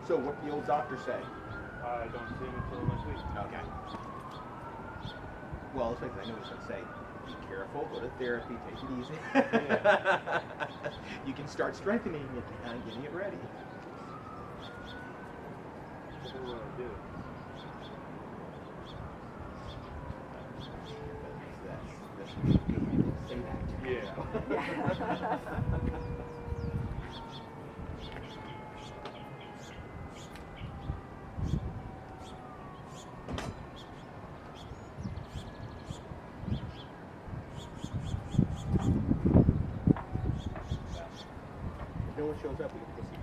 So what did the old doctor say? I don't see him until next week. Okay. Well, it's like I know what he's going to say. Be careful, go to therapy, take it easy. Yeah. You can start strengthening it and getting it ready. What do I do? That's say that. Yeah. If no one shows up, we can proceed.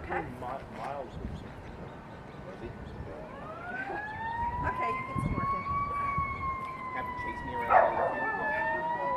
Okay. Miles. Rosie, Okay, you get some work in. have him chase me around the airfield.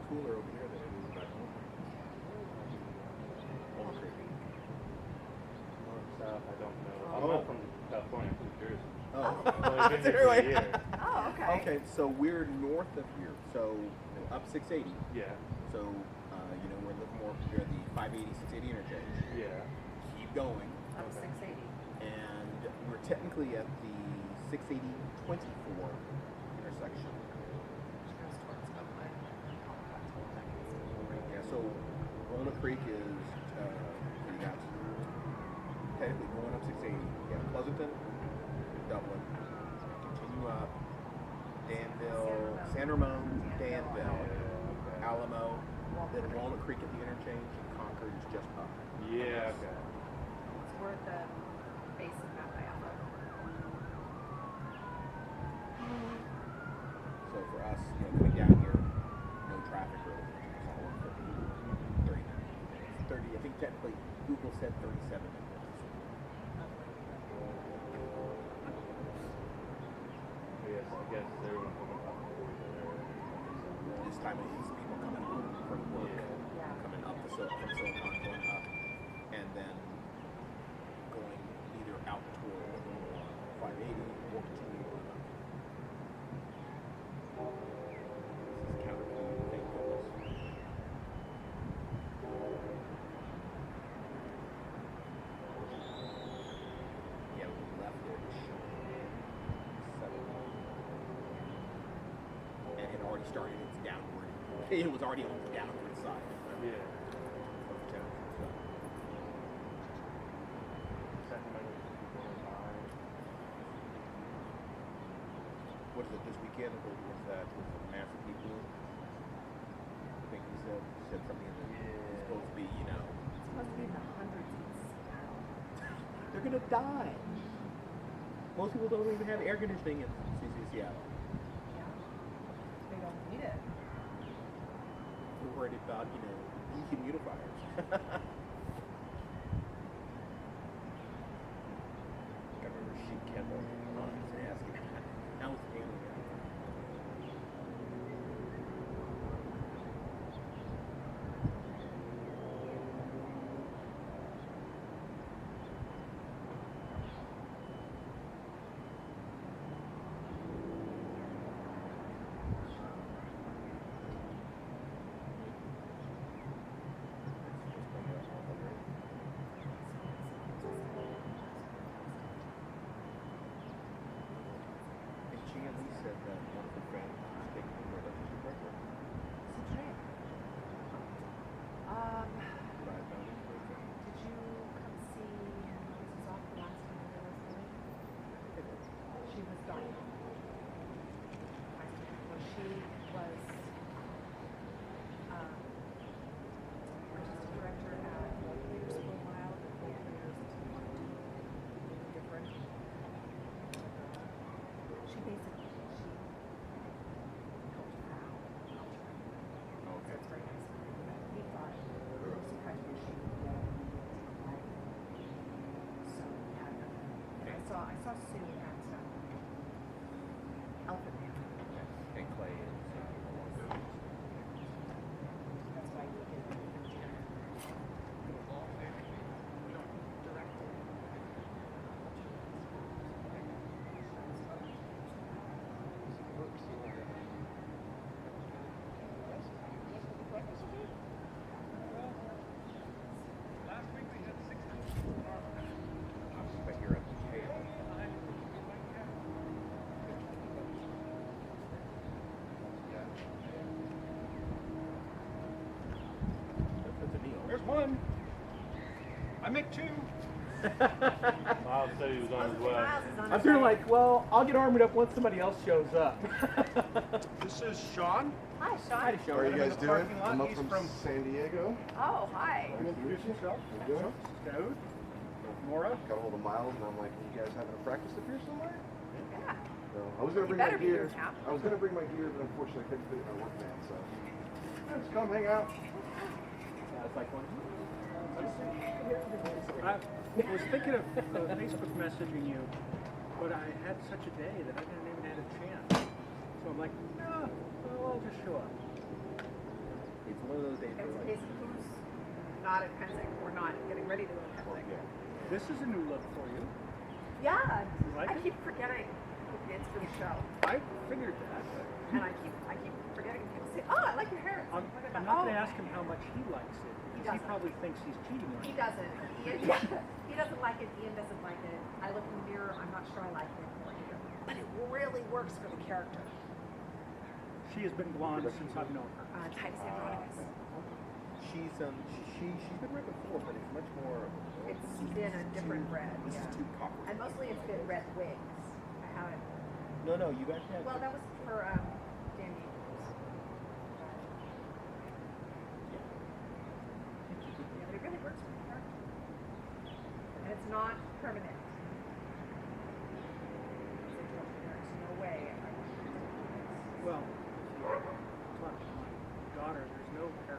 Cooler over here than it is back home. Walnut Creek. North, south, I don't know. I'm Oh. not from California, I'm from New Jersey. Oh, I've only been here for a year. Oh, okay. Okay, so we're north of here. So up 680. Yeah. So you know we're a little more near the 580 680 interchange. Yeah. Keep going, Up Okay. 680. and we're technically at the 680 24 intersection. Which goes towards Oakland. Yeah, so Walnut Creek is you got technically going up 680. You got Pleasanton, Dublin, continue up, Danville, San Ramon, Danville, Alamo, then Walnut Creek at the interchange, and Concord is just up. Yeah, okay. It's where the base of Mount Diablo. So for us, you know, coming down here, no traffic really. It's all over 30 minutes. 30, I think technically Google said 37 minutes. Yes, I guess everyone coming up. This time it is people coming home from work, Yeah. coming up from Silicon, going up, and then going either out toward 580 or continuing on up. This is counter key, thank goodness. Yeah, we left it and it already started its downward. It was already on the downward side. Yeah. Of town. So. Sacramento 409. it this weekend? Or was that with a mass of people? I think he said something that it's supposed to be, you know. It's supposed to be in the hundreds in Seattle. They're gonna die. Most people don't even have air conditioning in Seattle. Yeah. They don't need it. We're worried about, you know, dehumidifiers. I remember she kept on asking, how's the family? Said that one of the friends was taking the word of the record. It's a dream. Did you come see Mrs. Off the last time we were there? She was dying. Well, she was artistic director at Leaders for a while. Different. She basically it's very nice. He thought it was surprised that she would go. So yeah, I saw Sue at Elephant Man. And Clay is That's why he did it. Directed. but you're at the tail. That's a deal. There's one. I make two. Miles said he was on his way. Miles is on I'm his sort of way. like, well, I'll get armored up once somebody else shows up. This is Sean. Hi, Sean. Hi, How Sean. are How are you guys in the doing? parking lot. I'm up He's from from- San Diego. Oh, hi. Introduce yourself. How you doing? Toad. Nora. Got a hold of Miles, and I'm like, you guys having a practice up here somewhere? Yeah. So I was gonna You bring my better be gear. here now. I was gonna bring my gear, but unfortunately I couldn't fit it in my work van. So just come hang out. It's like one. I was thinking of Facebook messaging you, but I had such a day that I didn't even have a chance. So I'm like, no, well, I'll just show up. It's one of those days where like, Is who's not at Penzing or not getting ready to go to Well, Penzing? yeah. This is a new look for you. Yeah. like I it? keep forgetting it's for the show. I figured that. But And I keep forgetting. People say, oh, I like your hair. I'm Look at that. not going Oh. to ask him how much he likes it. He Because he doesn't. probably thinks he's cheating on He you. doesn't. He doesn't like it. Ian doesn't like it. I look in the mirror. I'm not sure I like it. But it really works for the character. She has been blonde since I've known her. Titus Andronicus. she's been red before, but it's much more. It's been a different red. This Yeah. is too copper. And mostly it's been red wigs. I haven't. No, you guys had. Well, that was for Dan Andrews. Yeah, but it really works for the character. And it's not permanent. There's no way I want to do this. Well, my daughter, there's no hair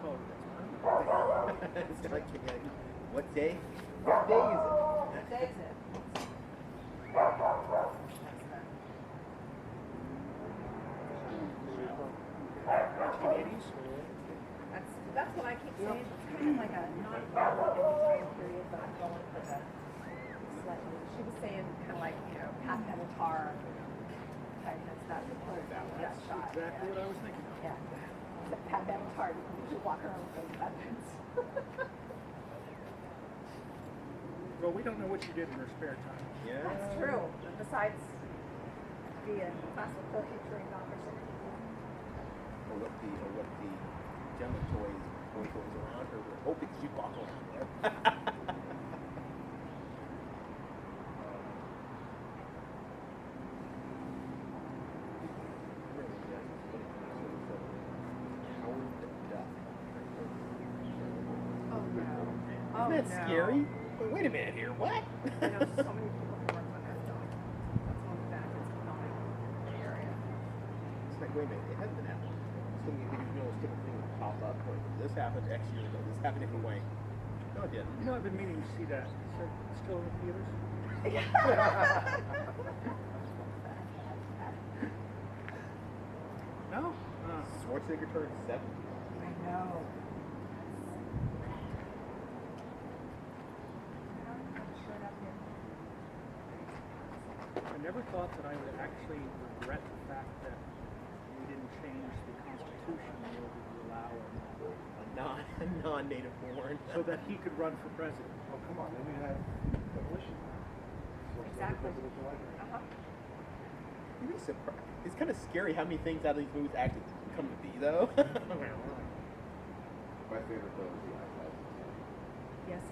color that's permanent. It's like, what day? What day is it? What day is it? That's 1980s. That's what I keep saying. It's kind of like a not really time period, but I'm going for the slightly. She was saying kind of like, you know, Pat Benatar type of stuff. That That's shot. exactly what I was thinking of. Yeah. Except Pat Benatar, you should walk around with those weapons. Well, we don't know what you did in her spare time. Yeah. That's true. Besides being a classical poetry trained officer. Or what the Gemma toys goes around her. We're hoping she walks around there. That's No. scary. Wait a minute here. What? I know so many people who work on that dog. That's one of the benefits of not in the area. It's like, wait a minute, it hasn't been happening. So you know, this typical thing would pop up. Or this happened X years ago. This happened a different way. No, it didn't. You know, I've been meaning to see that. Is that still in the theaters? No? Schwarzenegger turned 70. I know. I never thought that I would actually regret the fact that we didn't change the Constitution in order to allow A non-native born. so that he could run for president. Oh, come on, then we have demolition. Exactly. Uh-huh. You'd be surprised. It's kind of scary how many things out of these movies actually come to be, though. My favorite though is the iPad. Yes.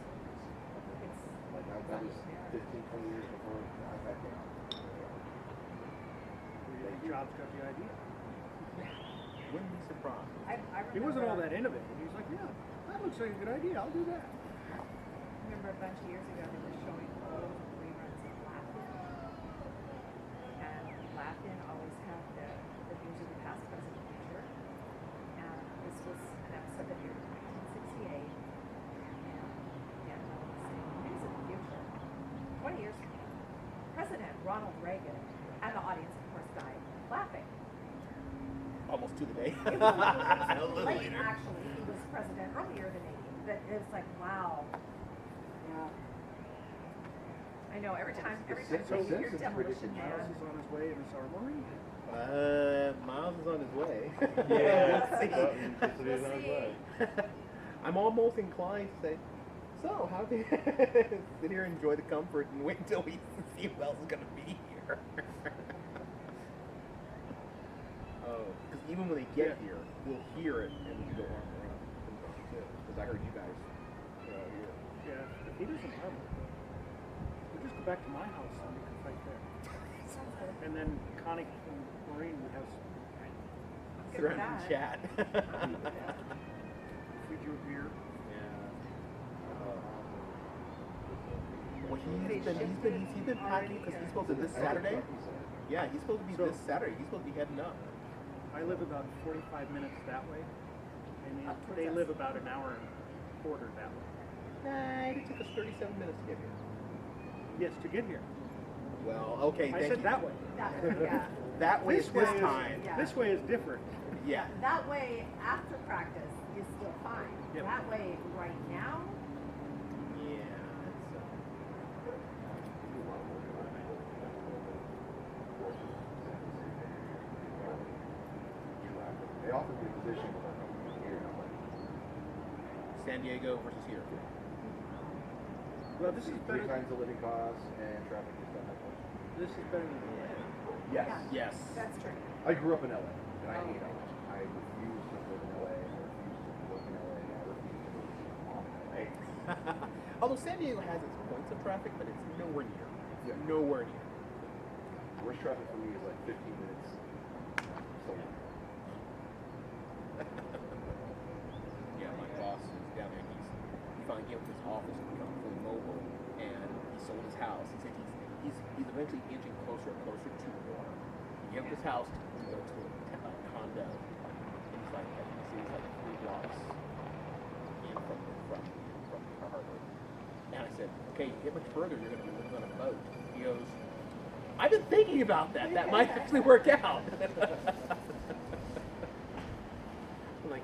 It's Like that was 15, 20 years before the iPad came out. Jobs got the idea. Wouldn't be surprised. I He wasn't all remember- that innovative. He was like, yeah, that looks like a good idea. I'll do that. I remember a bunch of years ago they were showing old reruns of Laugh-In. And Laugh-In always had the views of the past, present, and future. And this was an episode that aired in 1968. And yeah, I was saying, news of the future. 20 years from now, President Ronald Reagan and the audience, of course, died laughing. Almost to the day. It was a little late, actually. He was president earlier than 80. But it was like, wow. Yeah. I know. Every time you hear Simpsons Demolition predicted Miles Man. is on his way in his armory. Miles is on his way. Yeah. Let's see. We'll see. I'm almost inclined to say, so how do you sit here and enjoy the comfort and wait until we see who else is going to be here? Oh, because even when they get here, we'll hear it and we can go on and on. Because I heard you guys here. Yeah, if he doesn't armor, we'll just go back to my house and we can fight there. Sounds good. And then Connie and Maureen would have some, Sit around and chat. feed you a beer. Well, he's been packing because he's supposed to this Saturday. Yeah, he's supposed to be this Saturday. He's supposed to be heading up. I live about 45 minutes that way. And Up towards they us. live about an hour and a quarter that way. Nah, it took us 37 minutes to get here. Yes, to get here. Well, okay, I thank said you. that way. Yeah. That way This this way is- time. Yeah. This way is different. Yeah. That way, after practice, is still fine. Yep. That way, right now, Yeah. It's, They offered me a position here, and I'm like, San Diego versus here. Well, this is three better. times the living costs and traffic is done. This is better than the land. Yes. Yeah. Yes. that's true. I grew up in LA, and I hate LA. I refuse to live in LA. I refuse to work in LA. I refuse to move on in LA. Although San Diego has its points of traffic, but it's nowhere near. Yeah. Nowhere near. Worst traffic for me is like 15 minutes. So Yeah, my boss is down there. He finally gave up his office and become fully mobile, and he sold his house. He said he's eventually inching closer and closer to water. He gave up his house to go to a condo, and he's like, I think he's like 3 blocks in from Harbor. And I said, okay, you get much further, you're going to be living on a boat. He goes, I've been thinking about that. That might actually work out. I'm like,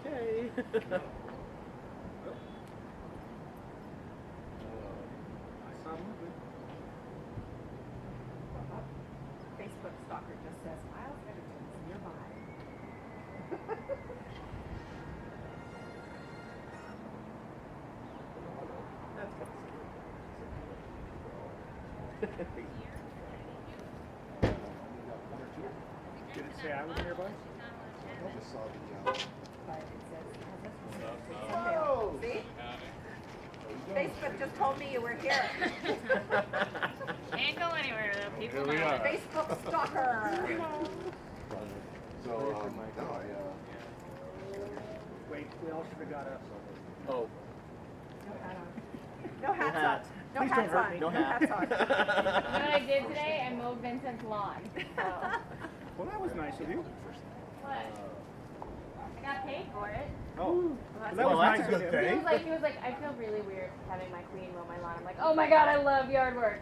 okay. I saw moving. Facebook stalker just says, Miles Edgerton's nearby. That's kind of scary. Did it say I was nearby? I just saw the But it says, oh, see? Facebook just told me you were here. Can't go anywhere though. People Here we know. are. Facebook stalker. So, no, Wait, we all should have got a. Oh, No hat on. No hats on. No Please don't hats hurt on. me. No No hat. hats on. You know what I did today? I mowed Vincent's lawn. So. Well, that was nice of you. What? I got paid for it. Oh, Well, that was that's nice a of good him. thing. He was like, I feel really weird having my queen mow my lawn. I'm like, oh my god, I love yard work.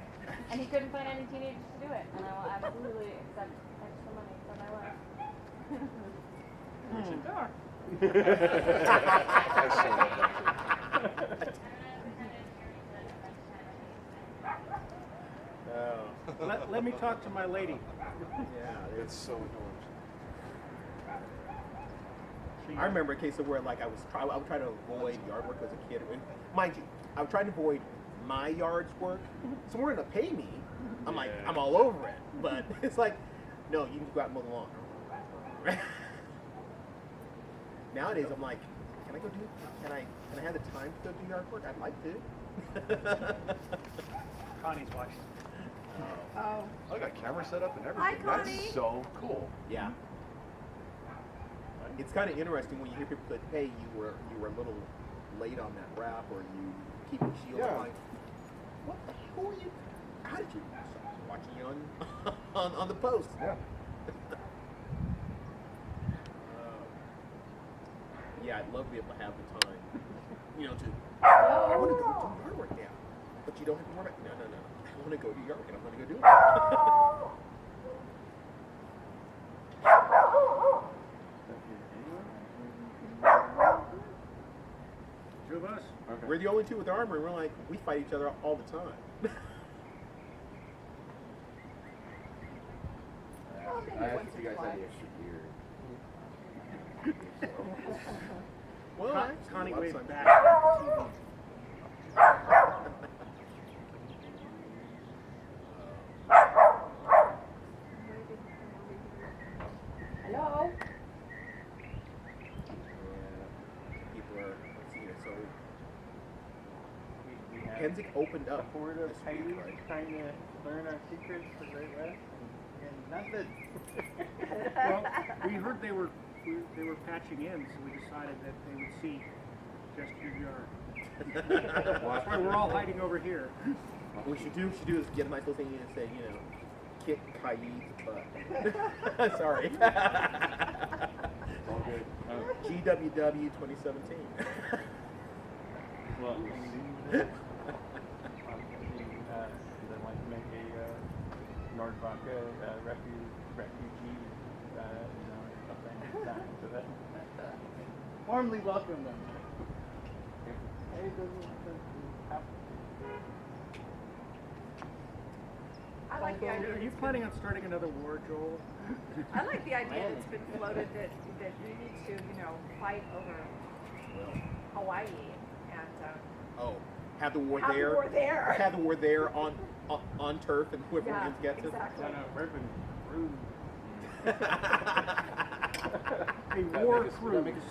And he couldn't find any teenagers to do it. And I will absolutely accept extra money for my work. Oh. Let me talk to my lady. Yeah, It's so annoying. I remember a case of where like I would try to avoid yard work as a kid. And mind you, I would try to avoid my yard's work. Someone to pay me, I'm like, I'm all over it. But it's like, no, you need to go out and mow the lawn. Nowadays, I'm like, can I have the time to go do yard work? I'd like to. Connie's watching. Oh. I got camera set up and Hi, everything. Connie. That's so cool. Yeah. It's kind of interesting when you hear people that, hey, you were a little late on that rap, or you keep your shield. Yeah. I'm like, what the hell were you? How did you? So I was watching you on the post. Yeah. Yeah, I'd love to be able to have the time, to. I want to go do yard work now, but you don't have to worry about. No. I want to go do yard work, and I'm going to go do it. Two of us. Okay. We're the only two with armor, and we're like, we fight each other all the time. I asked if you guys had the extra gear. Well, actually, Connie a lot of waved times- back at the TV. Hello. People are, let's see here, so We had Kensick opened a up horde of this week, Chinese right? trying to learn our secrets for Great West, and nothing. Well, we heard they were patching in, so we decided that they would see just your yard. That's why we're all hiding over here. What we should do is get a nice little thing and say, kick Kaid's butt. Sorry. All good. GWW 2017. Well, they want to make a Nordbach refugee, something like that. So that warmly welcome them. Hey, doesn't happen. I like the idea. Are you planning on starting another war, Joel? I like the idea that's been floated that you need to, fight over Hawaii and Oh, have the war have there. the war there. Have the war there on turf, and whoever Yeah, wins gets exactly. No, Bourbon, rude. it. A war cruise.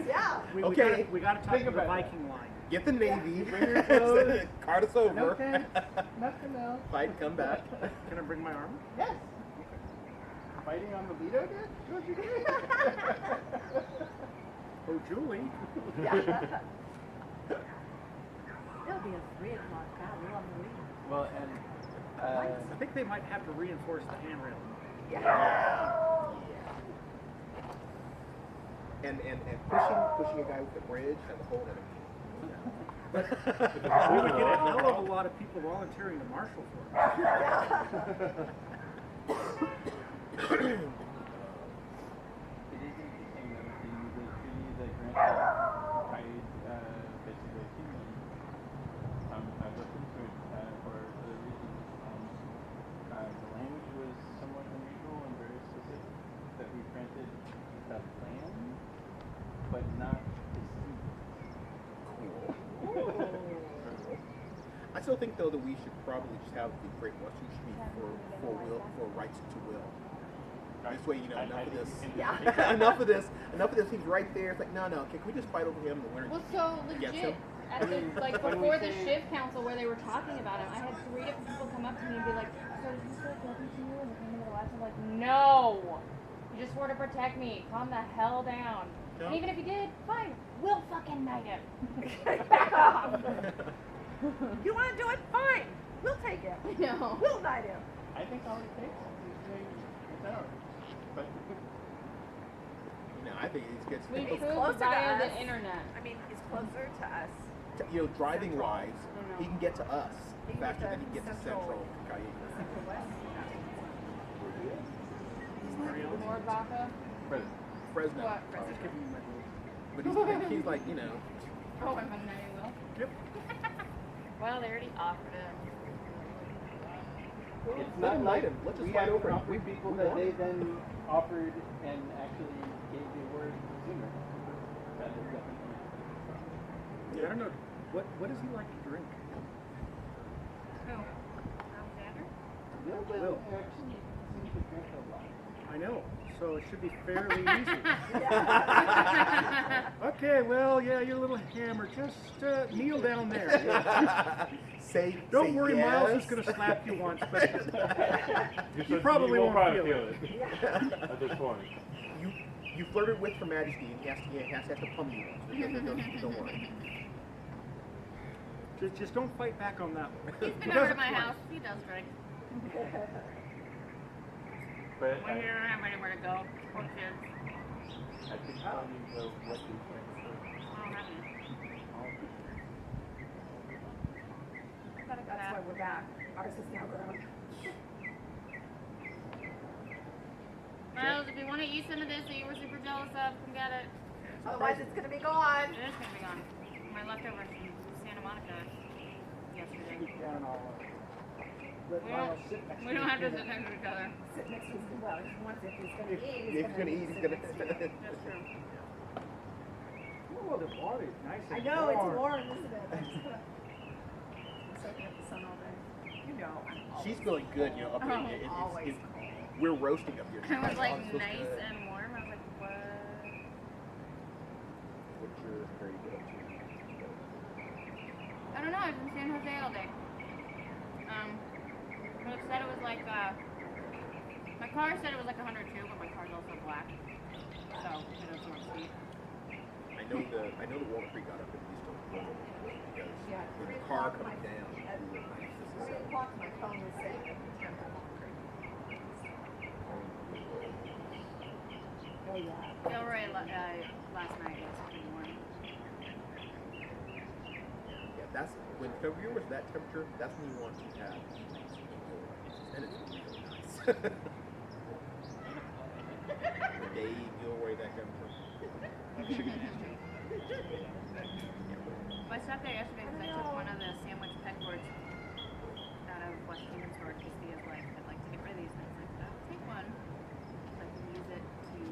Yeah. Okay. We got to talk Think to the about Viking line. Get the Navy. Bring your clothes. Cart us over. No tent, nothing else. Fight, come back. Can I bring my armor? Yes. Fighting on the Lido deck? What you doing? Oh, Julie. It'll be a 3 o'clock battle on the lead. Well, and I think they might have to reinforce the handrail. And pushing a guy with the bridge, that's a whole other We would get a hell of a lot of people volunteering to marshal for us. it is interesting though, the treaty that granted basically Finland. I looked into it for other reasons, and the language was somewhat unusual and very specific. That we granted the land, but not the sea. I still think though that we should probably just have the Great Western Treaty for rights to will. This way, enough of this. Yeah. enough of this. He's right there. It's like, no. Can we just fight over him? The winner Well, so gets legit, him. at the, like when we before the say- shift council where they were talking about him, I had 3 different people come up to me and be like, so is he still talking to you? And the Middle West, I'm like, no! You just swore to protect me. Calm the hell down. No. And even if you did, fine. We'll fucking knight him. Back off. You want to do it? Fine. We'll take it. No. We'll invite him. I think all it takes is an hour. But No, I think it gets. We He's proved closer to via us. the internet. I mean, he's closer to us. You know, driving Central. wise, know. he can get to us He can faster get than he to gets to Central. Central Cayuga. Central West. More vodka? Fresno. What? Just give me my little. But he's like, you know, Oh, I'm on there, you will. Yep. Well, they already offered it. it's let not him like light him. Let's just we fight have over him. offered people We that want they it. then offered and actually gave the award sooner. That is definitely. Yeah, I don't know. What does he like to drink? Who? Alexander? Well, actually, seems to drink a lot. I know. So it should be fairly easy. Okay, well, yeah, you're a little hammered. Just kneel down there. Don't say worry, yes. Miles is going to slap you once, but You you probably won't feel it. At this point. You flirted with Her Majesty, and he has to pummel you once. Don't worry. Just don't fight back on that one. He's He been does over it to my twice. house. He does drink. But When you don't have anywhere to go. Poor kids. I could tell you what you think. I don't have any. Gotta go That's back. why we're back. Ours is now grown. Miles, if you want to eat some of this that you were super jealous of, come get it. Otherwise, it's going to be gone. It is going to be gone. My leftovers from Santa Monica yesterday. Down all We don't have to sit next to each other. Sit next to his, well, if he wants, if he's going to eat, If he's gonna eat, he's sit gonna. next to you. That's true. Oh, the water is nice I and know, it's warm. warm, isn't it? I'm just gonna- I'm soaking up the sun all day. You know, I'm always She's feeling good, you know. Up Oh, here, always we're roasting up here. It was like It feels nice good. and warm. I was like, what? What's your very good up to? I don't know. I was in San Jose all day. But it said it was like, my car said it was like 102, but my car's also black. So, it was more steep. I know the Walnut Creek got up at least a little bit because Yeah, with 3 the car o'clock coming my- down, at we were like, this is 3 o'clock, my phone was saying that the temp was hungry. Oh, yeah. Gilroy last night was pretty warm. yeah, that's when February was that temperature. That's when you want to have and it's really nice. Dave Gilroy, that kind of Well, I stopped there yesterday because I took one of the sandwich pegboards out of West Haven store. Casey is like, I'd like to get rid of these. And I was like, I'll take one. So I can use it to.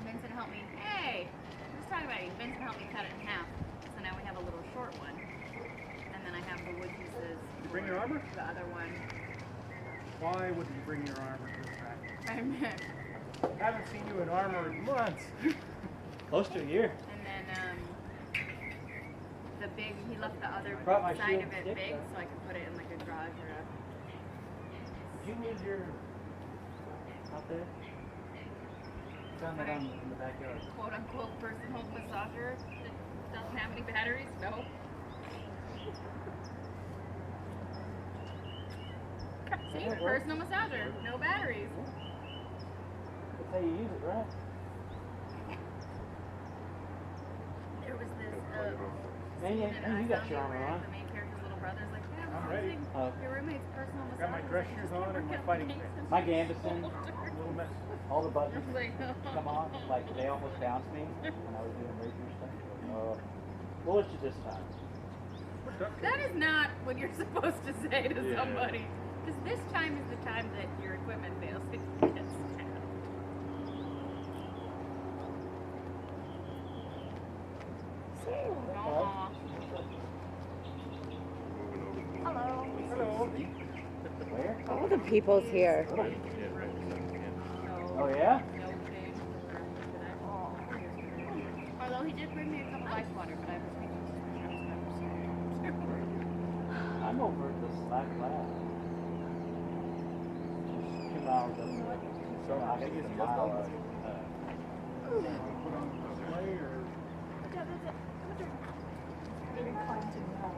Vincent helped me. Hey, let's talk about it. Vincent helped me cut it in half. So now we have a little short one. And then I have the wood pieces. You bring for your armor? The other one. Why wouldn't you bring your armor to the practice? I meant. I haven't seen you in armor in months. Close to a year. And then the big, he left the other Brought my side shield of it stick, big though. so I could put it in like a garage or a. Did you move your out there? Found that on in the backyard. Quote unquote personal massager that doesn't have any batteries? No. See, personal massager, no batteries. That's how you use it, right? There was this Man, scene yeah, that and I you got found your armor where on. the main character's little brother's like, yeah, I'm I'm ready. using your roommate's personal massager. Got my dress shoes on and my fighting pants. My Gambison, A little mess. all the I buttons was like, come on, like they almost bounced me when I was doing rapier stuff. Well, it's just this time. that is not what you're supposed to say to Yeah. somebody. Because this time is the time that your equipment fails. It gets stabbed. Aw. Hello. Hello. Where? All the people's here. No, Oh yeah? no shame for today. Although he did bring me a cup of ice water, but I was thinking I'm over at the Slack Lab. Just 2 miles up the road. So I I think think it's it's a just mile. over. Put on display or Maybe climb to the wall.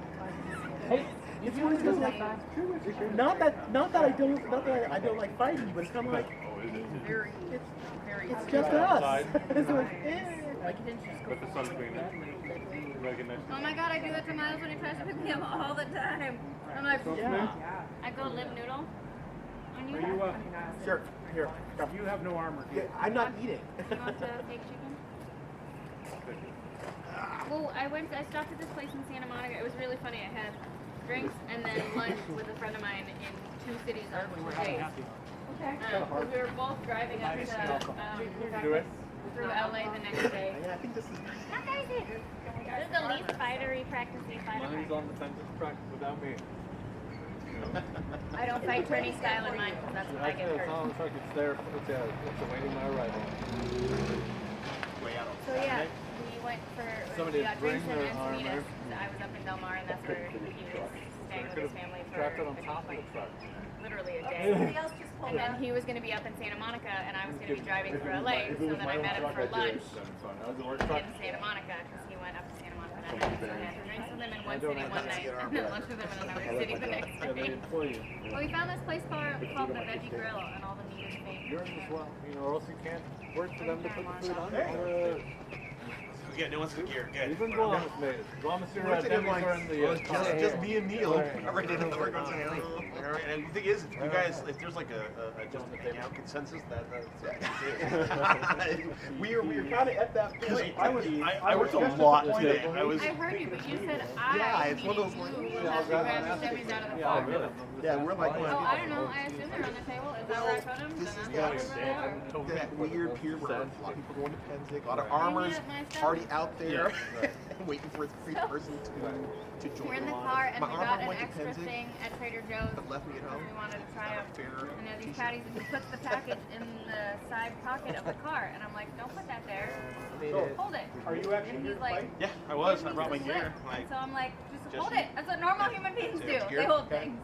Hey, It's one of those like, not that I don't like fighting, but it's kind of like Very, it's very. it's just us. It's like, Like it didn't just go. Put the sunscreen in. Recognition. Oh my god, I do that to Miles when he tries to pick me up all the time. I'm like, I go live noodle. On you. Are you, Sure, here. Come. you have no armor. Yeah, I'm not eating. You want the fake chicken? Well, I stopped at this place in Santa Monica. It was really funny. I had drinks and then lunch with a friend of mine in 2 cities on 2 days. Okay. We were both driving up to through LA the next day. Yeah, I think this is. How guys it? This is the least fightery practicing fighter. Mine's on the fence practice without me. I don't fight tourney style in mine because that's when I get Actually, it hurt. sounds like it's there. It's awaiting my arrival. Way out. So yeah, we went for Somebody we got drinks bring and their armor. Encinitas. I was up in Del Mar and that's where he was staying with his family for Strapped it on I think, top of like, the truck. literally a Okay, day. somebody else just pulled And then up. he was going to be up in Santa Monica and I was going to be driving for LA. So then I met him for lunch in Santa Monica because he went up to Santa Monica that night. So I had drinks with him in one city one night and then lunch with him in another city the next day. Well, we found this place called the Veggie Grill and all the meat is fake. Yours as well. You know, or else you can't work for them to put the food on. Yeah, no one's here. Good. Even Guam is made it. Guam is here. Denny's are in the Just me and Neil. I'm ready to work on something else. And the thing is, if you guys, if there's like a just consensus, that's We're kind of at that point. I worked a lot today. I heard you, but you said Yeah, it's one of those you will have to grab the Debbie's out of the car. Yeah, we're like. Oh, I don't know. I assume they're on the table. Is that where I put them? This is Then that's where they are. that weird peer where a lot of people going to Penzic, a lot of armors already out there, waiting for the free person to join. We're in the car and My we armor got an went to extra Penzic, thing at Trader Joe's but left me at because home. we wanted to try them. Fair. And there are these patties and he puts the package in the side pocket of the car and I'm like, don't put that there. Hold it. Are you actually And here he's to like, fight? Yeah, I was. I brought my "Just gear. slip." Like, And so I'm like, just just- hold it. That's what normal human beings do. Gear? They hold Okay. things.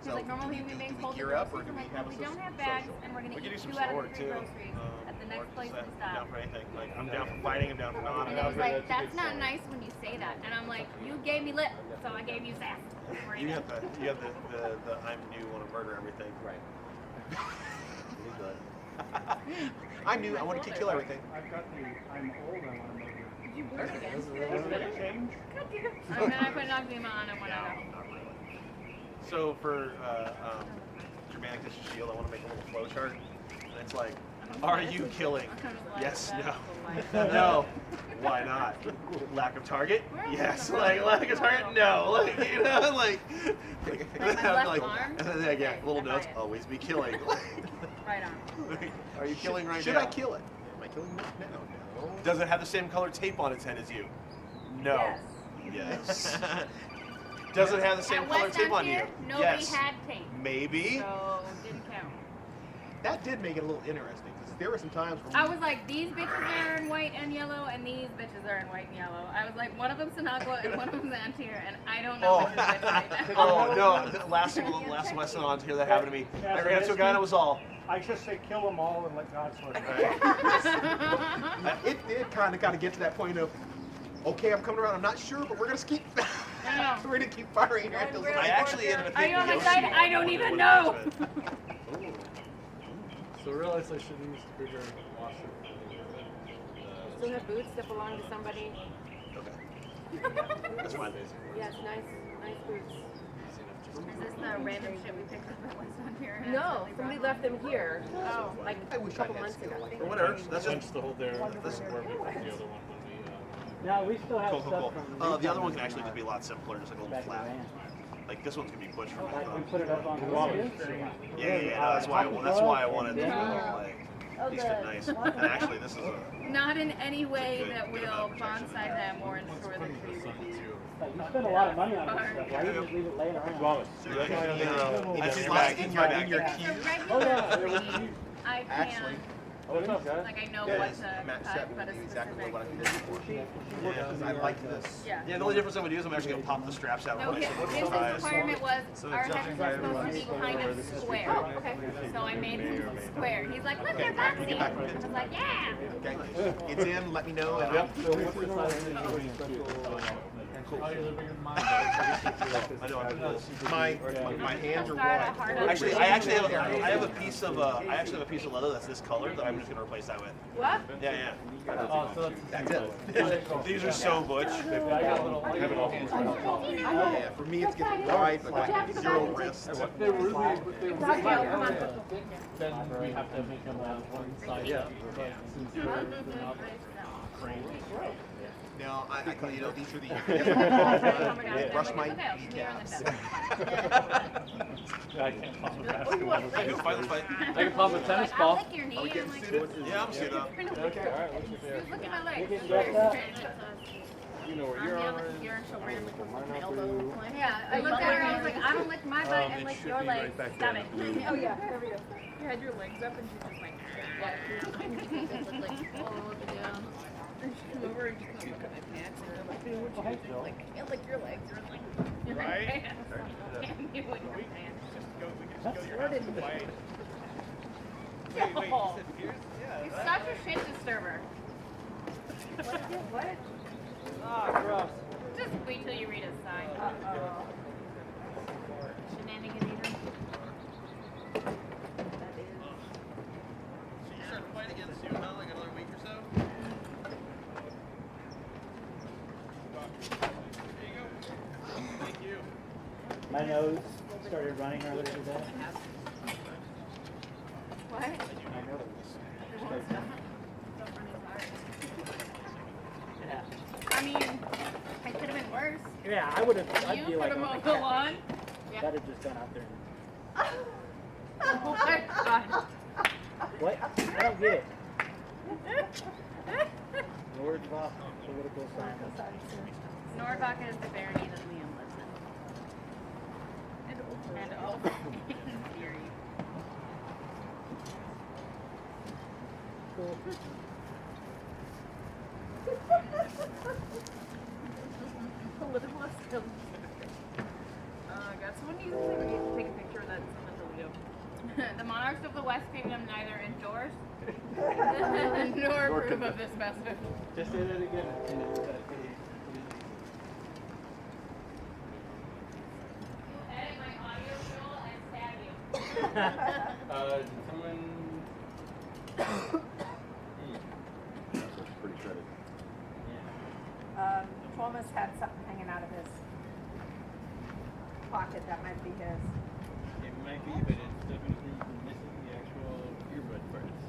He's So, like, normal do we- human do beings we hold the gear up, or groceries. do I'm we like, have well, a we don't have social? bags and we're going we to could do eat some 2 out of sword the 3 too. groceries at the Or next place just, we I'm stop. down for anything. Like, I'm down for fighting. I'm down for not. And he was like, that's not nice when you say that. And I'm like, you gave me lip, so I gave you sass. We're You even. have the I'm new, want to murder everything. Right. I'm new. I want to kill everything. I've got the I'm old, I want to murder. You burn again. Has that changed? And then I put Noxzema on and went out. Not really. So for Germanic Dish Shield, I want to make a little flow chart. And it's like, are you killing? Yes, no. No. Why not? Lack of target? Yes. Like lack of target? No. Like you know, like my left arm? and then again, Okay, little I buy notes. it. Always be killing. Right on. Are you killing right Should now? I kill it? Am I killing it? No. Does it have the same color tape on its head as you? No. Yes. Yes. Does it have the same At color West tape on here, you? nobody Yes. had tape. Maybe. So didn't count. That did make it a little interesting because there were some times where I was like, these bitches are in white and yellow, and these bitches are in white and yellow. I was like, one of them's Sinagua and one of them's Antier, and I don't know which is which right now. Oh no! Last West on here that happened to me. I ran into a guy and it was all. I just say kill them all and let God sort it. it did kind of get to that point of, okay, I'm coming around. I'm not sure, but we're gonna keep. I know. We're gonna keep firing here until I actually ended up Are you taking on my Yoshi side? on I don't the even wood know. management. So realize I should have used a bigger washer. Still have boots that belong to somebody. Okay. That's fine. Yes, nice boots. Is this the random shit we picked up at West Ontario? and No, accidentally somebody brought left them here. Oh. Like I a wish I couple had months ago. skill like But whatever. That's Punch just. the hole there. This- Where we put the other one when we. No, we still have Cool, stuff cool, from cool. The other one can actually just be a lot simpler, just like a little back in flat. Iran. Like this one's gonna be pushed from my Like we thumb. put it up on the wall. Yeah, no, that's why. I wanted to like. These fit nice. And actually, this is a. Not in any way that will bonsai them or ensure the tree will be. Like, you spend a lot of money on this stuff. Why do you just leave it laying around? It's It's like in your The queue. Oh, regular yeah. tree, I can, Actually, What's up, guys? like I know yeah, what to Matt cut, Shep but a will do exactly specific. what I did before. Because I like this. Yeah. Yeah, the only difference I'm gonna do is I'm actually gonna pop the straps out No, of his my requirement was So our it's heads are supposed to be kind of square. Oh, okay. So I made him square. He's like, look, they're boxy. I was like, yeah. Okay, it's in. Let me know. And Yep. So what's the size of the cool. Oh, you're bigger than mine. I know I'm cool. My hands are Start a wide. hard Actually, I have a piece of leather that's this color that I'm just gonna replace that with. What? Yeah. Oh, so That's it. These are so butch. I got a little hands. Yeah, for me it's getting wide, but like zero wrist. If they're really, Come on. then we have to make them one side. Yeah. But since they're not framed. No, these are the brush my kneecaps. I can't pop a basketball. Go fight, let's fight. I can pop a tennis I'll ball. lick your knee. I'm like, Yeah, I'm suited up. Okay, alright, what's your favorite? look at my legs. You know where I'm your the arm other is. here and she'll randomly come Mine with my up elbow. through. Yeah, I looked at her and I was like, I don't lick my butt and lick your legs. Stop it. Oh, yeah, there we go. You had your legs up and she's just like, yeah, she was like all up and down. And she came over and just look at my pants and I'm like, what you do? Like, I can't lick your legs. Or like, your Right? pants. Can't do it with your pants. Yo, you're such a shit disturber. What? Ah, gross. Just wait till you read his sign. Uh-oh. Shenanigan eater. So you start fighting again soon, huh? Like another week or so? There you go. Thank you. My nose started running earlier today. What? My nose. I mean, it could have been worse. Yeah, I would have. I'd You be put like, him oh my on the God. lawn. I'd have just gone out there. Oh my god. What? I don't get it. Words off political science. Norfolk is the barony that Liam lives in. And Old Fury. Cool. Political skills. God, someone needs to take a picture of that and send it to Leo. The monarchs of the West Kingdom neither endorse nor approve of this message. Just say that again. Edit my audio reel and stab you. Did someone? That's pretty shredded. Thomas had something hanging out of his pocket that might be his. It might be, but it's definitely missing the actual earbud parts.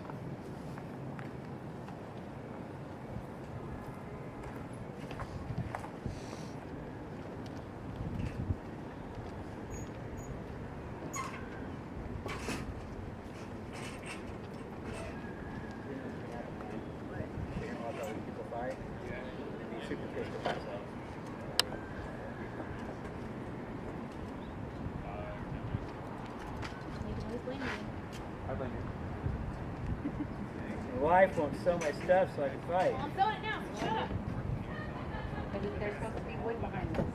People fight. And be super pissed at myself. You can always blame me. I blame you. My wife won't sew my stuff so I can fight. Well, I'm filling it now, so shut up. There's supposed to be wood behind this.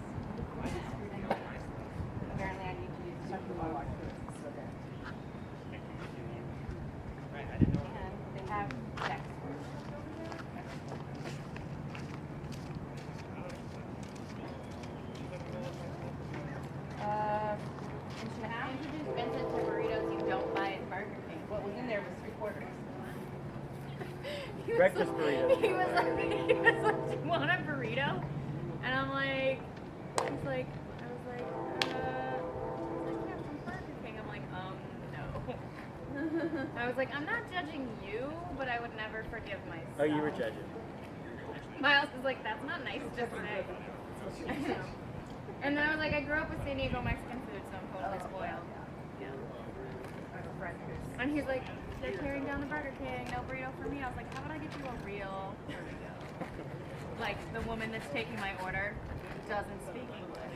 Apparently I need to use something more like this. And they have checks. Introduce Vincent to burritos you don't buy at Burger King. What was in there was 3/4. He was Breakfast like- burrito. He was like, do you want a burrito? And I'm like, he's like, I was like, yeah, from Burger King. I'm like, no. I was like, I'm not judging you, but I would never forgive myself. Oh, you were judging. Miles is like, that's not nice to say. And then I was like, I grew up with San Diego Mexican food, so I'm totally spoiled. Yeah. And he's like, they're tearing down the Burger King, no burrito for me. I was like, how about I get you a real burrito? Like, the woman that's taking my order doesn't speak English.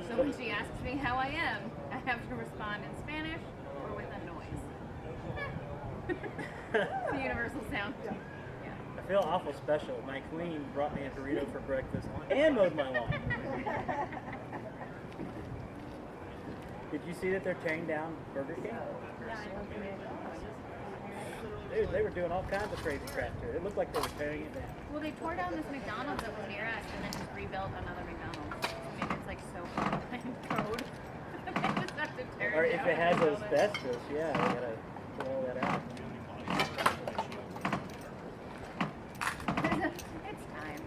So when she asks me how I am, I have to respond in Spanish or with a noise. The universal sound. Yeah. I feel awful special. My queen brought me a burrito for breakfast and mowed my lawn. Did you see that they're tearing down Burger King? Dude, they were doing all kinds of crazy crap to it. It looked like they were tearing it down. Well, they tore down this McDonald's that was near us and then just rebuilt another McDonald's. I mean, it's like so far behind code. They just have to tear Or it if down it has and rebuild it. asbestos, yeah, they gotta pull all that out. It's time.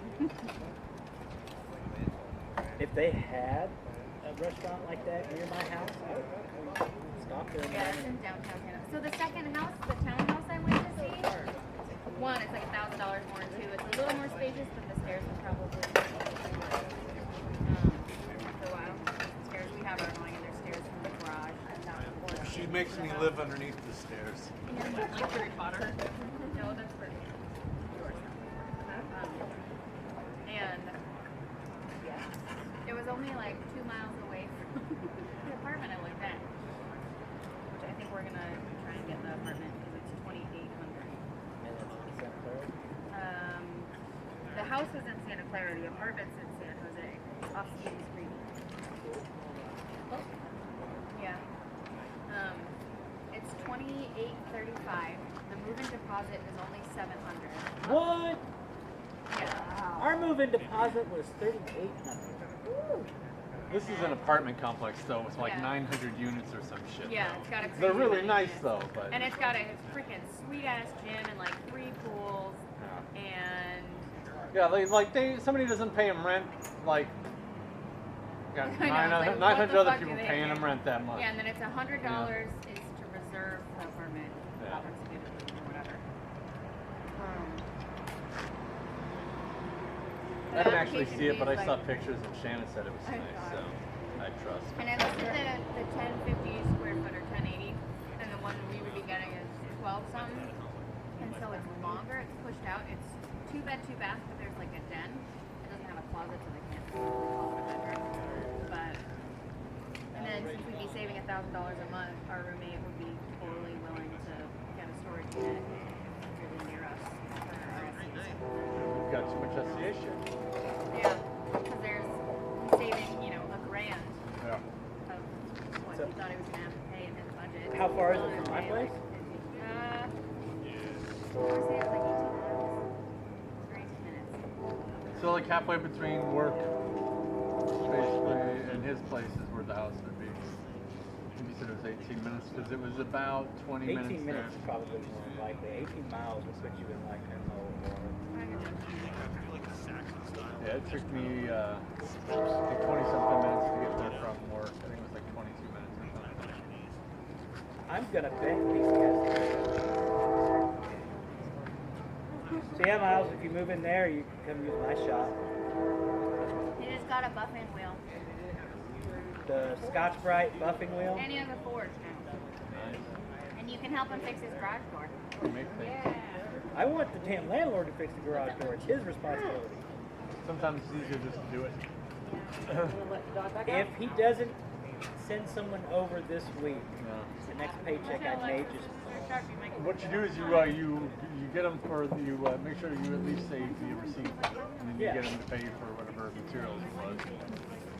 If they had a restaurant like that near my house, I would stop there and Yeah, it's in downtown Hanover. So the second house, the townhouse I went to see, one, it's like $1,000 more, and two, it's a little more spacious, but the stairs are probably after a while. The stairs we have are annoying, and there's stairs from the garage and down the porch. She makes me live underneath the stairs. And like Harry Potter. No, that's for yours. And it was only like 2 miles away from the apartment I lived at. Which I think we're gonna try and get the apartment because it's $2,800. The house is in Santa Clara, the apartment's in San Jose, off Stevens Street. Yeah. It's $2,835. The move-in deposit is only $700. What? Yeah. Our move-in deposit was $3,800. This is an apartment complex, though, with like Yeah. 900 units or some shit. Yeah, it's got a They're crazy really amount of nice, units. though, but. And it's got a freaking sweet-ass gym and like 3 pools. And Yeah, somebody doesn't pay them rent, like, got I know, it's like, 900 what the other fuck people do they paying care? them rent that much. yeah, and then it's $100 is to reserve the apartment. Yeah. Or whatever. I didn't actually application see it, but I fees, saw like- pictures and Shannon said it was I nice, saw so I trust. And I looked at the 1050 square foot or 1080, and the one we would be getting is 12 something. And so it's longer, it's pushed out. It's 2 bed, 2 bath, but there's like a den. It doesn't have a closet, so they can't call it a bedroom. But, and then since we'd be saving $1,000 a month, our roommate would be totally willing to get a storage unit really near us for our SCs. We've got too much SCA shit. Yeah, because there's saving, $1,000 Yeah. of what he thought he was gonna have to pay in his budget. How far is it from my place? I wanna say it's like 18 minutes. Or 18 minutes. So like halfway between work, basically, and his place is where the house would be. You said it was 18 minutes because it was about 20 minutes 18 there. minutes is probably more likely. 18 miles will put you in like a little more. Yeah, it took me like 20-something minutes to get there from work. I think it was like 22 minutes or something. I'm gonna bet these guys. So yeah, Miles, if you move in there, you can come use my shop. He just got a buffing wheel. The Scotch Brite buffing wheel. And he has a Ford now. Nice. And you can help him fix his garage door. Make things. I want the damn landlord to fix the garage door. It's his responsibility. Sometimes it's easier just to do it. If he doesn't send someone over this week, Yeah. the next paycheck I may just. What you do is you get them for you make sure you at least save the receipt, and then you Yeah. get them to pay for whatever materials it was.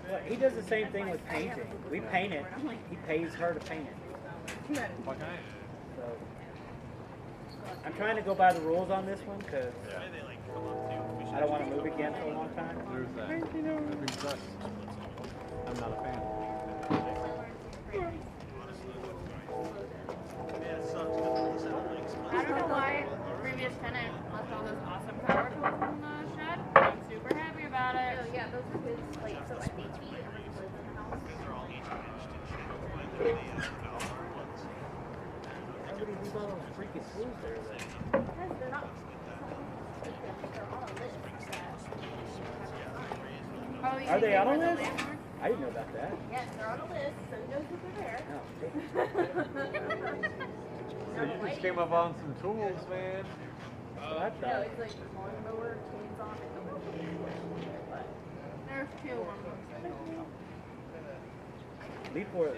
Well, he does the same thing with painting. We paint it. He pays her to paint it. Fucking A. So I'm trying to go by the rules on this one because I don't want to move again for a long time. There's that. That being sucks. I'm not a fan. I don't know why the previous tenant left all those awesome power tools in the shed. I'm super happy about it. Oh, yeah, those are his, like, so I think he lives in the house. Why would he leave all those freaking tools there then? Because they're not. They're on a list that. Oh, you Are think they on a were the list? landlord? I didn't know about that. Yes, they're on a list, so he knows that they're there. Oh, So you just came up on some tools, man. so I No, thought. it's like lawnmower, chainsaw, but There's 2 of them. Leaf floor is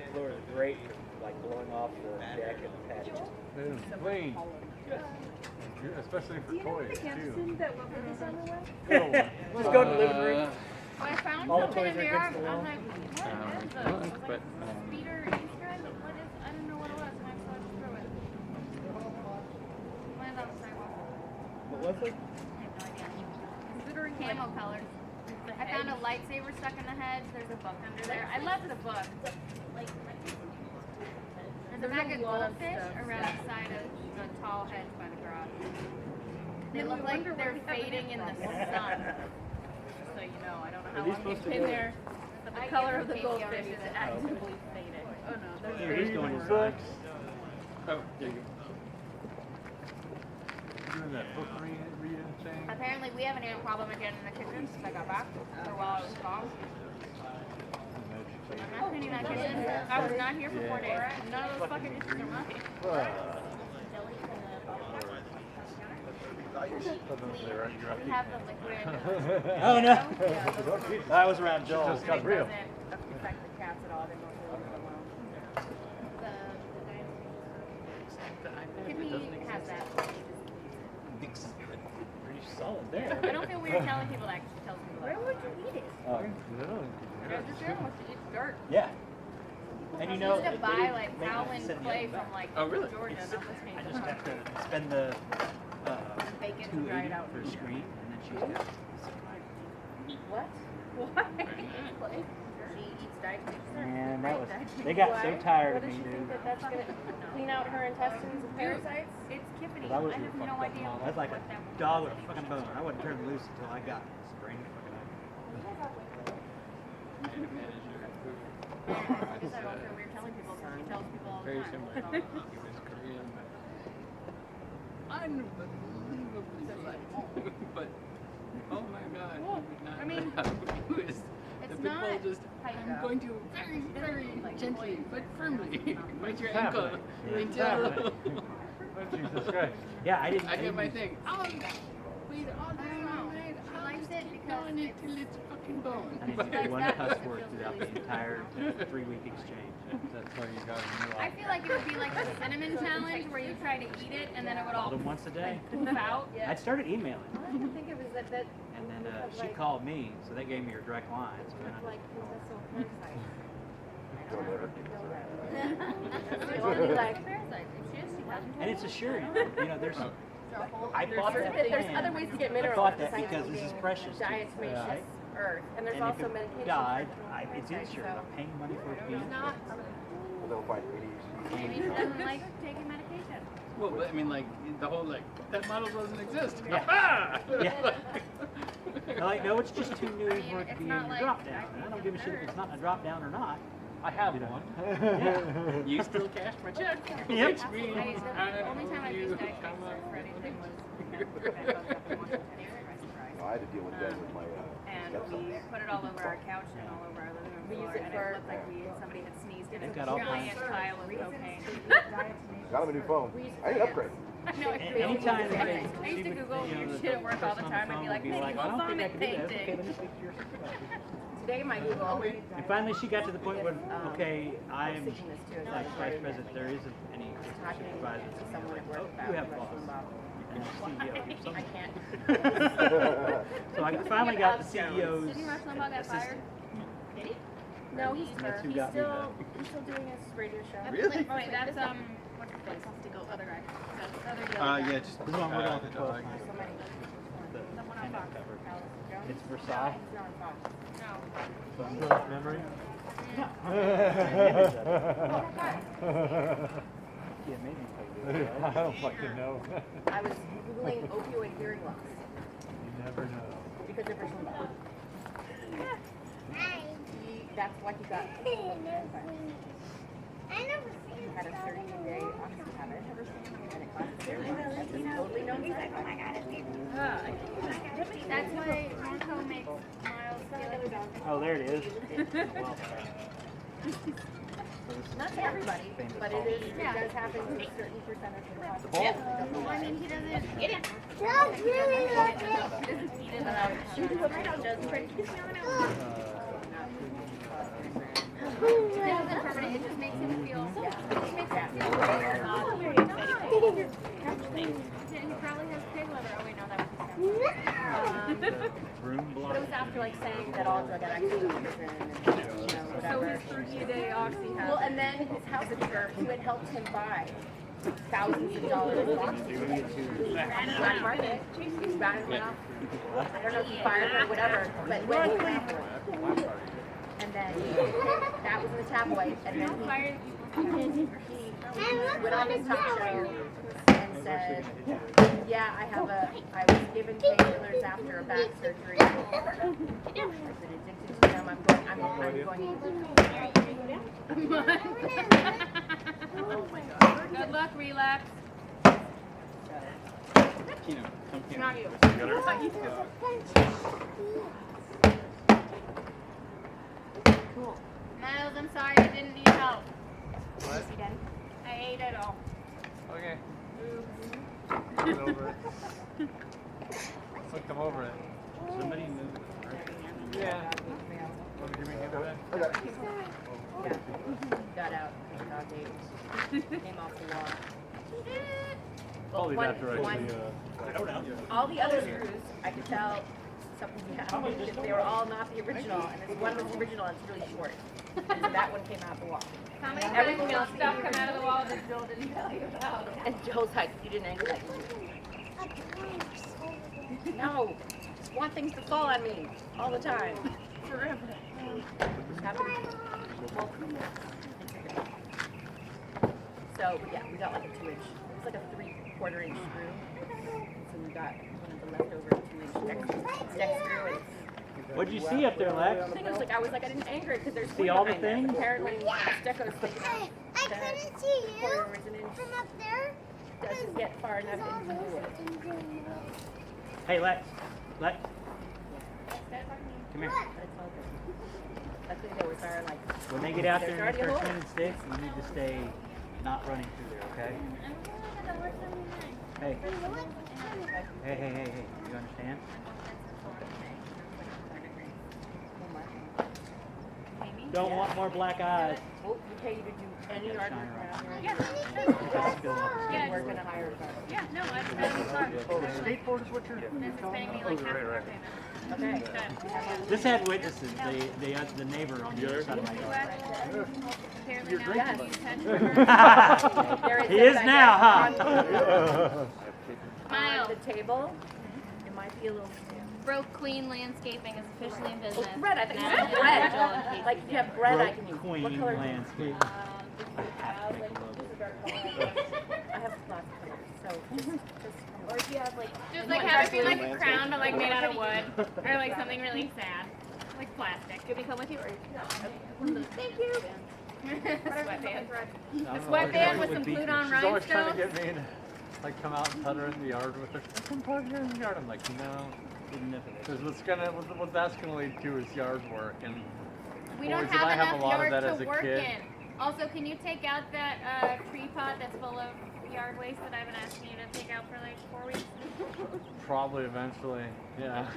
great for like blowing off the deck and patio. It's clean. Especially for toys, too. that went with his underwear? Just go to the living room. When I found All the something toys in are the against yard, the I wall. was like, what is this? It was like speeder Easter egg. What is? I didn't know what it was, and I saw it through it. I'm found on the sidewalk. What was it? I have no idea. Literally camo colors. I found a lightsaber stuck in the hedge. There's a book under there. I left the book. There's a bag of goldfish around the side of the tall hedge by the garage. They look like they're fading in the sun. Just so you know, I don't know how long they've been there, but the color of the goldfish is actively fading. Oh no, those Here, he's going inside. Oh, there you go. Doing that book reading thing. Apparently, we haven't had a problem again in the kitchen since I got back, or while I was gone. I'm not cleaning that kitchen. I was not here for 4 days. None of those fucking dishes are mine. We have the liquid. Oh no! Yeah, I was around Joel. it doesn't affect the cats at all. They mostly leave them alone. Tiffany has that. Pretty solid there. I don't feel weird telling people that. 'Cause she tells people that. Where would you eat it? This girl wants to eat dirt. Yeah. And you know, I used to buy like they howling send the clay other from like Oh, really? Georgia. It's- Not listening I to just her. have to spend the Bacon to dry it 280 out. per screen, and then she's got. What? Why? Clay? She eats diet Man, that was. They got so tired of me, What does she dude. think that's gonna clean out her intestines and parasites? It's Tiffany. 'Cause I was I have no idea. I was like a what that was. dog with a fucking bone. I wasn't turned loose until I got sprained the fucking eye. I had to manage your food. I guess I don't feel weird telling people because she tells people all the Very time. similar. So- He was Korean. Unbelievably polite. But, oh my God. he would not I mean, know how to do this. it's The people not just, tight I'm up. going to very, very Like, gently but firmly bite your What's ankle happening? Yeah, what's until happening? Jesus Christ. Yeah, I didn't. I get my didn't- thing. Oh, wait, all I day, don't all know. night. She likes it because Gnawing it till it's fucking bone. I didn't Like use one that cuss because it word feels throughout really the entire 3-week exchange. That's why you got a new I feel like it would be like the cinnamon challenge where you try to eat it and then it would all Called him once a day. poof out. I'd started emailing, I didn't think it was that and then she called me, so they gave me her direct line. So then I like intestinal parasites. Don't ever give us that. It's only like Parasite. She is. She doesn't. and it's assuring. You know, there's. There's a whole- I bought that there's plan. other ways to get I minerals bought that besides because this is eating precious. diatomaceous earth, and there's And also if it medication. died, for it's insured. I'm paying money for it to be It's insured. not. But they'll find Maybe she doesn't like taking medication. Well, but I mean, like, the whole, like, that model doesn't exist. Yeah. Ah! Yeah. They're like, no, it's just too new I mean, for it to it's be in not your like drop down. I I don't give a shit if it's not in a drop down or not. I have You know. one. Yeah. You still cash my check. Yep. Which The means only time I've you used diet come up for anything was with- when I woke up in Washington area, rice and rice. I had to deal with that with my And stepson. we put it all over our couch and all over our living room We use floor, it and for- it looked like somebody had sneezed in a They've got all giant kinds. pile of cocaine. Got him a new phone. I need to upgrade. I know, it's crazy. Anytime I they, used to Google you know, weird the shit at work all the person on time and phone be like, would medieval I don't think I vomit can do this. Okay, painting. let me speak to your supervisor. Today my Google. And finally, she got to the point when, okay, I'm thinking this too, as like I vice started president, there isn't any talking supervisor. to someone at Oh, work about you have the boss. mushroom bottle. And CEO. I Something. can't. So I finally got the CEO's Didn't Rush Limbaugh get fired? assistant. Did he? No, he's That's who he's got me still doing his radio show. Really? Wait, that's, what's his face? The other guy. The other yellow guy. Yeah, just. This is one we're going to the close. dog. So many. The The one on kind of Fox. cover. Jones? It's Versailles. He's not on Fox. No. Memory? No. Yeah, maybe play this. I don't fucking know. I was Googling opioid hearing loss You never know. because of Rush Limbaugh. That's why he got he had a 30-day oxy habit, and it caused steroids. That's a totally known side effect. That's why Norco makes Miles feel like Oh, there it is. Well, Not to everybody, but it does happen to a certain percentage of the population. Well, I mean, he doesn't get it. It isn't permanent. It just makes him feel. It just makes him feel weird. He probably has pig liver. Oh wait, no, that was his stepfather. room block. But it was after like saying that all drug addicts are in prison and So whatever. his 30-day oxy Well, and then his house insurer, who had helped him buy thousands of dollars lost. Black market. He's ran one off. I don't know if he fired her or whatever, but when he went for it. And then that was in the tabloid, and then he went on his talk show and said, yeah, I was given painkillers after a back surgery. I've been addicted to them. I'm going Oh my god. Good luck, relapse. Kino, come here. Not you. Not you. cool. Miles, I'm sorry I didn't need help. What? See, Daddy? I ate it all. Okay. Get over it. Let's come over it. Somebody move it. Yeah. Want to give me a hand with that? I got it. Yeah. Got out. Dog ate. Came off the wall. I'll leave One- after I one- see, all the other screws, I could tell something happened because they were all not the original, and this one was the original and it's really short. And so that one came out the wall. How many Everything times else did stuff come out of the wall that Jill didn't tell you about? And Joe's like, you didn't angle that, did you? No. Just want things to fall on me all the time. Forever. Just happened. So yeah, we got like a 2-inch. It's like a 3/4 inch screw. So we got one of the leftover 2-inch deck screw. And What'd you see up there, Lex? the thing was, like, I was like, I didn't anger it because there's See wood all the behind it. things? Apparently, Stecco's taken out. I couldn't see you An inch from up there. doesn't get far enough into the wood. Hey, Lex. Lex. Come here. It's all good. Luckily, there was our like. When they get out there There's and already they a start hole. swinging sticks, you need to stay not running through there, okay? Hey. Hey. You understand? Don't want more black eyes. We'll pay you to do any yard work around here. Yeah. We're gonna hire a car. Yeah, no, that's fine. Skateboard is what you're This is paying me like half of our payment. Okay. This had witnesses. The neighbor on the other side of my yard. Apparently now Yes. he's intentional. There He is back now, there huh? Miles, on the table. It might be a little. Broke Queen Landscaping is officially in business. Oh, bread. I think you Now, said bread. Like if you have bread, I can use. Queen What color? landscape. I have lots of colors, so just. Or if you have like. Just like have it be like a crown, but like made out of wood, or like something really sad, like plastic. Could we come with you or? Thank you. Sweatband. I A don't know what sweatband with would some be. Pluton She's always trying to rhinestones. get me to like come out and put her in the yard with her. Come park here in the yard. I'm like, no. Because what that's gonna lead to is yard work, and We don't boys, did I have have enough a lot of yard that as to a work kid. in. Also, can you take out that tree pot that's full of yard waste that I've been asking you to take out for like 4 weeks? Probably eventually, yeah.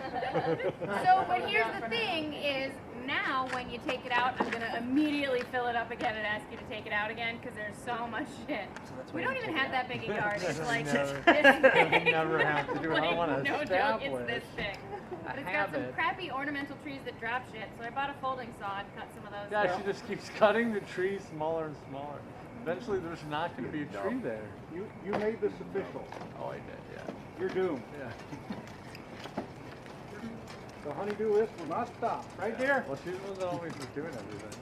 So, but here's the thing is, now when you take it out, I'm going to immediately fill it up again and ask you to take it out again because there's so much shit. We don't even have that big a yard. It's like Never- this big. never have to do it. I Like, wanna no joke, establish it's this big. But it's got have some it. crappy ornamental trees that drop shit, so I bought a folding saw and cut some of those. Yeah, she just keeps cutting the trees smaller and smaller. Eventually, there's not going to be a tree there. You made this official. Oh, I did, yeah. You're doomed. Yeah. The honeydew list will not stop. Right there. Well, she was always just doing everything.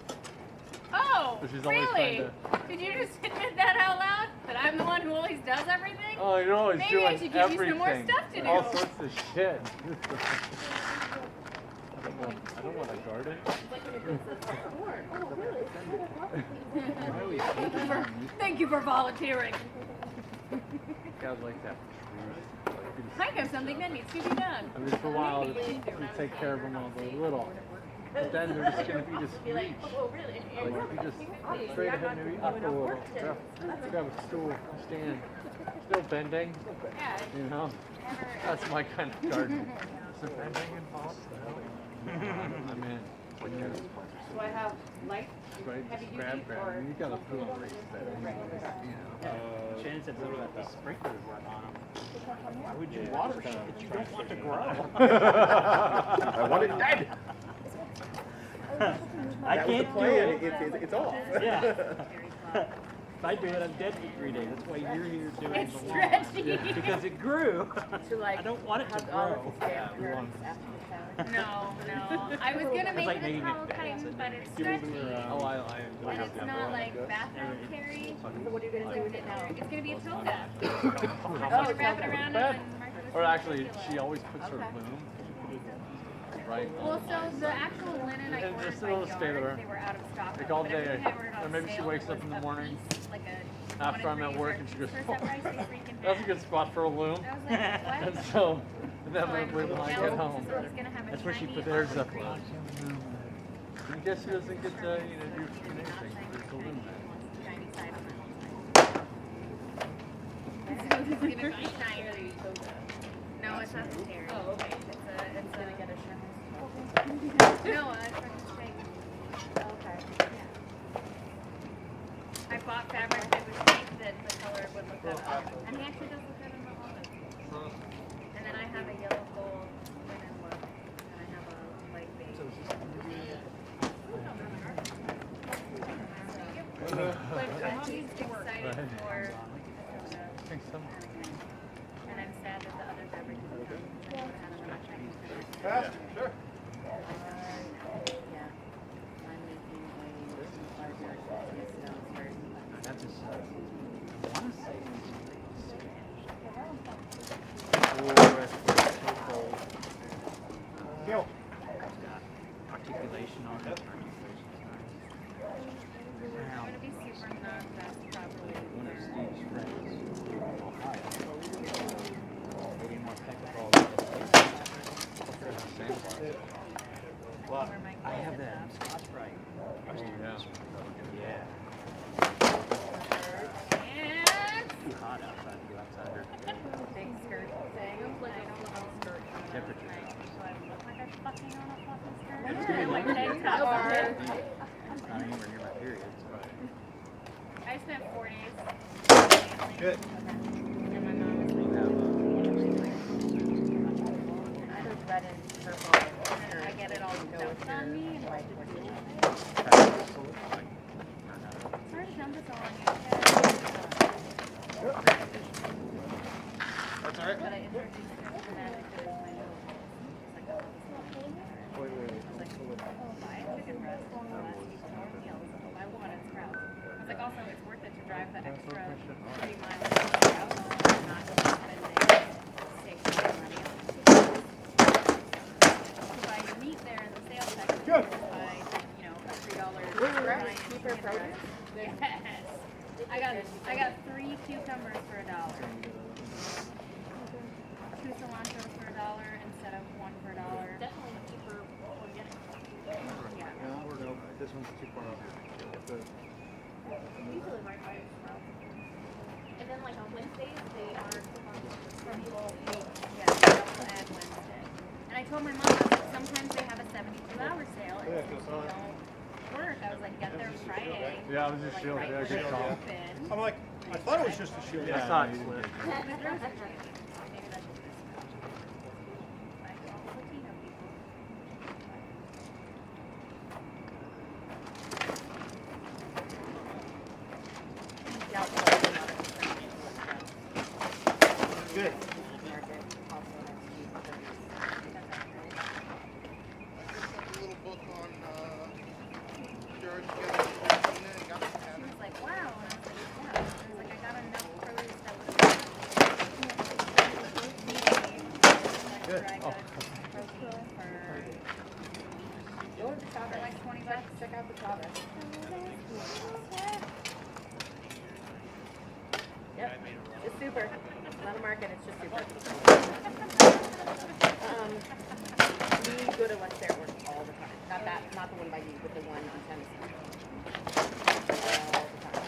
Oh, But she's always really? trying Did you just admit that out loud? That I'm the one who always does everything? Oh, you're always Maybe doing I should give you everything. some more stuff to do. All sorts of shit. I don't want a garden. Thank you for volunteering. Guys like that. I have something that needs to be done. I mean, for a while, you take care of them while they're little. But then they're just going to be just reach. Like, you just straight ahead and up a little. You have a stool, stand, still bending, Yeah. you know? That's my kind of garden. Is it bending involved? I'm in. So I have light. Right, just grab. You got a pool right there. You know. Shannon said something about the sprinklers weren't on them. Why would you water shit that you don't want to grow? I want it dead. I That was the can't do plan. it. It's off. Yeah. If I do it, I'm dead for 3 days. That's why you're here doing It's the lawn. stretchy. Yeah, because it grew. To like I don't want it to hug all of grow. his grandparents after the shower. No. I was gonna make like it making a it towel fast chitin, and but then it's give them stretchy. Oh, I And it's not like bathroom carry. So what are you gonna do with it now? It's gonna be a toga. Oh, I'm gonna wrap it around it and mark it with Or some actually, circular. she always puts her Okay. loom right Well, so the actual linen I And ordered just by it'll stay there. yards, they were out of stock. Like of, all but day. everything I ordered on Or maybe she sale wakes up was in the a morning piece, like a after I'm one at and work three and she goes, for separate ice cream that's a good spot for a loom. I was like, what? And so, and then So I'm when I now get home, so it's gonna have a that's when she tiny put theirs olive up. green. I guess she doesn't get to, do anything. There's a loom there. Shiny side on that one. It's gonna be shiny. No, it's not scary. Oh, okay. It's gonna get a shiny. No, it's fucking shake. Okay. Yeah. I bought fabric that would make that the color would look good on it. And he actually does look good in the olive. And then I have a yellow gold linen look. And I have a light beige. But he's excited for and I'm sad that the other fabric isn't coming. I would have had a Chinese fabric. Sure. Yeah. I'm making a larger stone That's just, I want to say Gil. articulation on it. I'm gonna be super non-fast properly. One of Steve's friends from Ohio. They didn't want pickleball. Well, I have that Scotch Brite. Oh, yeah. Yeah. And Too hot outside to go outside here. big skirt thing. like a little skirt. Temperature. So I look like I'm fucking on a fluffy skirt. It's gonna be Like like tank top on. It's not anywhere near my period. I spent 4 days. Good. And my mom was You like, have I have red and purple. and then I get it all dumped on me. And I have to deal with it. Sorry to dump this all on you. That's all right. But I introduced her to that and did my nose. She's like, oh, this is my favorite. I was like, oh, buy a chicken breast for the last few meals. Buy one at Sprouts. I was like, also, it's worth it to drive the extra 3 miles to Sprouts and not spending $6 money on food. To buy your meat there in the sales section, Good. just buy, a $3 Sprouts giant cheaper chicken produce? breast. Yes. I got 3 cucumbers for $1. 2 cilantros for $1 instead of 1 for $1. Definitely cheaper organic. Yeah. This one's too far up. Usually right by Sprouts. And then like on Wednesdays, they are from people. Yeah, I'll add Wednesday. And I told my mom, I was like, sometimes they have a 72-hour sale and if you don't work, I was like, get there Friday. Yeah, I was just Like, shielding. right Yeah, when good it's call. open. I'm like, I thought it was just a shield. I saw it slip. Maybe that's what it is. Like all Latino people. Good. Little book on George She was like, wow. And I was like, yeah. I was like, I got enough produce that would have Good. dry goods protein Go to the Chava. for like $20. Check out the Chava. Yep. It's super. It's not a market, it's just super. We go to West Fairworth all the time. Not the one by you, but the one on Tennessee. All the time.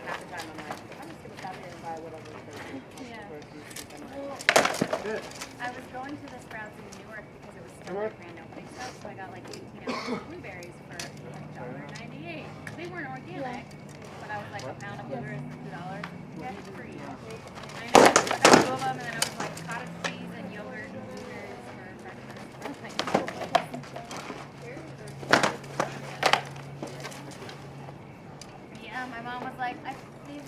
Half the time I'm like, I'm just gonna stop here and buy whatever. Yeah. Groceries and stuff. Good. I was going to the Sprouts in Newark because it was still their grand opening stuff, so I got like 18 ounces of blueberries for $1.98. They weren't organic, but I was like a pound of blueberries for $2. Get free. I know. I got 2 of them, and then I was like cottage cheese and yogurt and blueberries for breakfast. Yeah. my mom was like, these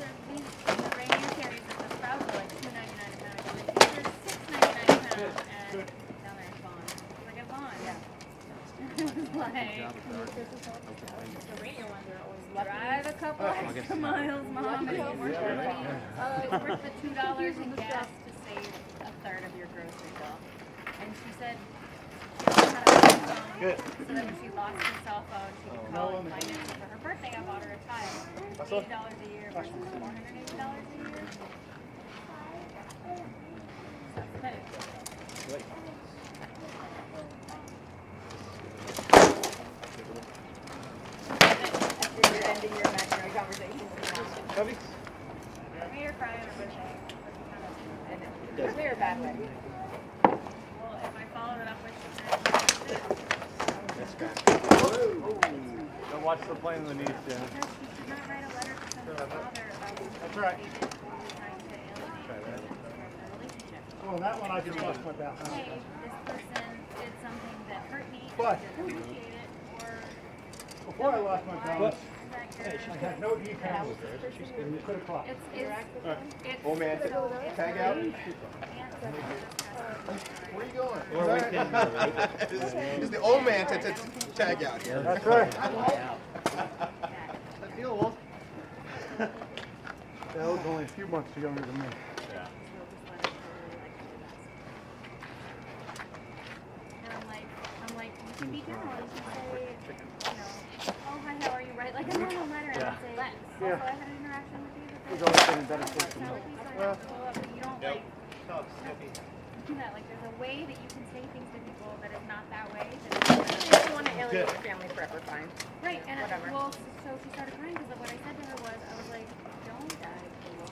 reindeer carries at the Sprouts are like $2.99 a pound. I'm like, these are $6.99 a pound. And down there it's gone. It's like, it's gone. Yeah. The radio ones are always Drive a couple extra miles, Mom, and it's worth the money. It's worth the $2 in gas to save a third of your grocery bill. And she said she had a cell phone, Good. so that when she lost her cell phone, she could call and find it. So for her birthday, I bought her a tile. $80 a year versus $480 a year. So that's okay. You're ending your imaginary conversation with me. We were crying or wishing. In a clear bad way. Well, if I followed it up with Don't watch the plane in the knees, yeah. because she should not write a letter to someone's father about That's right. who's trying to alienate their relationship. Oh, that one I just lost my balance. Hey, this person did something that hurt me and But- I didn't appreciate it, or Before I lost my balance, is that your... I had no decals. It could have caught. It's Old man, tag out. Where are you going? It's the old man to tag out here. That's right. That was only a few months younger than me. And I'm like, you can be down and say, oh, hi, how are you? Write like a normal letter and say, also, I had an interaction with you. We've always been in better shape than But you don't like do that. Like, there's a way that you can say things to people that is not that way. If you want to alienate your family forever, fine. Right, and Whatever. well, so she started crying because what I said to her was, I was like, don't die alone.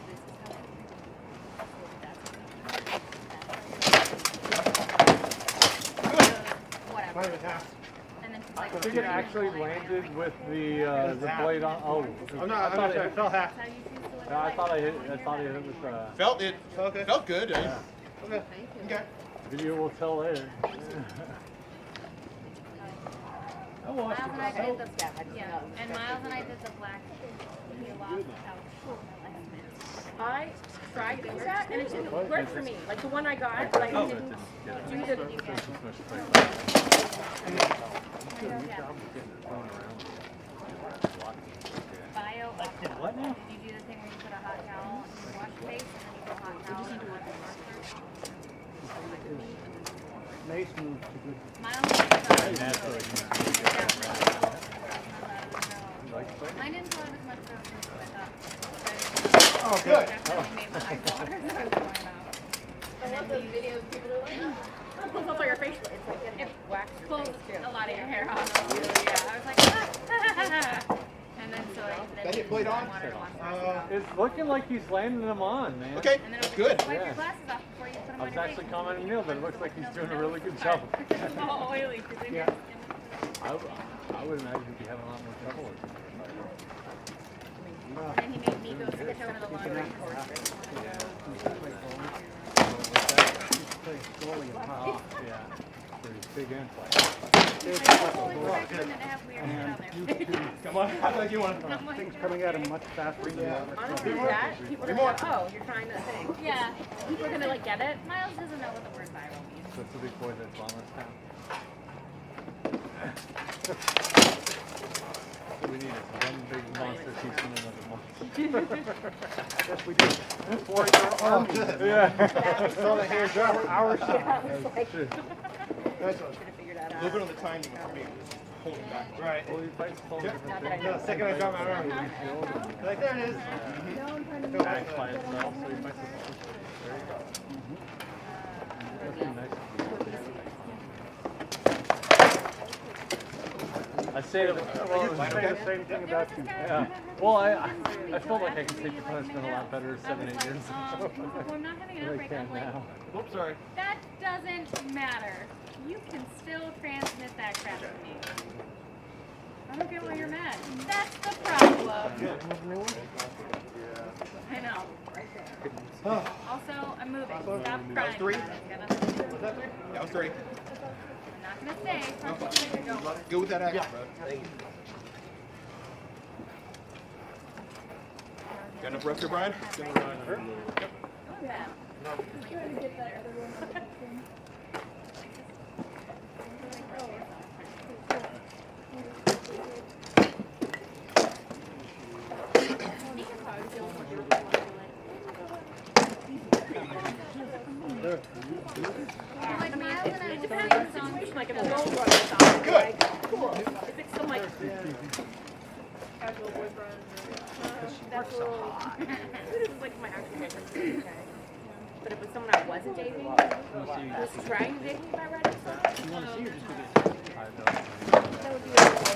This is how I feel. Whatever. And then she's like, I think it actually landed with the blade on. Oh, I'm not sure. I felt half. that's how you choose to live I your life. thought I hit it with Felt it. Felt good. Yeah. Okay. Okay. Video will tell later. Miles and I did the Yeah. and Miles and I did the black pouch. I tried to do that and it didn't work for me. Like the one I got, but I didn't do the Bio. What now? Did you do the thing where you put a hot towel and you wash your face and then you put a hot towel and you wash your Mace moved to good. Miles Mine didn't float as much though as I thought. Oh, good. Definitely made my eyes water. So I was going out. I love those videos. People are like, oh, it pulls up on your face. It's like getting It wax pulls too. a lot of your hair off. Yeah, I was like, and then so That hit blade on? wanted to wash the rest of it off. It's looking like he's landing them on, man. Okay. And then it was Good. wipe Yeah. your glasses off before you put them I on was your actually face. commenting Neil, but it looks like he's doing a really good Sorry. job. It's all oily because in your skin. I would imagine he'd be having a lot more trouble with it. And then he made me go switch over the laundry. Slowly and hot. Oh, yeah. For his big implant. Come on. How about you want? Things coming at him much faster than that. Honestly, that people are gonna go, oh, you're trying to think. Yeah. People are gonna like get it. Miles doesn't know what the word viral means. That's the big boy that's on this town. So we need one big monster teaching another monster. Yes, we did. For your army. Yeah. So the hands are our Yeah, side. it's like, should That's have figured that a out. little bit on the timing for me. Just holding back. Right. Well, he fights totally different Not that I things. know. The second I drop my arm. Like, there it is. Acts by itself, so he fights with there you go. That's pretty nice. I say that, well, I say the same thing about you. yeah. Well, I felt like I could take the punishment a lot better 7, 8 years ago. Well, I'm not having an than I outbreak. can I'm like, now. Oops, sorry. that doesn't matter. You can still transmit that crap to me. I don't get why you're mad. That's the problem. I know. Also, I'm moving. Stop crying. That was 3? about it. It's got nothing to do with Was that 3? That was 3. I'm not gonna stay. Trust me, I don't. Go with that action, bro. Got enough rest here, Brian? Like if a roll run or something, Good. like, cool. If it's some like casual boyfriend, that's a little. This is like my actual boyfriend. Okay. But if it's someone I wasn't dating, was trying to date me by writing stuff, You want to see or just that would be a little.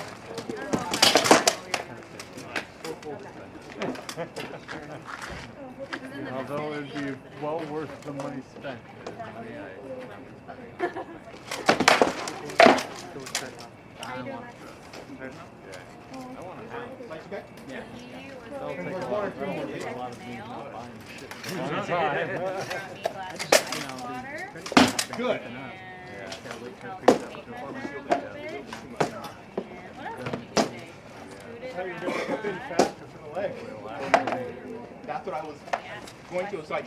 Although it would be well worth the money spent. I want a house. Lights okay? Yeah. He That'll was take a very lot of good time. at Take a lot of me mail. not buying shit. Brought One me time. a glass of ice water. Good. And Yeah. helped me measure a little bit. And what else did you do today? That's what I was going to. It's like,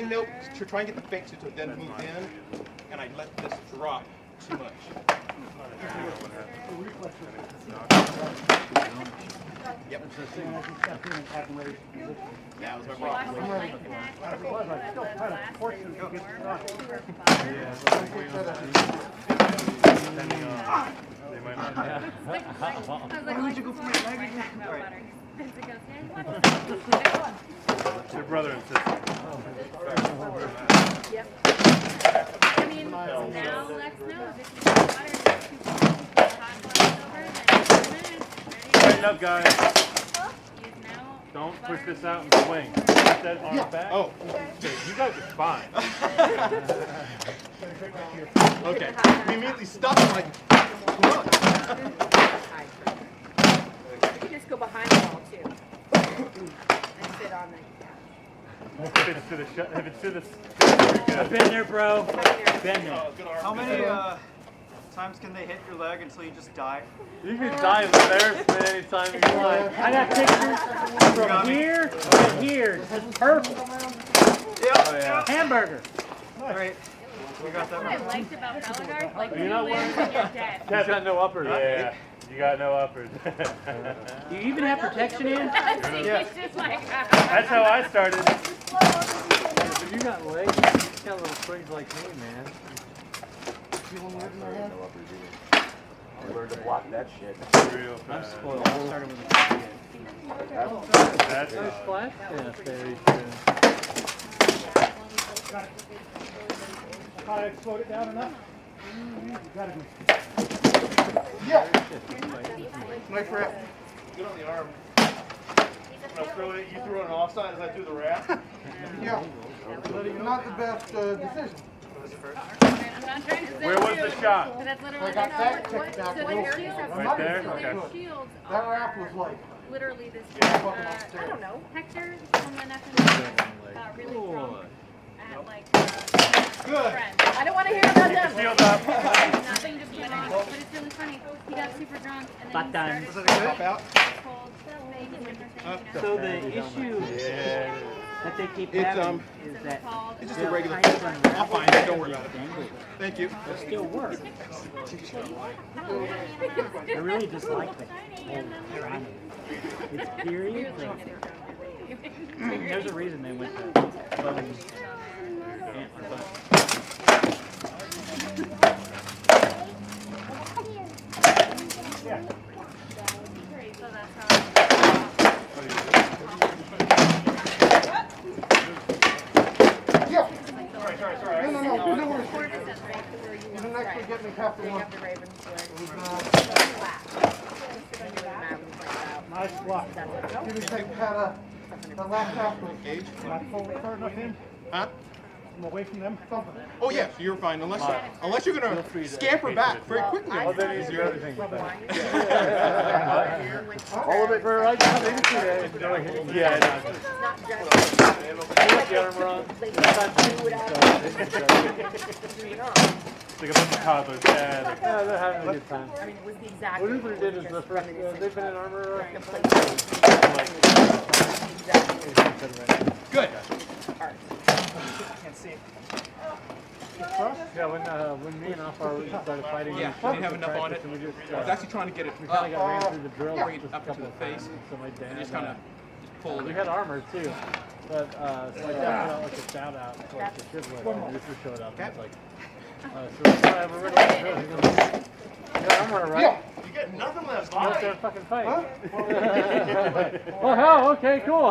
nope. To try and get the fix it to then move in, and I let this drop too much. Yep. Yeah, it was my problem. They might not have. Your brother and sister. Yep. I mean, now Lex knows if you put water in 2 hot glass over, then 2 minutes, ready Tighten to up, guys. He's now Don't push butter this out and and swing. water. Put that arm back. Oh. You guys are fine. Okay. We immediately stopped and like, come on. You can just go behind the wall too. And sit on the. If it's to the if it's to the I've been there, bro. Been there. How many times can they hit your leg until you just die? you can die of embarrassment anytime you like. I got pictures from here to here. This is perfect. Yep. Oh yeah. Hamburger. Great. We got that What I one. liked about Bellegarde, like You're you not win wearing- and you're dead. He's got no uppers. Yeah. You got no uppers. Do you even have protection in? He's just like, That's how I started. But you got legs. You got little twigs like me, man. I learned to block that shit. Real I'm fast. spoiled. I started with a kid. That's a splash dance there. I slowed it down enough. You gotta be. Nice wrap. Good on the arm. When I threw it, you threw it on offside as I threw the wrap. Yeah, not the best decision. I'm not trying to say Where was the shot? But that's literally I got like, that what- kicked back so real their quick. shields, Right there? so Okay. their shields That are wrap was like, literally this. fucking I upstairs. don't know. Hector from the Netherlands got really drunk at like Good. friends. I don't want to hear about them. Shield up. Nothing just went on, but it's really funny. He got super drunk and then he Button. started Pop out. cold thing and winter thing, you know. So the issue Yeah. that they keep It's, having So is it's that called It's just a they'll regular kind of thing. unravel I'll find it. Don't worry about it. dangle. Thank you. It still works. I really dislike the whole timing. It's periods. There's a reason they went to floating antler butt. So that's how yeah, Sorry. no, worries. Ford says right You didn't actually get me half the one. The Ravens were Nice block. Give me take that last half was Gage. Am I full start enough in? Huh? I'm away from them. Oh yes, you're fine. Unless you're gonna scamper back very quickly. Oh, then he's your everything with that. All of it for right now, maybe today. Yeah, I know. not just You got the armor on. like, do it out. Like a bunch of toddlers. Yeah, they're having a good time. I mean, it was the exact. What Uber did is the first, they've been in armor. Good. Can't see. Yeah, when me and Alpha started fighting, Yeah, we didn't have enough on it. and we just, I was actually trying to get it we kind of got ran through the drill. bring it just up a into couple the of face. times. So my dad, and just kind of pulled we it. had armor too, but so my dad put out like a shout out to like the shiplet, and Rooster showed up, and it's like, so we're ready to drill. He goes, you got armor, right? You get nothing left. Let's start fucking fight. Oh hell, okay, cool. I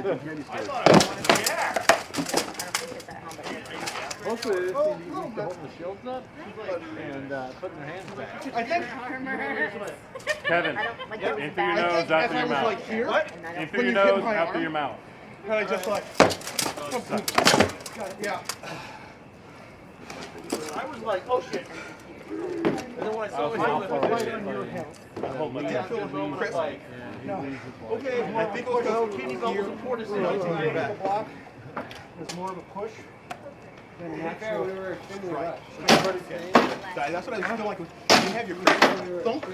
thought I wanted to yeah. Mostly this thing you need to hold the shields up and putting their hands back. I think Kevin, in through your nose, out through your mouth. like here, What? In through your nose, out through your mouth. and I just like, yeah. I was like, oh shit. And then when I saw it, I was like, Yeah, Chris. like, okay, I think it was because kidney belt was important. So I took it back. block was more of a push than an actual. Right. That's what I was feeling like. You have your Chris. Thump.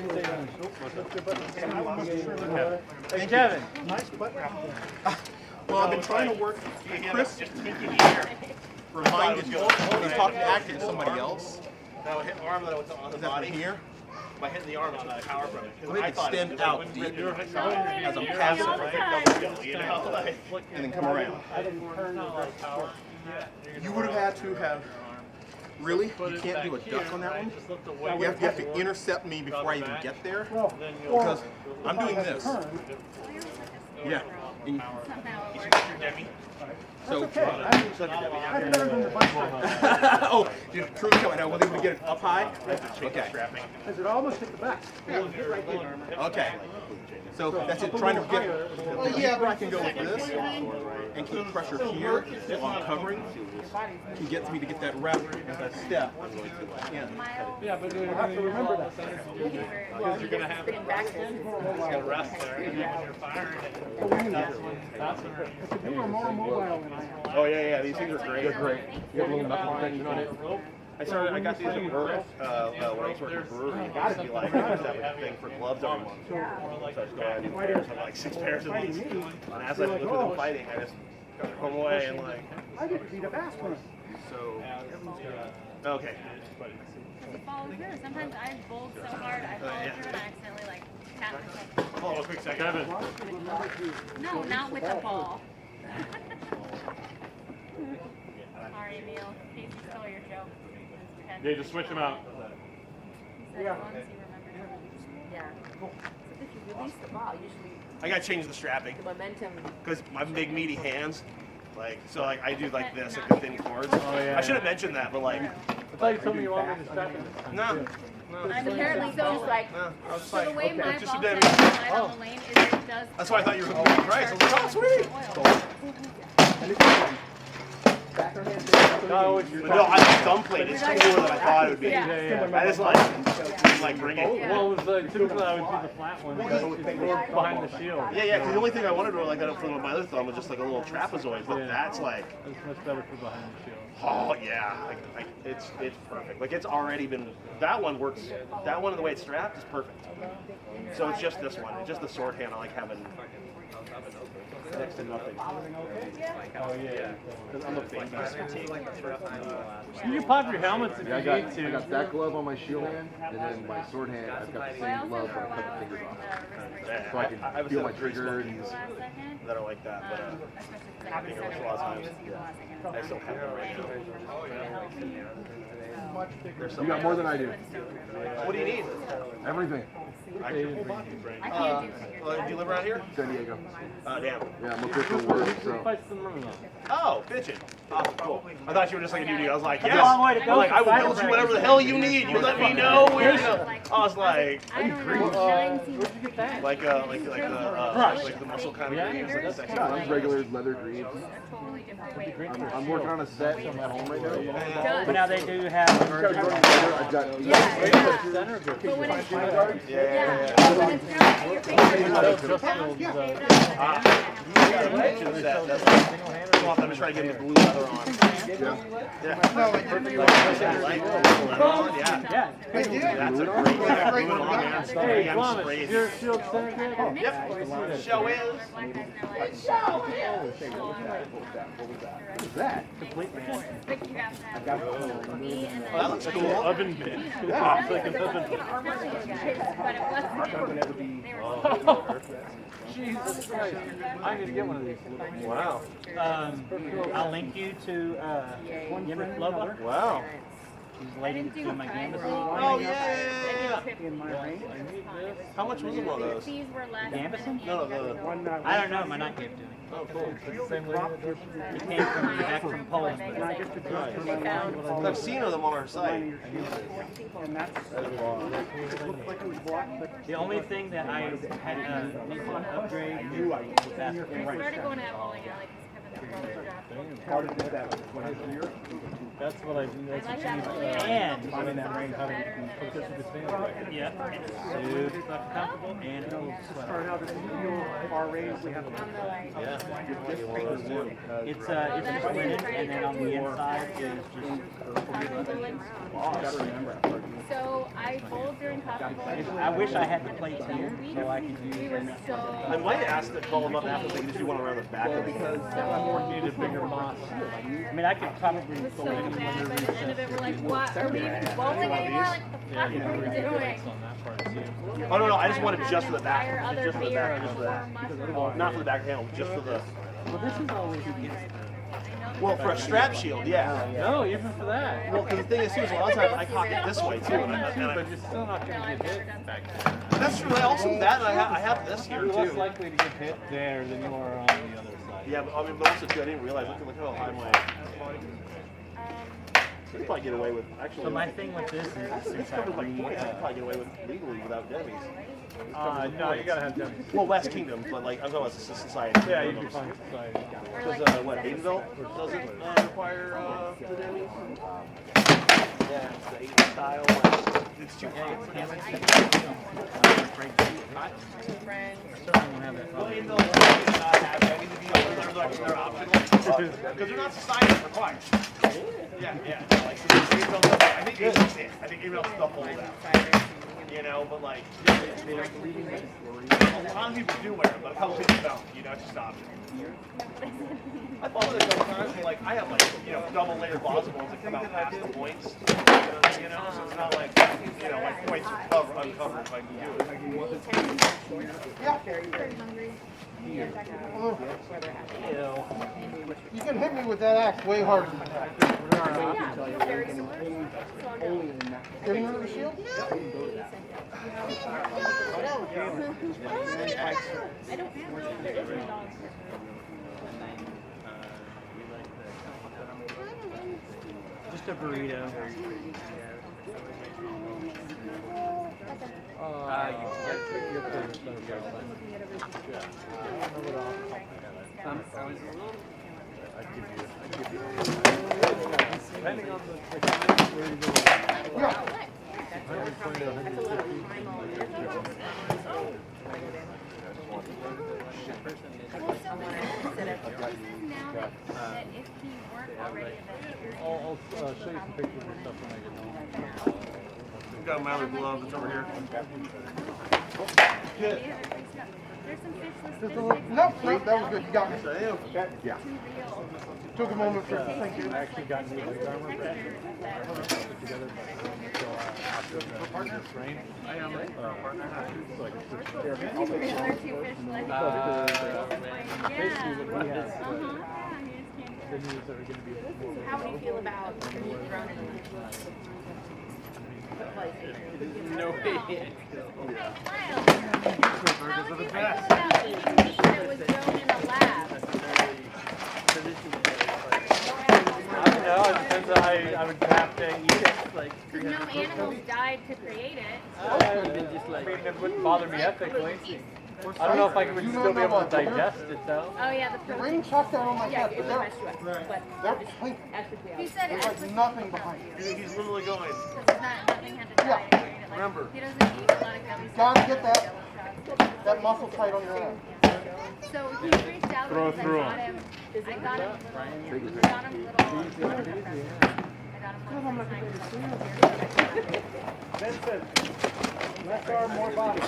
Hey Kevin, Nice butt wrap there. Well, I've been trying to work. Chris reminded me. He's talking acting to somebody else. Now I hit the arm, then I went on the Is that body. from here? By hitting the arm, it's not power from it. Go ahead and extend out deep as a passive, You know, like, and then come around. You would have had to have. Really? You can't do a duck on that one? You have to intercept me before I even get there. Because I'm doing this. Yeah. And so, oh, did True come? I wasn't able to get it up high? Okay. As it almost hit the back. Okay. So that's it, trying to get where I can go like this and keep pressure here while I'm covering can get me to get that rep as I step. yeah, but you have to remember that. Because you're gonna have it's gonna rest there, and then when you're firing it, that's when You were more mobile than I am. oh yeah, these things are great. They're great. You got a little knuckle tension on it. I got these at work when I was working at a brewery. It used to be like, I used to have a thing for gloves every month. So I just go out and do pairs, I have like 6 pairs of these. And as I look at them fighting, I just go home away and like. I get beat up ass one. So. Okay. You follow through. Sometimes I bowled so hard, I follow through and I accidentally like tap myself. Hold on a quick second. Kevin. No, not with the ball. Sorry, Emil. Casey stole your joke. Yeah, just switch them out. He said as long as you remember. Yeah. So if you release the ball, usually I gotta change the strapping the momentum. because my big meaty hands, like so, like I do like this at the thin cords. yeah, I should have mentioned that, but like, I thought you told me you wanted me to strap it. no. I'm apparently so like No, I was so like, the way okay, my just ball a set bit. slide on the lane is it does. That's why I thought you were hooking me price. I was like, oh sweet. No, But no, I thumb plate is cooler than I thought it would be. yeah. I just like bring it. Well, it was like typically I would do the flat one because it's behind the shield. Yeah, because the only thing I wanted to like that for my other thumb was just like a little trapezoid, but that's like, It's much better for behind the shield. oh yeah, it's perfect. Like it's already been, that one works, that one the way it's strapped is perfect. So it's just this one, it's just the sword hand I like having next to nothing. Oh yeah. Because I'm a big You can pop your helmets if you I need to. got that glove on my shield hand, and then my sword hand, I've got the same glove but I cut the fingers off. So I can feel my trigger and that are like that, but I think it works a lot of times. I still have them right now. you got more than I do. What do you need? Everything. I can't do Do you live around here? San Diego. Damn. Yeah, I'm up here for work, so. Oh, bitchin'. Awesome, cool. I thought you were just like a dude. I was like, yes. a long way to go Like, I will for build you whatever the hell you need. You let me know where to go. I was like, I don't know. 9 seems like the muscle kind of greens, like sexy. Yeah, I'm regular leather greaves. totally different way. I'm working on a set at my home right now. But now they do have I've got But when it's Yeah, I'm just trying to get the blue leather on. Yeah. No, I didn't. Yeah. That's a great Hey, Thomas, is your shield center good? Yep. Show is. What is that? Completely. Oh, that looks cool. Oven mitt. Yeah. It's like an oven mitt. But it wasn't. Jesus Christ. I need to get one of these. Wow. I'll link you to HMFWS. Wow. She's waiting to my game. Oh, yeah. In my range. How much was it one of those? Fees were less. Gambison? No, the. I don't know. My night gave to me. Oh, cool. Same lady that does It came from back from Poland. I've seen them on our site. And that's it looked like it was blocked, but The only thing that I had need to upgrade was that. I started going to bowling alley because Kevin That's what I do. That's what And finding that range, how to put this with this van. yeah, it's super comfortable and it holds start sweat. out at the far range, we have It's just linen, and then on the inside is So I bowled during coffee bowl. just. I wish I had the plates here so I could use We were them. so. I might ask to call them up after they just do one around the back because Needed bigger moss. I mean, I could probably It was so pull it bad by the end of it. We're like, what? Are we even bowling anymore? Like, what the fuck are we doing? On that part too. Oh no, I just want it just for the back. Fire other Just for the beer back. and Just for that. more Not for the back handle, just for the. Well, this is always Well, for a strap shield, yeah. No, even for that. Well, because the thing is, too, is a lot of times I cock it this way too, and But you're still not going to get hit back there. that's true. I also that and I have this here You're less too. likely to get hit there than you are on the other side. Yeah, but I mean, but also too, I didn't realize. Look how high my. I could probably get away with actually. So my thing with this is This since I covers like points. I could probably get away with legally without Debbie's. No, you gotta have them. Well, West Kingdom, but like I'm talking about society. Yeah, you'd be fine society. Because what Haydenville doesn't require the Debbie. Yeah, it's the Asian style. It's too hot. Well, Haydenville does not have Debbie to be they're optional because they're not society required. Yeah, yeah. Like so Haydenville, I think Haydenville's it. I think Haydenville's the whole out. You know, but like, a lot of people do wear them, but a couple people don't. You know, it's just optional. I thought of it a couple times, but like, I have like, double layered Boswells that come out past the points. You know, so it's not like, like points are uncovered if I can do it. You can hit me with that axe way harder than that. Getting rid of the shield? Just a burrito. Depending on the kind where you go. I'll show you some pictures and stuff when I get home. We've got my other glove that's over here. Good. No, that was good. You got me. Yeah. Took a moment for thank you. I actually got new armor back. Put together after the partner's rain. I am a partner. So I can switch. Basically what we have. The news that are going to be more. How do you feel about being thrown in No way. How would you feel about eating meat that was grown in a lab? I don't know. It depends on how I would have to eat it. Like, No animals died to create it. I mean, it wouldn't bother me ethically. I don't know if I would still be able to digest it though. Oh yeah, the The protein. ring shot down on my Yeah, head, it but was they're, MSUS, but they're clean. He said it There's like nothing behind it. He's literally going. because nothing had to die to create it. Remember, He doesn't eat a lot of gummy you gotta get jello that shots. muscle tight on your arm. So he reached out because I got him little. I got him Vincent, left arm, more body.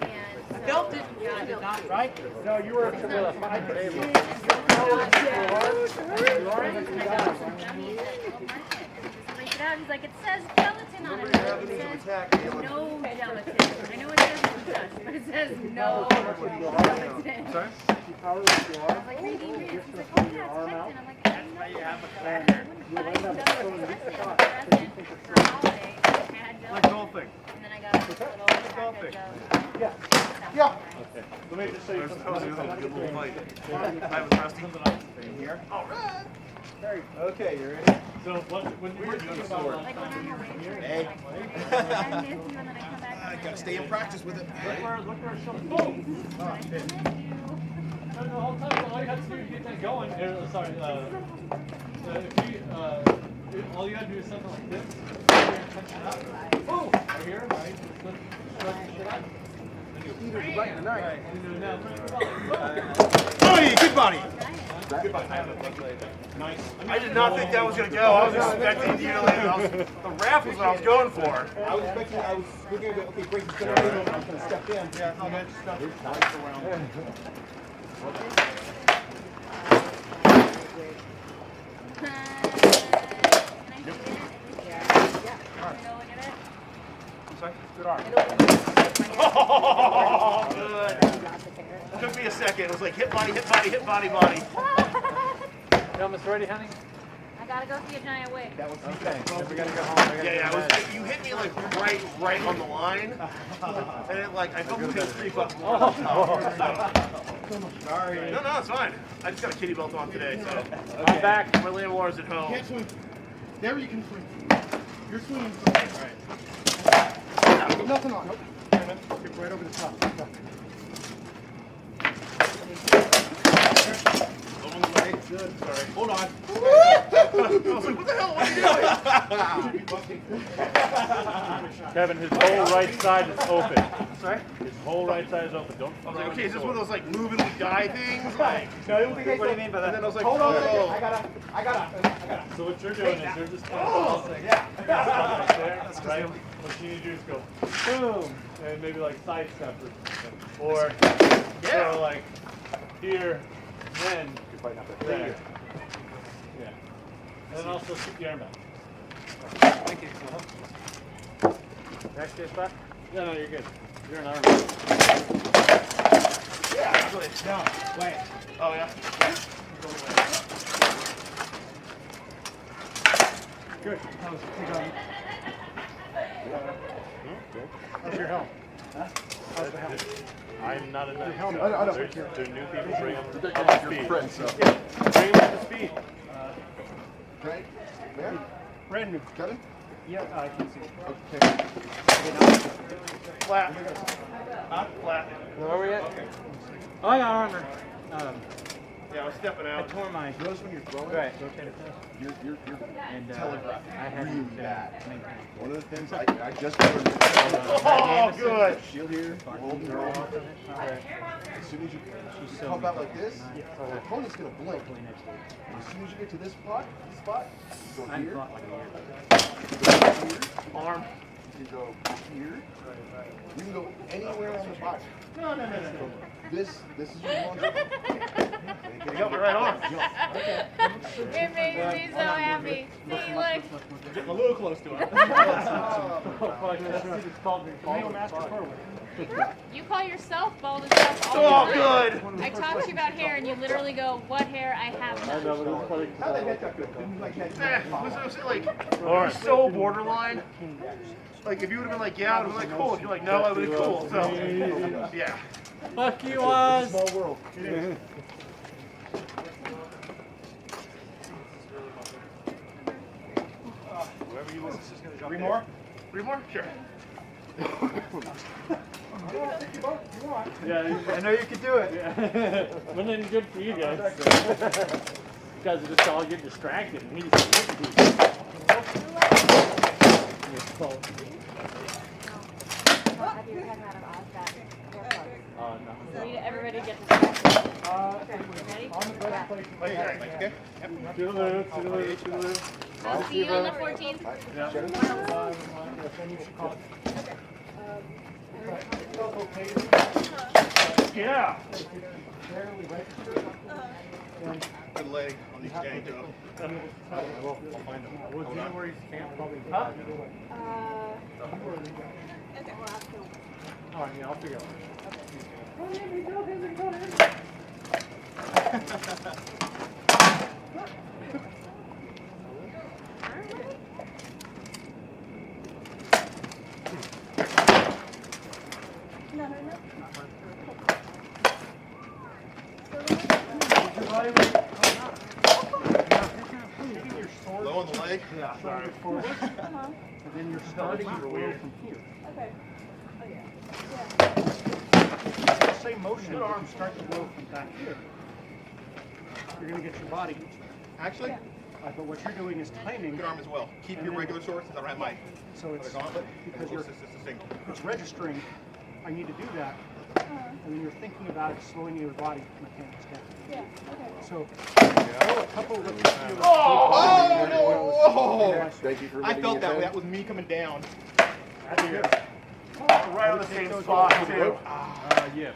And Felt it. I did not. Right? No, you were. I could see your He's like, it says gelatin on it. It says no gelatin. I know it says it does, but it says no gelatin. Sorry? Power with your I arm. was like, reading it. He's like, oh yeah, it's pectin. I'm like, I didn't know you have a that. But I didn't know it was present for a holiday. I had gelatin. Like golfing. And then I got a little package of... Yeah. Yeah. Okay. Let me just show you something. Good little fight. Hi, with Rusty. Here. All right. Okay, you ready? So when you were doing sword, Like when I'm away for Hey. I miss you and then I come back. I gotta stay in practice with it. look where it's showing. Boom! No, the whole time, all you had to do to get that going, sorry, all you had to do is something like this, punch it up, boom, right here, right, Right tonight. right, and you do it now. Oh, good body. Good body. Nice. I did not think that was gonna go. I was expecting you to land. The raft was what I was going for. I was expecting, I was looking at, okay, Grace is going to I was going to step in. Yeah, no, man, just stuff. Sorry? Good arm. Oh, good. Took me a second. It was like hit body, hit body, hit body, body. You almost ready, honey? I gotta go see a giant wig. That was Okay, we gotta go home. Yeah, it was, you hit me like right on the line. And it like, I felt the thing creep up. Sorry. No, it's fine. I just got a kitty belt on today, so. I'm back. My landlord's at home. Can't swing. There you can swing. You're swinging. Nothing on. Nope. Get right over the top. On the way. Good. Sorry. Hold on. I was like, what the hell? What are you doing? Kevin, his whole right side is open. Sorry? His whole right side is open. Don't. I was like, okay, is this one of those like moving the guy things? Like, No, what do you mean by that? And then I was like, hold on a oh. second. I gotta. So what you're doing is you're just kind Oh, of Yeah. right there, right? What you need to do is go boom, and maybe like sidestep or something. Or go like here, then there. Yeah. And then also keep the arm back. Thank you. Next case back? No, you're good. You're an arm. Yeah, actually. No, wait. Oh, yeah? Good. How's your helm? How's the helm? I'm not in that. helmet. I know. There's new people bring them They're up like to your speed. friends, so. Bring them up to speed. Right? There? Brand new. Got him? Yeah, I can see. Okay. Flat. Huh? Flat. Where are we at? Okay. Oh, I got armor. Yeah, I was stepping I out. tore my. Notice when you're throwing, Right. you're And telegraphing I had really to bad. maintain. One of the things I just learned. Oh, good. Shield here, hold your arm. As soon as you pump out like this, the opponent's gonna blink. As soon as you get to this spot, you go I'm here, fought like a year. Arm. you go here. You can go anywhere on the body. No. This is your launch. You got my right arm. It makes me so happy. See, look. Getting a little close to it. You call yourself bald as fuck all Oh, the time. good. I talk to you about hair and you literally go, what hair? I have none. How the heck that good? Didn't like that. Was it like, you're so borderline. Like, if you would have been like, yeah, I would have been like, cool. If you're like, no, I would have been cool. So, yeah. Fuck you, Oz. Small world. Whoever you listen is going to jump in. 3 more? 3 more? Sure. Yeah, I know you can do it. Well, then good for you guys. You guys are just all getting distracted. And he's Well, Have you had out of Oz that haircut? No. So we everybody get to start. Okay, ready? on the breastplate. Okay. Toodaloo, toodaloo, toodaloo. So see you on the 14th. Yeah. Then you should call it. Yeah. Barely registered. Good leg on these gangs up. We'll find them. Well, January's camp probably. Huh? Okay, we'll have to. All right, yeah, I'll figure it out. Low on the leg. Yeah, sorry. Forward. And then you're starting to roll from here. Okay. It's the same motion, but you start to roll from back here. You're going to get your body. Actually, But what you're doing is timing. good arm as well. Keep your regular sword since I don't have my So it's gauntlet. because you're This is a single. it's registering. I need to do that, and then you're thinking about it, slowing your body mechanics down. Yeah, okay. So, roll a couple of what you feel. Oh! Thank you for I letting felt me that way. attend. That was me coming down. That's good. Right on the same spot, too. Yeah.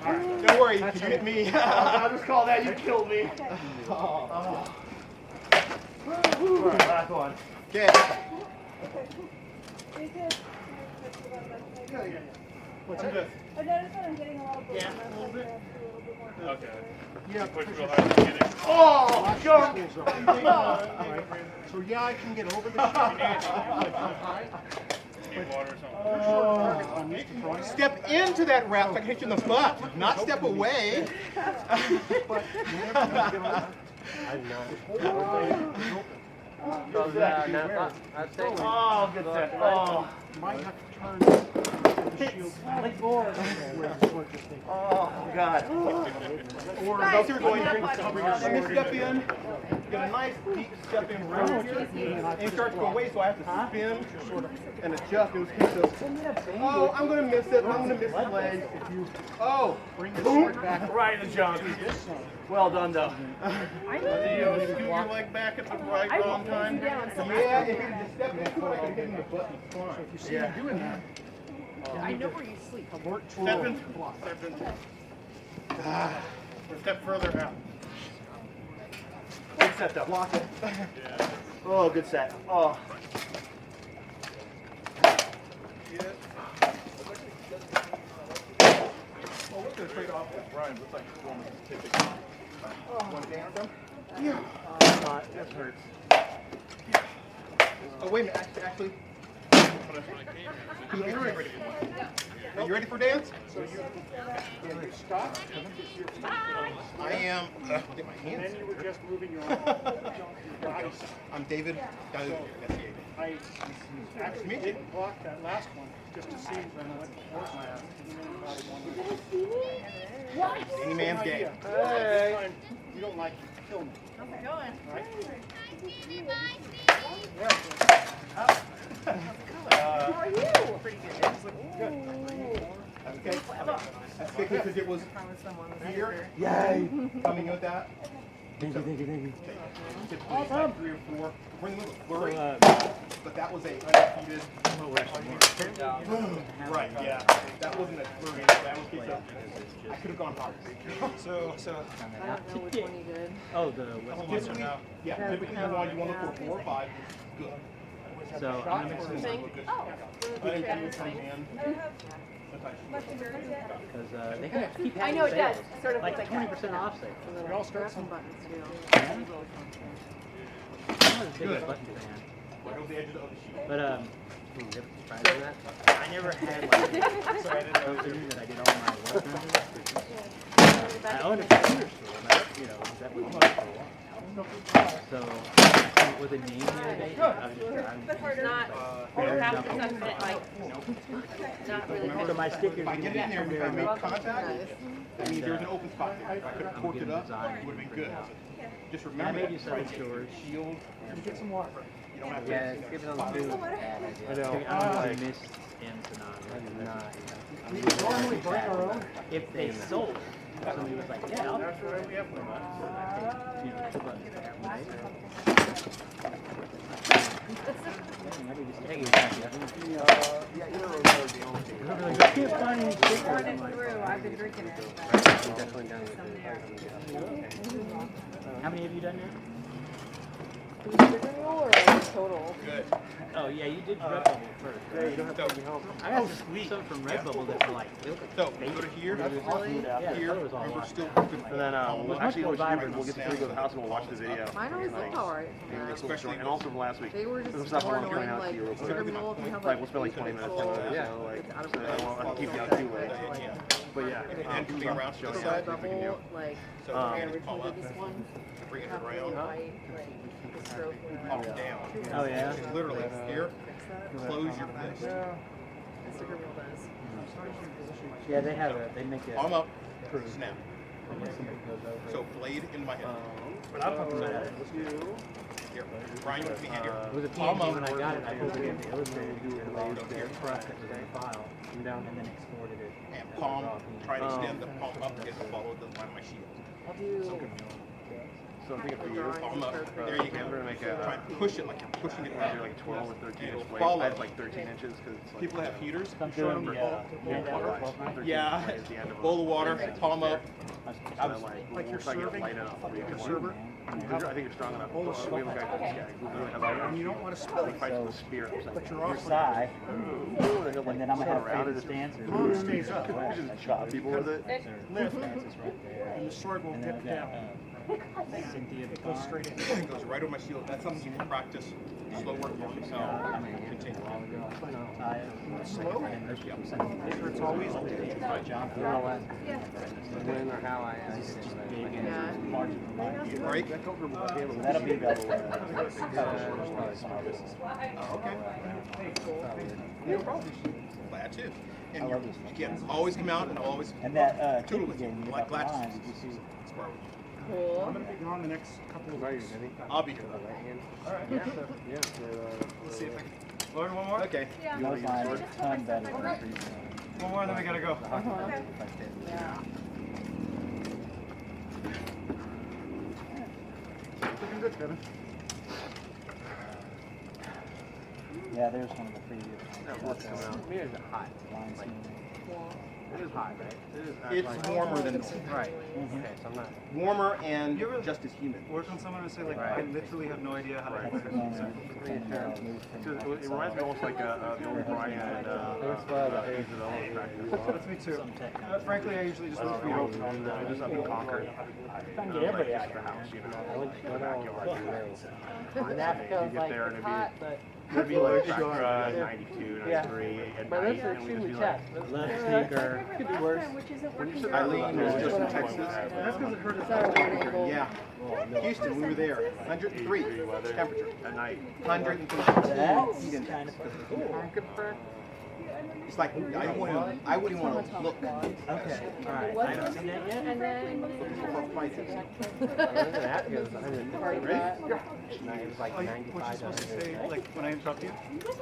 Don't worry, That's you hit me. I'll just call that you killed me. Last one. Okay. What's that? I noticed that I'm getting a lot of Yeah, a little bit. Okay. Yeah, Push push real it. hard at the beginning. Oh, jump! Alright. So yeah, I can get over the shot. Need water or something. Your short target on Mr. Freud. Step into that wrap so I can hit you in the butt, not step away. But whenever you get over, I'm not. hold on. Oh, good set. Oh. You might have to turn the shield Like board. where the sword just takes. Oh, God. Or Guys, here we're going. cover your Let me sword. step in. Get a nice deep step in room. And it starts to go away, so I have to spin and adjust. It was oh, I'm gonna miss it. I'm gonna miss the leg. Oh, Bring the sword back. Right in the junk. Well done, though. you scoot your leg back at the right wrong time. Yeah, if you just step into it, I can hit him in the butt. It's fine. If you see me doing that, I know where you sleep. alert to Step roll. in. Step in. Or step further out. Good set, though. Block it. Oh, good set. Oh. Well, we're gonna trade off with Brian. Looks like he's going to take it. Want to dance them? Yeah. That hurts. Oh, wait a minute. Actually. Are you ready for dance? Stop. I am. Get my And hands. then you were just moving your arm. I'm David. I actually didn't block that last one just to see what force I have. Any man's game. Hey. You don't like it, kill me. Okay. Going. Right? How are you? Pretty good. Okay. That's because it was here. Yay. Coming with that. Thank you. Typically it's like 3 or 4. We're in the middle of flurry, but that was a undefeated. Right, yeah. That wasn't a flurry. That was just I could have gone hard. So. I don't know which one you did. Oh, the Typically, yeah, typically you want to look for 4 or 5. Good. So I'm gonna mix Thing? Oh, Good until you come in. because they have to keep I having know it does. sales. Sort of Like like 20% off sale. We all start some buttons too. I'm not as big a Good. button fan. Right over the edge of the other sheet. But you ever tried that? I never had like Sorry, I didn't know. something that I did all my work under. I owned a computer store, and that was for a while. So I came up with a name the other day. I was just Not bare half knuckle. the time, like, not really. So my stickers If I get in there and if I make contact, that means there's an open spot there. If I could have torqued it up, it would have been good. Just I remember made you that. seven stores. Shield. Get some water. Yeah, skip it on the food. I know. I don't know if we missed empanadas. We normally bring our own. If they sold, somebody was like, yeah, I'll That's right, we have one. I can't find any stickers. Running through, I've been drinking it. Definitely done with Some there. How many have you done now? Or total? Good. Oh yeah, you did Redbubble first. Yeah, you don't have to take me home. I got some from Redbubble that were like, So, go to here. yeah, Here, it was all remember locked. still And then we'll actually more we'll vibrant get to go to the house and we'll watch the video. Mine always looked alright. Especially, and also from last week. They were just Some stuff I more want to point annoying, out to you real like, quick. criminal if you have Like, like we'll spend like 20 minutes people, on it, Yeah. so like, I don't so I know. won't keep you out too late. But yeah, And coming around to the side. Double, like, So, when I hand is palm originally up, did this one, bring it have the around, white, like, the stroke. palm down. Oh yeah. Literally, here, Fix that. close your fist. Instagram wheel does. Yeah, they have they make a Palm up, snap. when somebody goes over. So, blade into my head. But I'm talking about it. Here, Brian, with me hand here. It was a Palm PNG up. when I got it. I pulled it in the illustrated do it and later. logged it, crushed it with a file, and then exported it. And palm, try to extend the palm up to follow the line of my shield. I'll do So I'm thinking for you, Palm up, there you go. we're gonna make Try and push it like you're pushing it maybe around. like 12 or 13 And inch it'll blade. follow. I have like 13 inches because it's like People that have heaters, I'm show them doing your yeah, yeah, bowl of water, palm up. I was like you're try to get it light enough where you can server. I think you're strong enough. We have a guy called this guy. And you don't want to spill He it. fights with a spear. But you're your also, side, and then I'm gonna have around faded it. stance or palm stays up. You just shot people with it. Lift, stances right there. and the sword will And then dip I've got down. Cynthia It goes straight in. It goes right over my shield. That's something you can practice. Slow work on. Continue. Slow? It's always When or how I Break. That'll be bevel. Glad to. And you can always come out and always And that tool tip with you you. gave me Like about the latches. lines, did you see? cool. I'm going to be gone the next couple of weeks. I'll be here. Let's see if I can. Lord, one more? Okay. Those lines are a ton better than the previous One more, and then we gotta go. Yeah. Looking good, Kevin. Yeah, there's one of the previous ones. That work's coming out. I mean, it's hot. Line smoothing. It is hot, right? It is It's warmer than normal. Right. Okay, so I'm not. Warmer and You ever- just as humid. Work on someone and say, like, I literally have no idea how to Right. answer this. It reminds me almost like the old Brian and Isabella practice. That's me too. Frankly, I usually just look for you. I just up in Concord. Trying to get everybody out Just the house, you know, I the backyard. And You get there and it'd be like 92, 93, and My lips 90, are and we'd just extremely be like, chapped. Left sneaker. Could be worse. Eileen was just in Texas. That's because it hurt us. Yeah. Houston, we were there. 103 temperature. at night. 103 That's heat index. kind of cool. It's like I wouldn't even want to look. Okay, alright. I haven't seen that yet. And then That goes 100. It was like What 95 you to supposed to 100. say, like, when I interrupt you?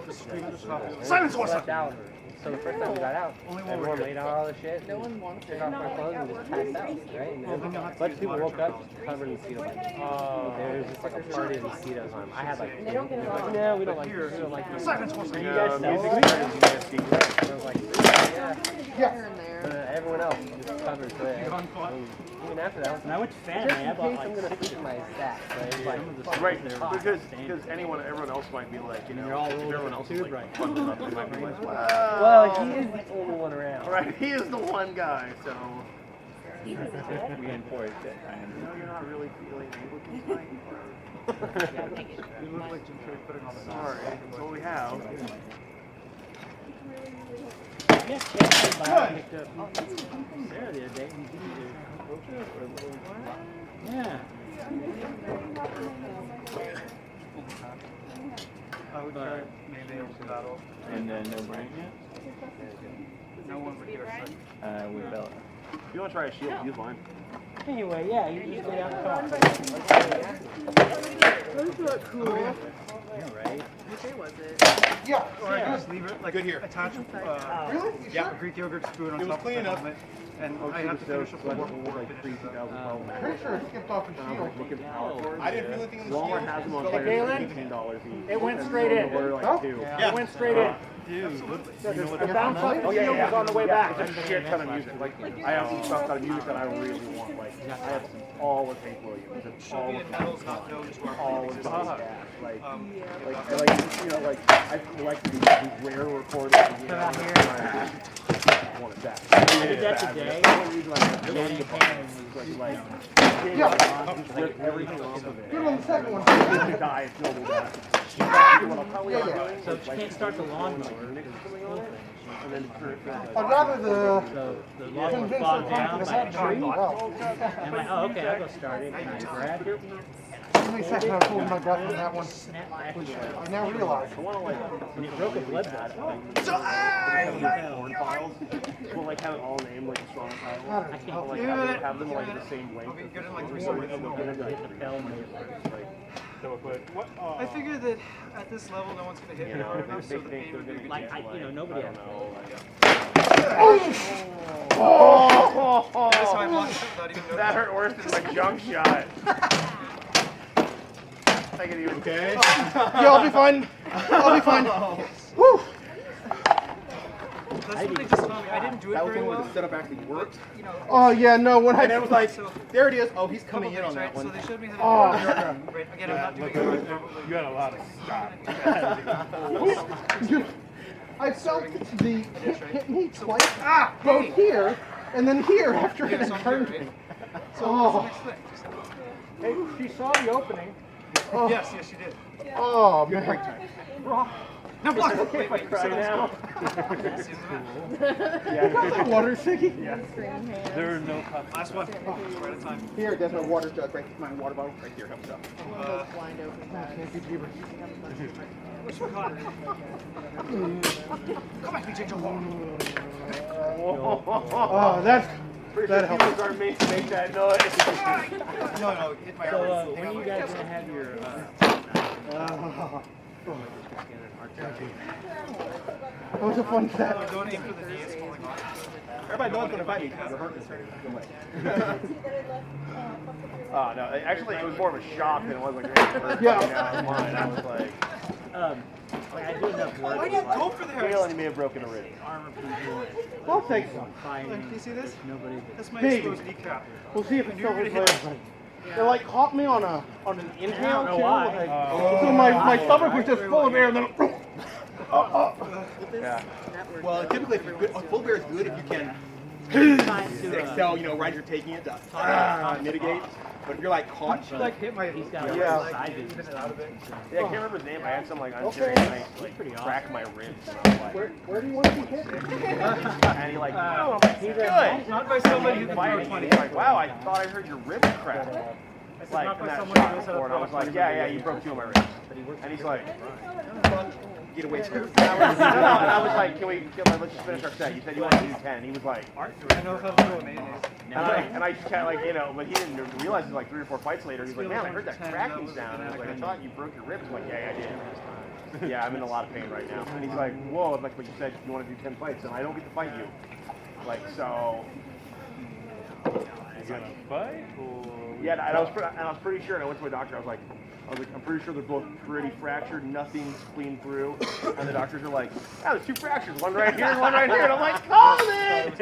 Just scream at the top. Silence, left out. So the first time we got out, Only one everyone we're laid out all the shit. no one wants Took it. off our clothes and just passed out, right? And Well, then you'll have a to bunch use of people water woke up controls. covered in mosquito bites. There was just like a party of mosquitoes on them. I had like, They don't get along. no, we don't like this. We don't like this. Silence, And Wilson. you guys sell music it? started, you guys speak. And I was like, yeah. Here and there. Everyone else just covered. So even after that, When I went to just Fanny, I in bought case I'm like gonna 6 sleep in my sack. So it's like, Right, because everyone else might be like, you know, You're all if rolled everyone up else too, is like, right? fucked up, they might be like, well, he is the only one around. right, he is the one guy, so. We enforced it. You know, you're not really feeling Anglican tonight. You look like Jim Carrey putting on the Sorry, that's all we have. Yes, I picked up Sarah the other day. And yeah. I would try maybe a battle. And no brain yet? No one would hear us. With Bella. If you want to try a shield, use mine. Anyway, yeah, you just lay down the car. Those look cool. Yeah, right. What day was it? Yeah. Or I can just leave it like Good here. attach Really? a Greek yogurt spoon on It was top of clean the enough. helmet, and Oh, I have to finish up the work before like it pre finishes. 2012. Pretty sure it skipped off the shield. Looking for power cords. I didn't feel anything in the Walmart shield. has them on Felt like clearance Galen? for $18 each. It went And straight in. We're like Huh? 2. Yeah. It went straight in. Dude, you know what The bounce off the shield was on the way back. It's a shit ton of music. Like, I have some stuff out of music that I really want. Like, I have all of Hank Williams and all Soviet of metals not known to our all of existence. Dash. Like, Yeah. like, you know, like, I collect these rare recordings. You know, Come out here. I wanted that. I did that today. That's the only reason I Danny Payne was like, Yeah. just rip everything off of it. Good on the second one. To die and filled with that. What I'll probably end up doing So is, you like, can't start the lawnmower. and then turn it back. I'd rather the So the lawnmower convince bogged the down by a tree. Well, And I'm like, oh, okay, I'll go start it. And I grabbed it. how many seconds I was holding my breath on that one? Snap back and I now realize. and it broke a blood vessel. Corn files. We'll like have it all named like a strong I file. don't I can't know. Like have them like the same length. I'll be good in like 3 So seconds. we'll get into like, The bell and I figured that at this level, no one's gonna hit you me know, hard if enough, they so the think pain they're would be gonna good. Like, you know, nobody I has. don't know. That's how I blocked it without even That noticing. hurt worse than my junk shot. I can even. Okay. Yeah, I'll be fine. I'll be fine. Woo! That's what they just told me. I didn't do it That was very when well. the setup actually worked. You know, Oh yeah, no. When And it I was like, So- there it is. Oh, he's coming in couple on that things, right? one. So they showed me Oh. how to do it. Right. Again, I'm not doing it perfectly. You had a lot of stuff. I felt the hit me twice, both here and then here after it Yeah, had so I'm turned here, me. right? So what's the next thing? Hey, she saw the opening. Oh, Yes, yes, you did. oh man. No, block! Okay, if I Wait, cry so now. that's cool. Got the water, Siggy? There are no cups. Last one. Right at time. Here, there's my water jug, right? My water bottle right here. Help yourself. Blind open bags. Which one got it? Come on, BJ, jump on. Oh, that helps. People are made to make that noise. No, hit my So arm. when are you guys gonna have your? That was a fun set. Don't aim for the knee, it's falling off. Everybody knows gonna fight me because you're hurting. Go away. Oh no, actually it was more of a shock than it was like a Yeah. I was like, Like I do enough work. Why do you go for the hair? Galen may have broken a rib. Armor people. I'll take some. Fighting. Do you see this? Nobody. That's my Maybe. exposed kneecap. We'll see if it And you're still gonna hits hit later. It like caught me on an inhale know too. why. Like, so my stomach was just full of air and then Yeah. Well, typically, if you're good, a full bear is good if you can excel, you know, right as you're taking it to mitigate. But if you're like caught, Like hit my. He's got Yeah. like side business. Yeah, I can't remember his name. I had some like unserious like Pretty awesome. crack my ribs. And I was like, where do you want to be hit? and he like, oh, I'm like, he's good. Not by somebody who can throw Fighting. 20. He's like, wow, I thought I heard your ribs crack. Like not in by that someone who shot knows how to before, and I throw was like, 20 yeah, you broke 2 of my ribs. And he's like, get away from it. and I was like, let's just finish our set. You said you wanted to do 10. And he was like, I know how to throw a mayonnaise. and I just kind of like, you know, but he didn't realize it was like 3 or 4 fights later. He's like, man, I heard that cracking sound. And I was like, I thought you broke your ribs. I'm like, yeah, I did. Yeah, I'm in a lot of pain right now. And he's like, whoa, like, but you said you want to do 10 fights, and I don't get to fight you. Like, so. You gonna fight? Or Yeah, and I was pretty sure, and I went to my doctor, I was like, I'm pretty sure they're both pretty fractured, nothing's clean through. And the doctors are like, oh, there's 2 fractures, one right here and one right here. And I'm like, call it!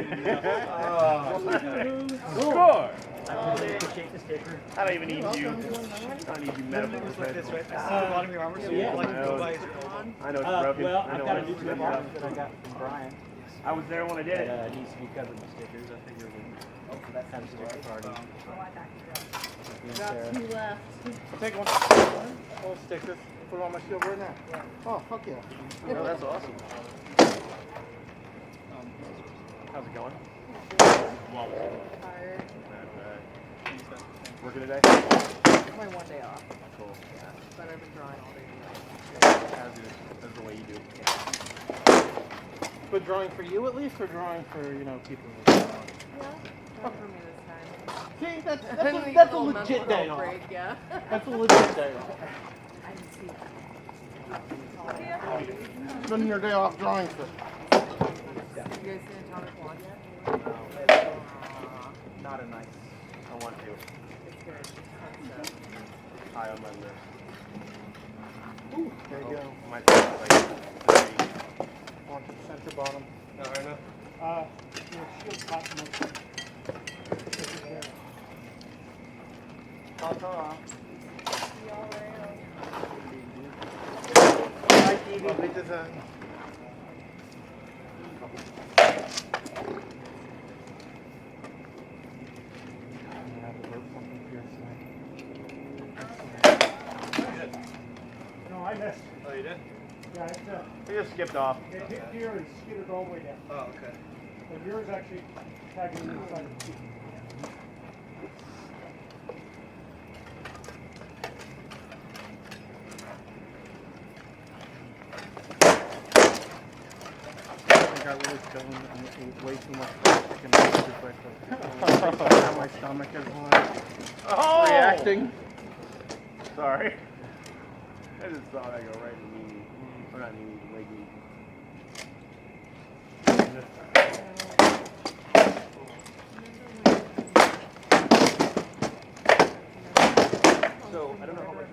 score! I really appreciate the sticker. I don't even need you. I don't need you medical It's like this, right? professionals. This is the bottom of your armor, so Yeah. you like go by your I know it's broken. Well, I I've know got a it's new broken. toolbox that I got from Brian. I was there when I did it. That needs to be covered with stickers. I figured we'd have a sticker party. Me and Sarah. Two left. I'll take one. I'll stick this. Put it on my shield right now. Oh, fuck yeah. Oh, that's awesome. How's it going? Tired. Working today? My one day off. Cool. Yeah. But I've been drawing all day. That's the way you do. But drawing for you at least, or drawing for, you know, people? Yeah. Not for me this time. See, that's I need a little legit mental day off. break, yeah. That's a legit day off. I didn't see that. Spending your day off drawing for. You guys seen Atomic Blonde yet? Not a nice. I want to. It's good. High on my list. Ooh, there you go. My like On to the center bottom. No, right now. Your shield top most. Ta-ta. Hi, TV. Lovely design. I have to work something here tonight. No, I missed. Oh, you did? Yeah, it's, We just skipped off. it hit here and skidded all the way down. Oh, okay. But yours actually tagging the inside of the seat. I got really stoned and ate way too much plastic and I just like my stomach is Oh! reacting. Sorry. I just saw that go right in the knee. Or not knee, leg knee. So, I don't know how much.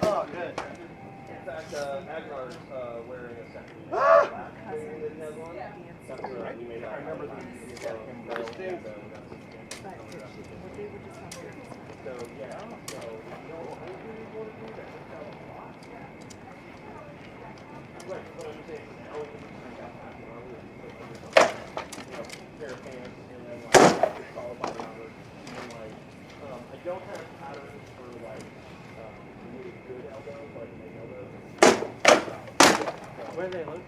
Oh, good. In fact, Agnar's wearing a second. That's right. We made it. I remember the So, yeah. So, right, but I'm saying, pair of pants, and then like solid body armor, and then like I don't have patterns for like really good elbows, like make elbows. Where are they located?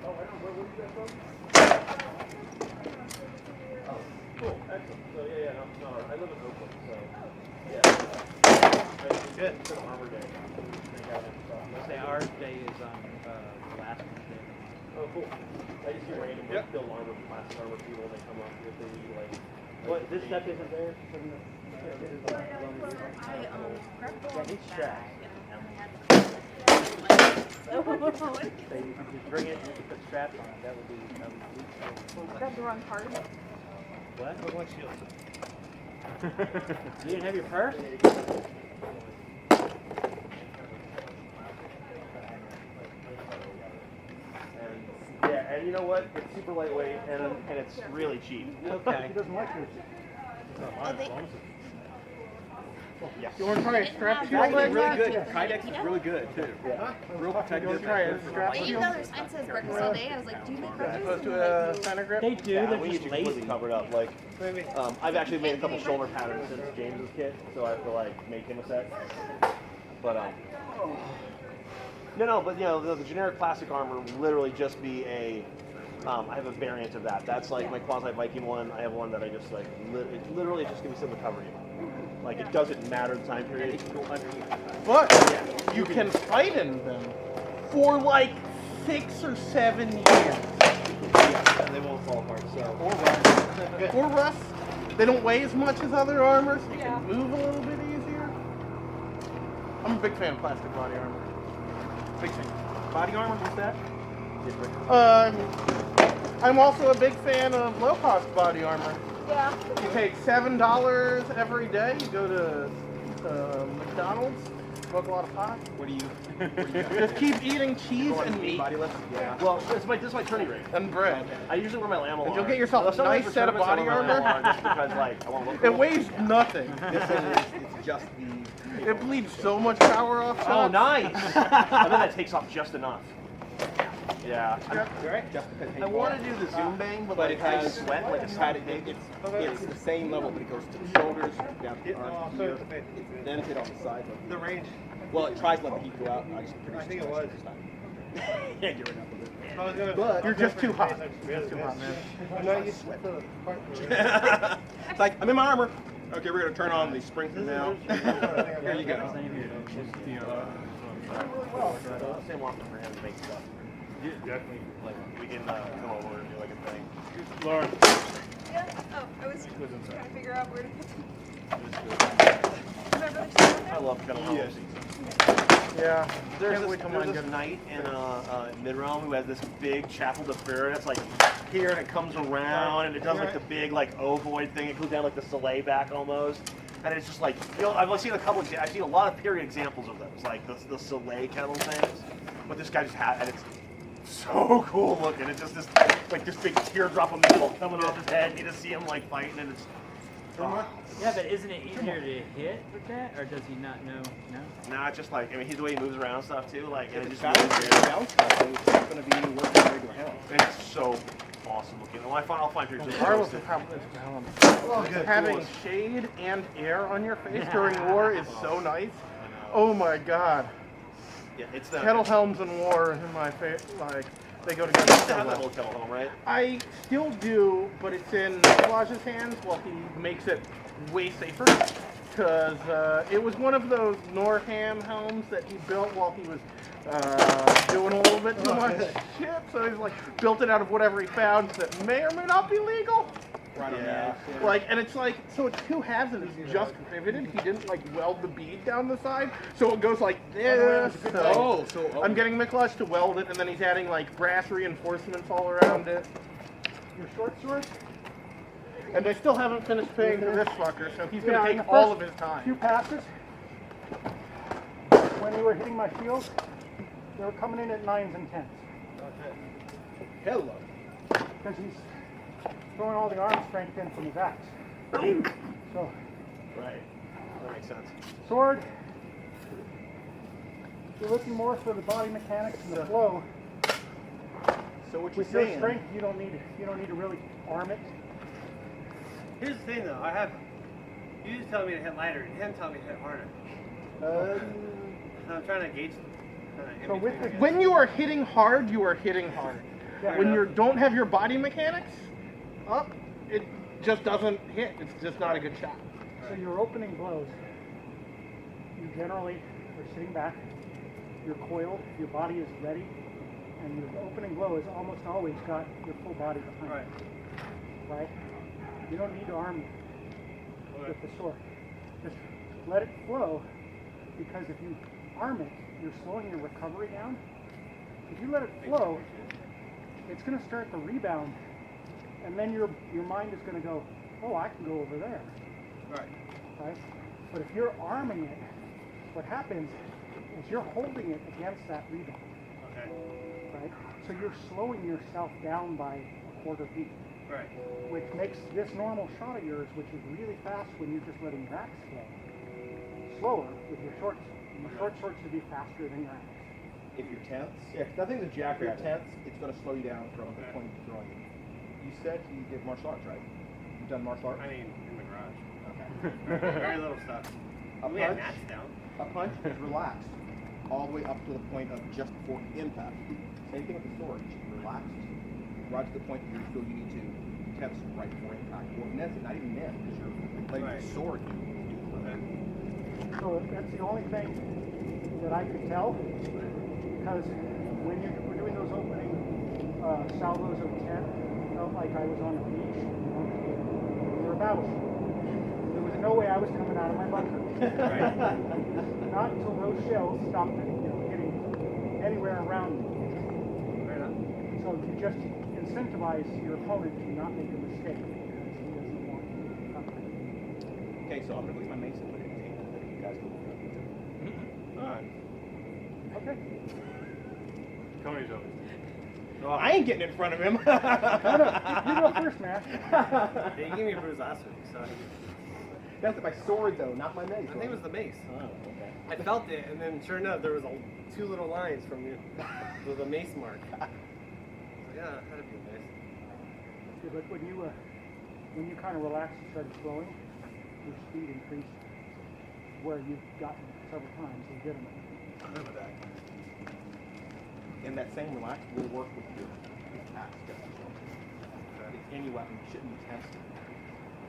Oh, I don't know. Where you guys from? Oh, cool, excellent. So yeah, no, I live in Oakland, so yeah. Good. It's an armor day. Say our day is on last Tuesday. Oh, cool. I just see random like build armor, plastic armor people that come up if they need like. What? This stuff isn't there? Yeah, he's strapped. So you could bring it and you could put straps on it. That would be sweet. Grab the wrong part. What? Look like shield. You didn't have your purse? And yeah, and you know what? It's super lightweight and it's really cheap. Okay. He doesn't like yours. Yes. You want to try a strap It's shield? Actually, Like really that? good. Kydex is really good too. Yeah. Real protective. Try a strap Well, even shield? though their sign says breakfast all day, I was like, do you make As breakfast? opposed And to they're a like, center grip? They do, Yeah, they're we just need to lazy. completely cover it up. Like, Maybe. I've actually made a couple shoulder patterns since James's kit, so I have to like make him a set. But no, but you know, the generic plastic armor would literally just be a. I have a variant of that. That's like my quasi Viking one. I have one that I just like. It literally just gives me something to cover you. Like it doesn't matter the time period. But you can fight in them for like 6 or 7 years. Yeah, they won't fall apart. So. Or rust. They don't weigh as much as other armors. You can move a little bit easier. I'm a big fan of plastic body armor. Big fan. Body armor, what's that? I'm also a big fan of low-cost body armor. Yeah. You pay $7 every day. You go to McDonald's, smoke a lot of pot. What do you? Just keep eating cheese and meat Body lift? Yeah. Well, this is my tourney rig. and bread. I usually wear my lamb alarm. And you'll get yourself a Sometimes nice for set of tournaments, I body wear my armor. lamb alarm just because, like, I want to look It cool. weighs nothing. It's just the. It bleeds so much power off. Oh, shots. nice! I bet that takes off just enough. Yeah. Right? Just because I want to do the zoom bang, but like I sweat like a had snake. it's the same level, but it goes to the shoulders, down to the arms, here. It's dented on the side. The range. Well, it tries to let the heat go out. I just I think it was. Yeah, get rid of it. I was gonna- But You're just too hot. Just too hot, man. No, you sweat. It's like I'm in my armor. Okay, we're gonna turn on the sprinkler now. Here you go. Same offer for him to make stuff. Yeah, definitely. Like we can come over and do like a thing. Lauren. Yeah. Oh, I was Goes inside. trying to figure out where to put them. Remember the I love kettle helms. Yeah. There's Can't wait till mine this gets- knight in Mid-Realm who has this big chapel de fer that's like here and it comes around and it does like the big like ovoid thing. It goes down like the Soleil back almost. And it's just like, you know, I've seen a couple of, I've seen a lot of period examples of those, like the Soleil kettle things. But this guy just had, and it's so cool looking. It's just this, like this big teardrop of metal coming off his head. And you just see him like fighting and it's, Yeah, but isn't it easier to hit with that, or does he not know? No. nah, it's just like, I mean, he's the way he moves around and stuff too, like, and it just Bounce stuff, it's not going to be working regular helm. and it's so awesome looking. Well, I'll find pictures of Regardless it. of how having shade and air on your face during war is so nice. Oh my god. Yeah, it's the Kettle helms and war in my face, like, they go together You used to so have that well. little kettle helm, right? I still do, but it's in Nikolaj's hands while he makes it way safer. Because it was one of those Norham helms that he built while he was doing a little bit too much shit. So he's like built it out of whatever he found that may or may not be legal. Right on the Yeah. edge, yeah. Like, and it's like, so it's two halves and it's just riveted. He didn't like weld the bead down the side, so it goes like this. So I'm getting Miklaj to weld it, and then he's adding like brass reinforcements all around it. Your short sword? And I still haven't finished paying for this fucker, so he's gonna take all of his time. Few passes. When they were hitting my shield, they were coming in at 9s and 10s. Hello. Because he's throwing all the arm strength in from his axe. So, Right. That makes sense. sword, you're looking more for the body mechanics and the flow. So what you're With your saying? strength, you don't need to really arm it. Here's the thing though, you just tell me to hit lighter, and him tell me to hit harder. I'm trying to gauge So with the, When you are hitting hard, you are hitting hard. Yeah. When you don't have your body mechanics up, it just doesn't hit. It's just not a good shot. so your opening blows, you generally are sitting back, you're coiled, your body is ready, and your opening blow has almost always got your full body behind it. Right? You don't need to arm it with the sword. Just let it flow, because if you arm it, you're slowing your recovery down. If you let it flow, it's going to start the rebound, and then your mind is going to go, oh, I can go over there. Right? But if you're arming it, what happens is you're holding it against that rebound. Right? So you're slowing yourself down by a quarter beat. Right. Which makes this normal shot of yours, which is really fast when you're just letting your axe flow, slower with your short sword. And your short sword should be faster than your axe. If you're tense, nothing's a jackrabbit. If you're tense, it's going to slow you down from the point of throwing it. You said you did martial arts, right? You've done martial arts? I mean, in the garage. Okay. Very little stuff. We had mats down. A punch is relaxed all the way up to the point of just before impact. Same thing with the sword. It's relaxed right to the point that you feel you need to tense right before impact. Or miss it, not even miss, because you're letting the sword do it. So that's the only thing that I could tell, because when you were doing those opening salvos of 10, it felt like I was on a beach or a battleship. There was no way I was coming out of my bunker. Not until those shells stopped hitting anywhere around me. So you just incentivize your opponent to not make a mistake, because he doesn't want you to come. Okay, so I'm going to use my mace and put it in his hand. You guys go over it. Alright. Okay. Tony's over. Oh, I ain't getting in front of him. No, you go first, man. They gave me a bruise last week, so That's my sword, though, not my mace. I think it was the mace. Oh, okay. I felt it, and then sure enough, there was two little lines from you with a mace mark. So, yeah, it had to be a mace. Yeah, but when you kind of relax and start flowing, your speed increased, where you've gotten several times legitimately. I remember that. And that same relax will work with your axe. It's any weapon. You shouldn't be tested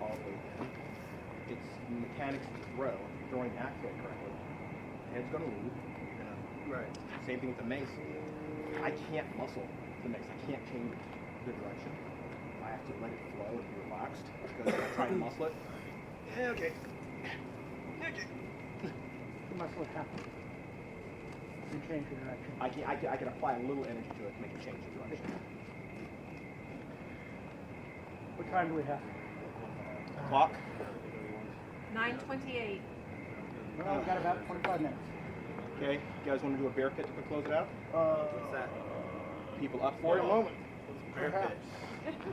all the way in. It's mechanics to throw. If you're throwing the axe head correctly, head's going to leave. Right. Same thing with the mace. I can't muscle the mace. I can't change the direction. I relaxed and let it flow and be relaxed. Because if I try to muscle it. Yeah, okay. Okay. You muscle it half. And change your direction. I can apply a little energy to it to make it change the direction. What time do we have? Clock. 9:28. Well, we've got about 25 minutes. Okay, you guys want to do a bear pit to close it out? What's that? People up For for a it? moment. Bear pit.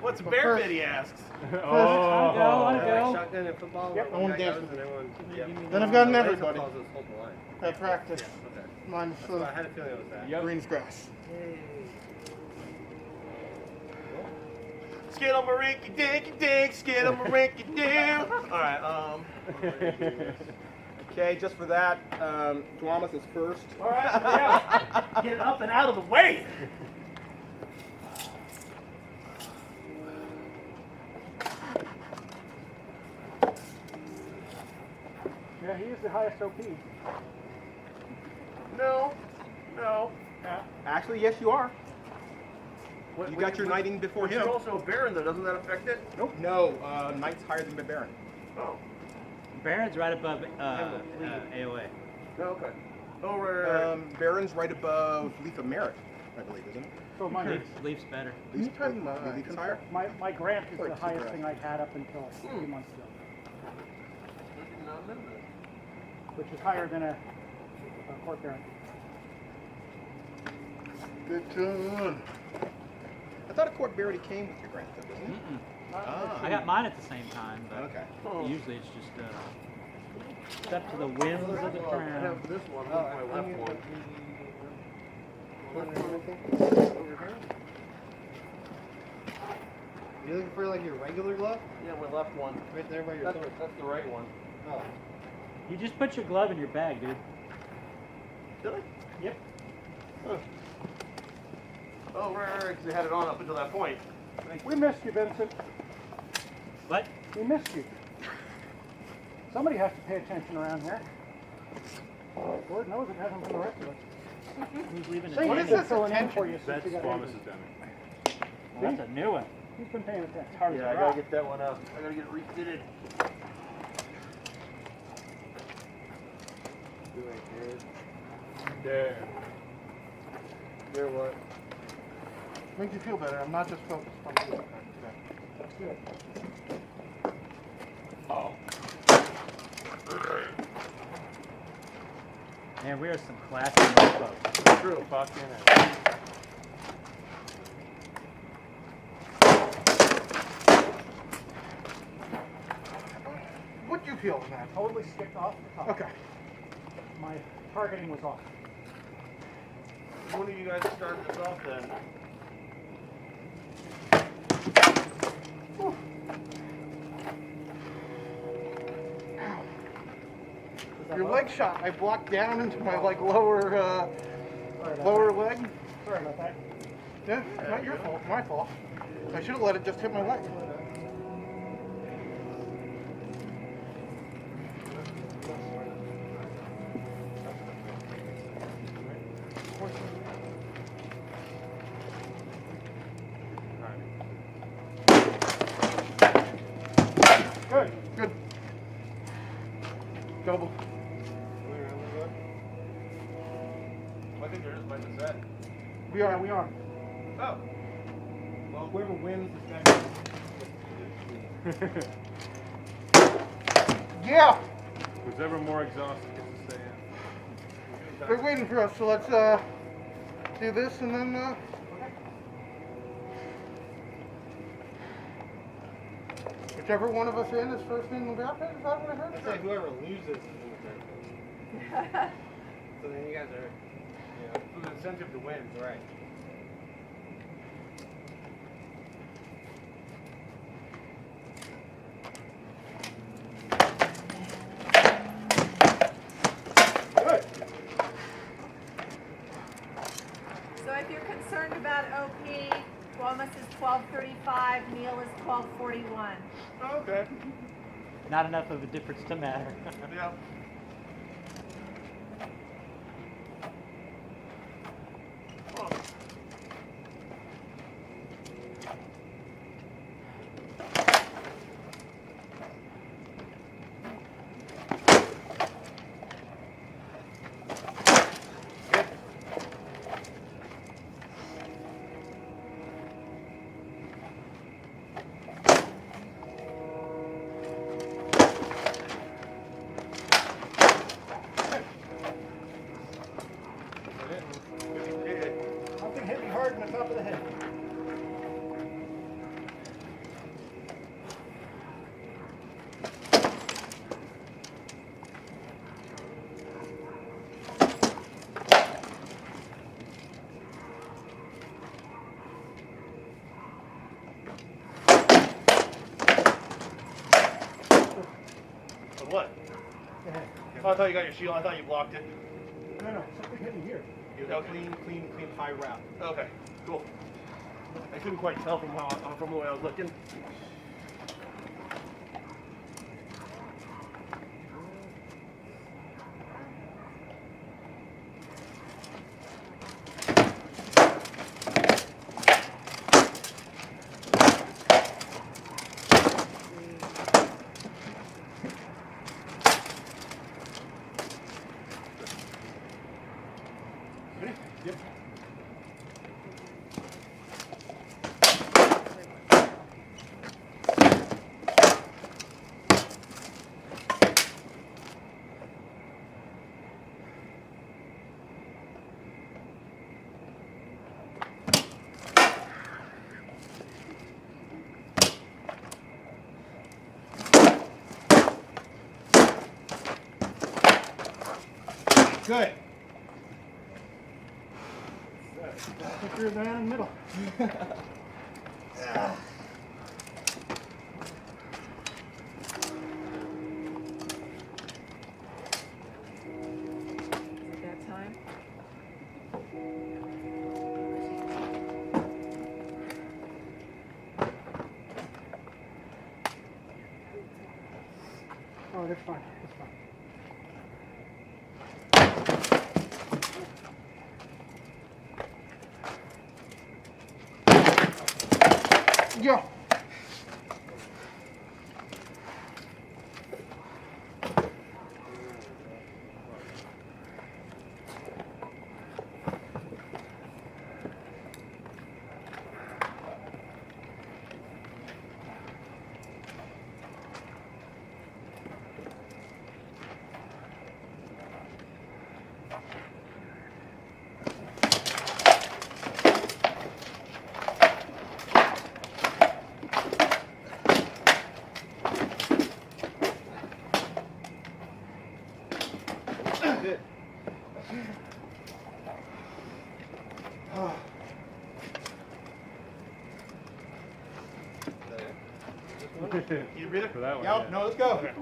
What's a bear pit, he asks? On a go. Shotgun and football. Yep, I one want guy to goes dance. and everyone. Yep. Then I've got an Laser everybody. calls us hold the line. I practice. Yeah, okay. Mine's So I had a feeling it was that. green's grass. Skidamarinky dinky dink, skidamarinky doo. Alright, Okay, just for that, Duamas is first. Alright, yeah. Get up and out of the way. Yeah, he is the highest OP. No. Yeah. Actually, yes, you are. You got your knighting before him. You're also a baron, though. Doesn't that affect it? Nope. No, knight's higher than Baron. Oh. Baron's right above AOA. No, okay. Oh, right. Baron's right above Leaf of Merit, I believe, isn't it? So my Leaf's better. Leaf's higher? my grant is Or the two highest grants. thing I'd had up until a few months ago, which is higher than a court baron. Good tune. I thought a court barely came with your grant, though, doesn't it? I got mine at the same time, but Okay. usually it's just it's up to the whims of the I crown. have this one. This is my left one. You looking for like your regular glove? Yeah, my left one. Right there by your That's, sword. that's the right one. Oh. You just put your glove in your bag, dude. Did I? Yep. Oh, right, because they had it on up until that point. We missed you, Vincent. What? We missed you. Somebody has to pay attention around here. Lord knows it hasn't been the rest of us. Who's leaving? Say, What he's is been this filling in attention? for you since you got here. Well, that's a new one. He's been paying attention. Hard Yeah, as I a gotta rock. get that one up. I gotta get it refitted. There. There what? Makes you feel better. I'm not just focused on the other kind today. That's good. Oh. Man, we are some classy mofos. True. Fucking What'd you feel on that? Totally skipped off the top. Okay. My targeting was off. One of you guys started this off then. Your leg shot, I blocked down into my lower leg. Sorry about that. Yeah, not your fault, my fault. I should have let it just hit my leg. Good. Good. Double. I think there is by the set. We are. Oh. Well, whoever wins is next. Yeah! Who's ever more exhausted gets to stay in. They're waiting for us, so let's do this and then whichever one of us in is first in the draft. Is that what I heard? It's like whoever loses is in the third. So then you guys are, With an incentive to win. right. Good. So if you're concerned about OP, Thomas is 1235, Neil is 1241. Oh, okay. Not enough of a difference to matter. Yeah. I thought you got your shield. I thought you blocked it. No, something hit me here. You have clean, high wrap. Okay, cool. I couldn't quite tell from the way I was looking. Yep. Good. Put your man in the middle. Is it that time? Oh, that's fine. That's fine. Yeah. Good. You breathe it? For that one, Yep. yeah. No, let's go. Okay.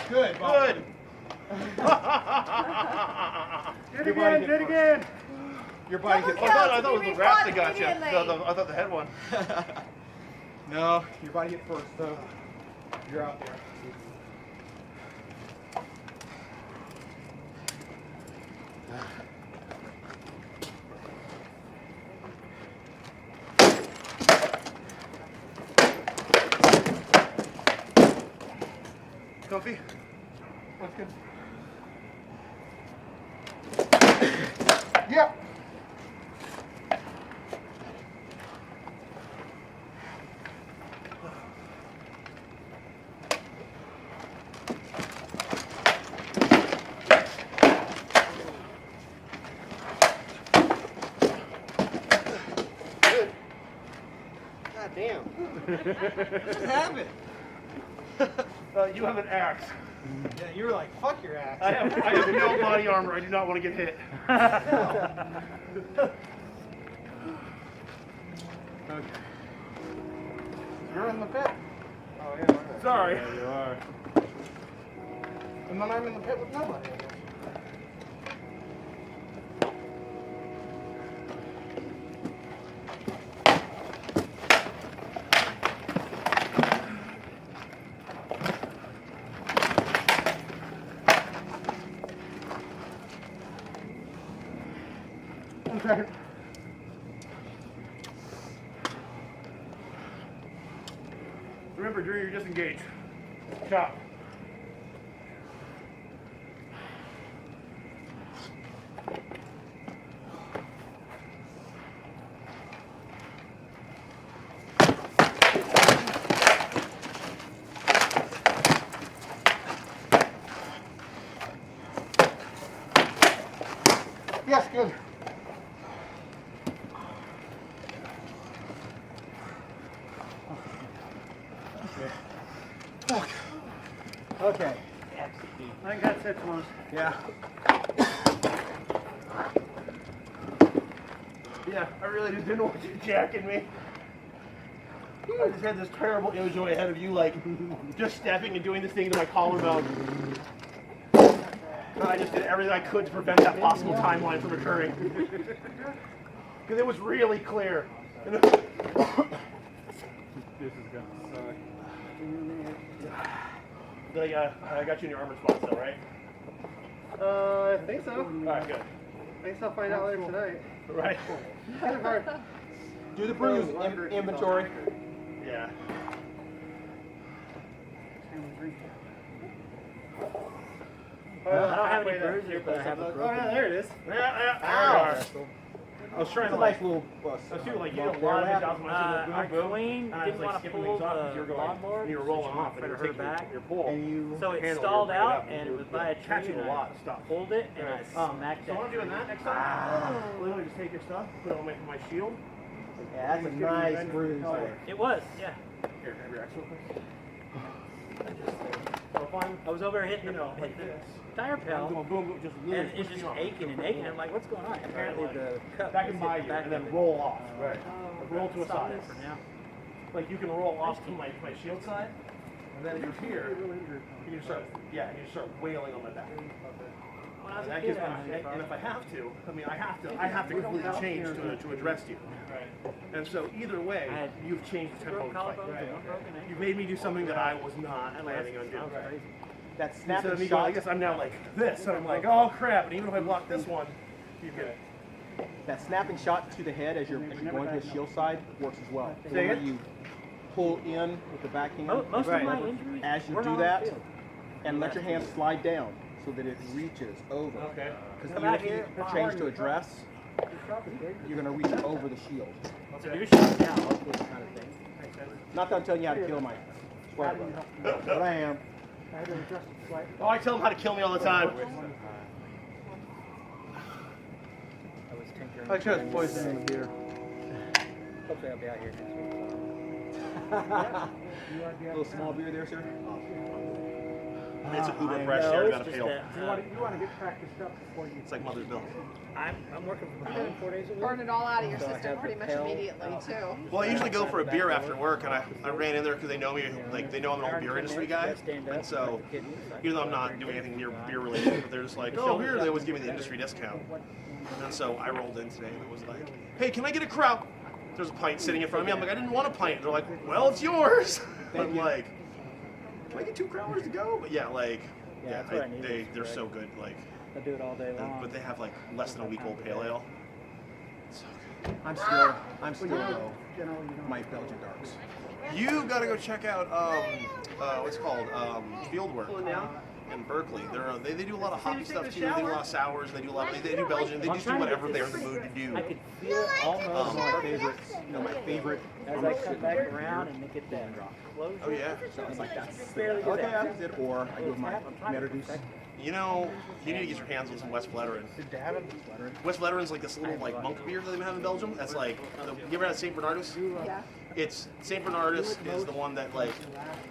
Good. Good. Do it again. Your body Double gets. kill I to thought it was be the wrap that refought got you. immediately. I thought the head one. No, your body hit first, so you're out there. Comfy? That's good. Yeah. Good. God damn. What just happened? You have an axe. Yeah, you were like, fuck your ass. I have no body armor. I do not want to get hit. Okay. You're in the pit. Oh, yeah. Sorry. Yeah, you are. And then I'm in the pit with nobody. Okay. Remember, Drew, you're disengaged. Chop. Yes, good. Fuck. Okay. I think that's it, Thomas. Yeah. Yeah, I really just didn't want you jacking me. I just had this terrible image in my head of you, like, just stepping and doing this thing to my collarbone. And I just did everything I could to prevent that possible timeline from occurring. Because it was really clear. This is gonna suck. I got you in your armor spot still, right? I think so. Alright, good. I guess I'll find out later tonight. Right. Do the bruise inventory. Yeah. I don't have any bruises, but I have a broken. Oh, yeah, there it is. Yeah, Ow. I was trying It's to a nice little I see like you long did a lot of lap. jobs when I Our said boom, boom, queen and I was didn't like want to skipping pull things off because the you were going, lawnmower, and you were so rolling she off, and put you were her taking back, your pull. And you so it handle stalled your out, weight up, and you it was by a catching tree, a and lot I of stuff. pulled it, and I smacked So it. what I'm doing that next time, literally just take your stuff, put it on my shield. Yeah, that's a nice bruise there. It was, yeah. Here, have your axe real quick. I was over hitting the tire I'm pedal, going boom, boom, just and literally it's push just me off. aching and aching. I'm like, what's going on? Apparently the cup Back was and by hitting you, the back and then of it. roll off. Right. Oh, Roll to a stop side. it for now. Like you can roll off to my shield side, and then if you're here, you can start, you start wailing on my back. When I was And a that kid, gives me, and if I have to, I have to completely change to address you. And so either way, you've changed the tempo of the fight. You've made me do something that I was not planning on doing. That Instead snapping of me going, I shot, guess I'm now like this, and I'm like, oh crap, and even if I block this one, you get it. that snapping shot to the head as you're going to the shield side works as well. So Say when it? you pull in with the backhand, Most of my injuries as you were do on that, the field. and let your hand slide down so that it reaches over. Okay. Because Come even out if you here, change to address, you're going to reach over the shield. So do shot now, this kind of thing. Not that I'm telling you how to kill my swear brother, but I am. I had to adjust it slightly. Oh, I tell them how to kill me all the time. I chose poison in the beer. Hopefully I'll be out here next week. Little small beer there, sir? It's a Uber fresh No, here, it's got a just pail. that, You want to get practiced up before you. It's like Mother's Milk. I'm working from home 4 days a week. Burn it all out of your So I system have pretty the much pill. immediately too. Well, I usually go for a beer after work, and I ran in there because they know me, like they know I'm an old beer industry guy, and so even though I'm not doing anything near beer related, but they're just like, oh, here they always give me the industry discount, and so I rolled in today and it was like, hey, can I get a kraut? There's a pint sitting in front of me. I'm like, I didn't want a pint. They're like, well, it's yours. I'm like, can I get 2 crowlers to go? But yeah, like, yeah, that's what I need. they're so good, like, I do it all day long. but they have like less than a week old pale ale. So good. I'm still though, my Belgian darks. You gotta go check out what's it called Fieldwork in Berkeley. They do a lot of hoppy stuff too. They do a lot of sours. They do a lot. They do Belgian. They just do whatever they're in the mood to do. I could feel it almost My favorite, my favorite. as I come back around and make it then Oh yeah. So it's like that's barely good. okay. That's it. Or I do with my Metaduce. You know, you need to get your hands on some West Vleteren. West Vleteren's like this little like monk beer that they have in Belgium. That's like, you ever had St. Bernardus? Yeah. It's St. Bernardus is the one that like,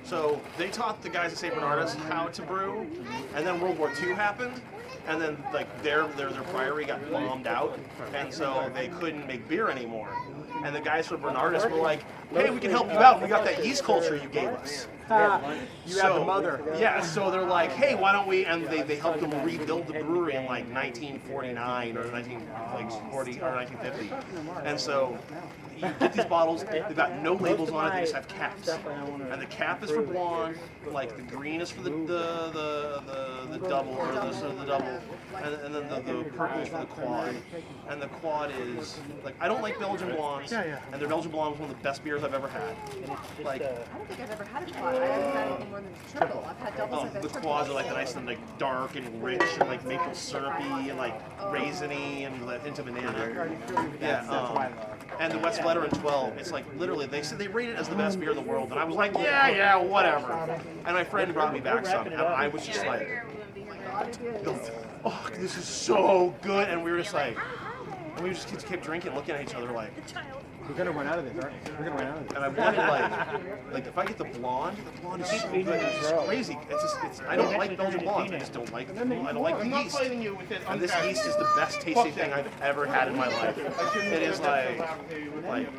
so they taught the guys at St. Bernardus how to brew, and then World War II happened, and then like their priory got bombed out, and so they couldn't make beer anymore. And the guys from Bernardus were like, hey, we can help you out. We got that yeast culture you gave us. You have the mother. Yeah, so they're like, hey, why don't we? And they helped them rebuild the brewery in like 1949 or 1940 or 1950. And so you get these bottles. They've got no labels on it. They just have caps. And the cap is for blonde. Like the green is for the double or the double, and then the purple is for the quad. And the quad is like, I don't like Belgian blondes. And their Belgian blonde was one of the best beers I've ever had. Like, I don't think I've ever had a quad. I haven't had any more than triple. I've had doubles. I've had the triples. quads are like nice and like dark and rich and like maple syrupy and like raisiny and like into banana. Yeah, and the West Vleteren 12, it's like literally they said they rate it as the best beer in the world, and I was like, yeah, whatever. And my friend brought me back some, and I was just like, oh, this is so good, and we were just like, and we just kept drinking, looking at each other like, We're gonna run out of this, aren't we? We're gonna run out of this. And I wanted like if I get the blonde is so good. It's just crazy. I don't like Belgian blondes. I just don't like I don't like the yeast. And this yeast is the best tasting thing I've ever had in my life. It is like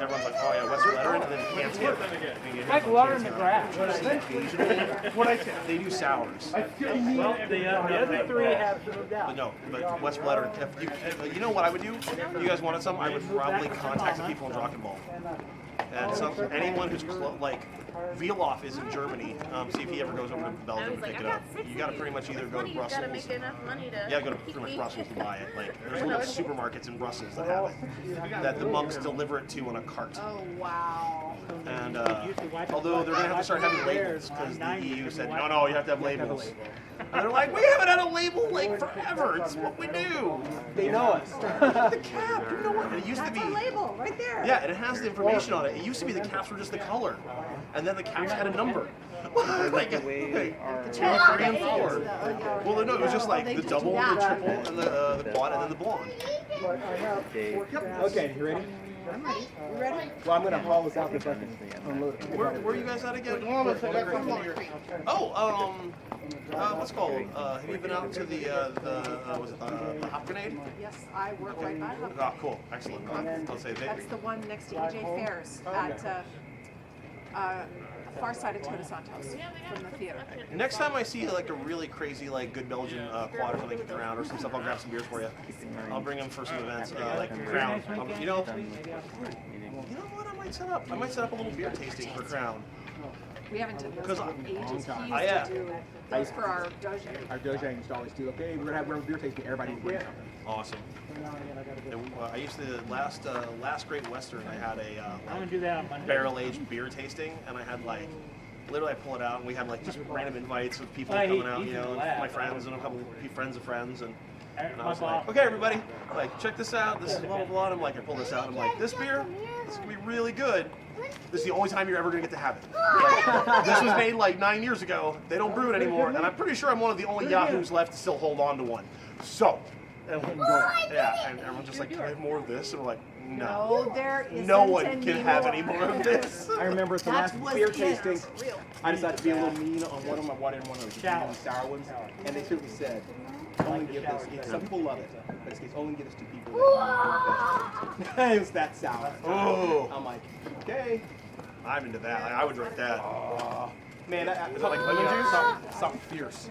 everyone's like, oh yeah, West Lettering, and then you can't skip it. Like water in the grass. What I they do sours. Well, the other three have moved out. But no, but West Lettering. You know what I would do? If you guys wanted some, I would probably contact the people in Drachenball. And anyone who's like Vielhoff is in Germany. See if he ever goes over to Belgium and pick it up. You got to pretty much either go to Brussels. You gotta make enough money to. Yeah, go to pretty much Brussels to buy it. Like there's little supermarkets in Brussels that have it. That the monks deliver it to on a cart. Oh wow. And although they're gonna have to start having labels because the EU said no, you have to have labels. And they're like, we haven't had a label like forever. It's what we do. They know us. The cap, you know what? And it used to be. That's a label right there. Yeah, and it has the information on it. It used to be the caps were just the color, and then the caps had a number. Like 2, 3, and 4. Well, no, it was just like the double, the triple, and the quad, and then the blonde. Okay, you ready? I'm ready. You ready? Well, I'm gonna haul this out the truck and unload it. Where are you guys at again? Oh, what's it called? Have you been out to the was it the Hop Grenade? Yes, I work right by them. Oh, cool, excellent. I'll say That's the one next to EJ Fairs at far side of Todos Santos from the theater. Next time I see like a really crazy like good Belgian quad or something around or some stuff, I'll grab some beers for you. I'll bring them for some events like Crown. You know what? I might set up. A little beer tasting for Crown. We haven't done those in ages. He used yeah. to do those for our dojo. Our dojo used to always do, okay, we're gonna have beer tasting, everybody will bring something. Awesome. And, I used to last Great Western. I had a I'm gonna do that on Monday. barrel-aged beer tasting, and I had like literally I pull it out, and we had like just random invites of people coming out, you know, my friends and a couple friends of friends, and I was like, okay, everybody, like check this out. This is blah blah blah. And I'm like, I pull this out. I'm like, this beer, this is gonna be really good. This is the only time you're ever gonna get to have it. Like, this was made like 9 years ago. They don't brew it anymore, and I'm pretty sure I'm one of the only yahoos left to still hold on to one. So. And everyone's just like, can I have more of this? And we're like, no. There isn't. No one can have any more of this. I remember at the last beer tasting, I decided to be a little mean on one of my water and one of those sour ones, and they simply said, only give this. Some people love it, but it's only give this to people that it was that sour. Oh. I'm like, okay. I'm into that. I would drink that. Man, is that like lemon juice? Something fierce.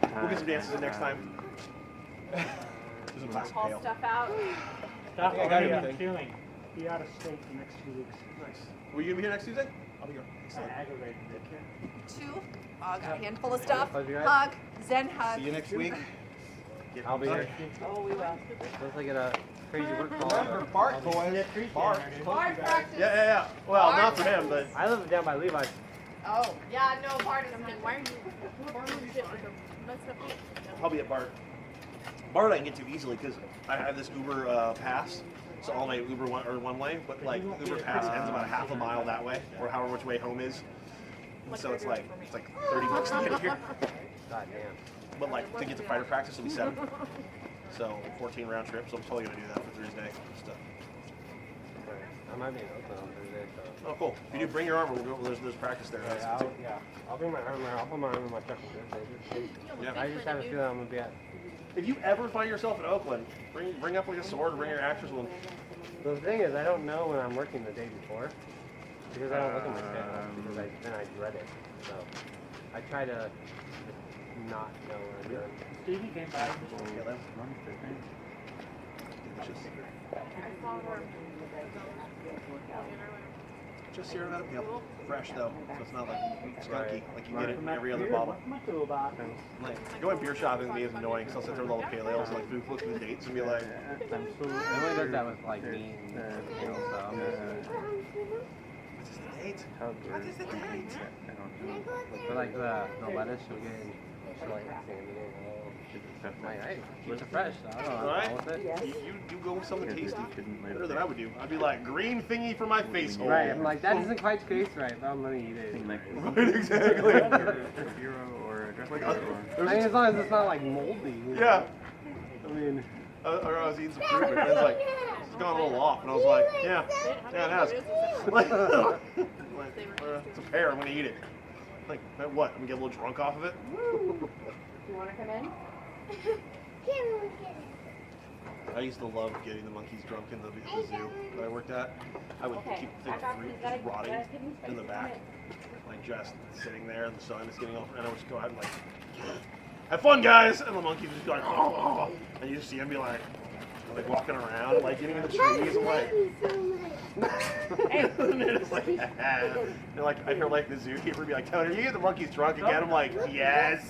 We'll get some dances in next time. There's a plastic Haul pail. stuff out. Stop I got already everything. feeling. Be out of state the next 2 weeks. Nice. Were you gonna be here next Tuesday? I'll be here. Excellent. Aggravated. 2. Hug, a handful of stuff. Close your eyes. Hug, Zen hug. See you next week. I'll be here. Oh, we will. Unless I get a crazy work call. Remember, Bart, boys. Bart. Hard practice. Yeah. Well, not for him, but I live down by Levi's. Oh. Yeah, no, Bart. I'm like, why are you forming shit with a messed up? I'll be at Bart. Bart I can get to easily because I have this Uber pass, so all my Uber one way, but like Uber pass ends about a half a mile that way, or however which way home is. And so it's like $30 to get here. God damn. But like to get to fighter practice it'll be 7. So 14 round trip, so I'm totally gonna do that for Thursday stuff. I might be in Oakland on Thursday, so. Oh cool. If you do bring your armor, there's practice there. I'll bring my armor. I'll put my armor in my truck on Thursday. Yeah. I just have a feeling I'm gonna be at. If you ever find yourself in Oakland, bring up like a sword or bring your axes with. The thing is, I don't know when I'm working the day before because I don't look at my schedule because then I dread it. So I try to just not know what I'm doing. Stevie came by. Just seared up, yep. Fresh though, so it's not like skunky like you get it in every other bottle. Like going beer shopping with me is annoying, so I'll sit there with all the pale ales and like look at the dates and be like, Emily does that with like me and Daniel, so I'm just what's the date? What is the date? but like the lettuce she'll get in, she'll like examine it. Like, hey, keep it fresh. So I don't know. Alright, With it. you go with something tasty. Better than I would do. I'd be like, green thingy for my face hole. Right, I'm like, that doesn't quite taste right, but I'm gonna eat it. Right, exactly. I mean, as long as it's not like moldy. You know? Yeah. I mean, Or I was eating some fruit, my friend's like, It's gone a little off, and I was like, yeah, it has. Like, it's a pear. I'm gonna eat it. Like, what? I'm gonna get a little drunk off of it? You want to come in? I used to love getting the monkeys drunk in the zoo that I worked at. I would keep the fruit just rotting in the back, like just sitting there in the sun, just getting off, and I would just go out and like, have fun, guys, and the monkeys just go like, oh, and you just see them be like walking around, like getting in the trees, and like, and it's like, and like I hear like the zookeeper be like, Tony, are you getting the monkeys drunk again? I'm like, yes.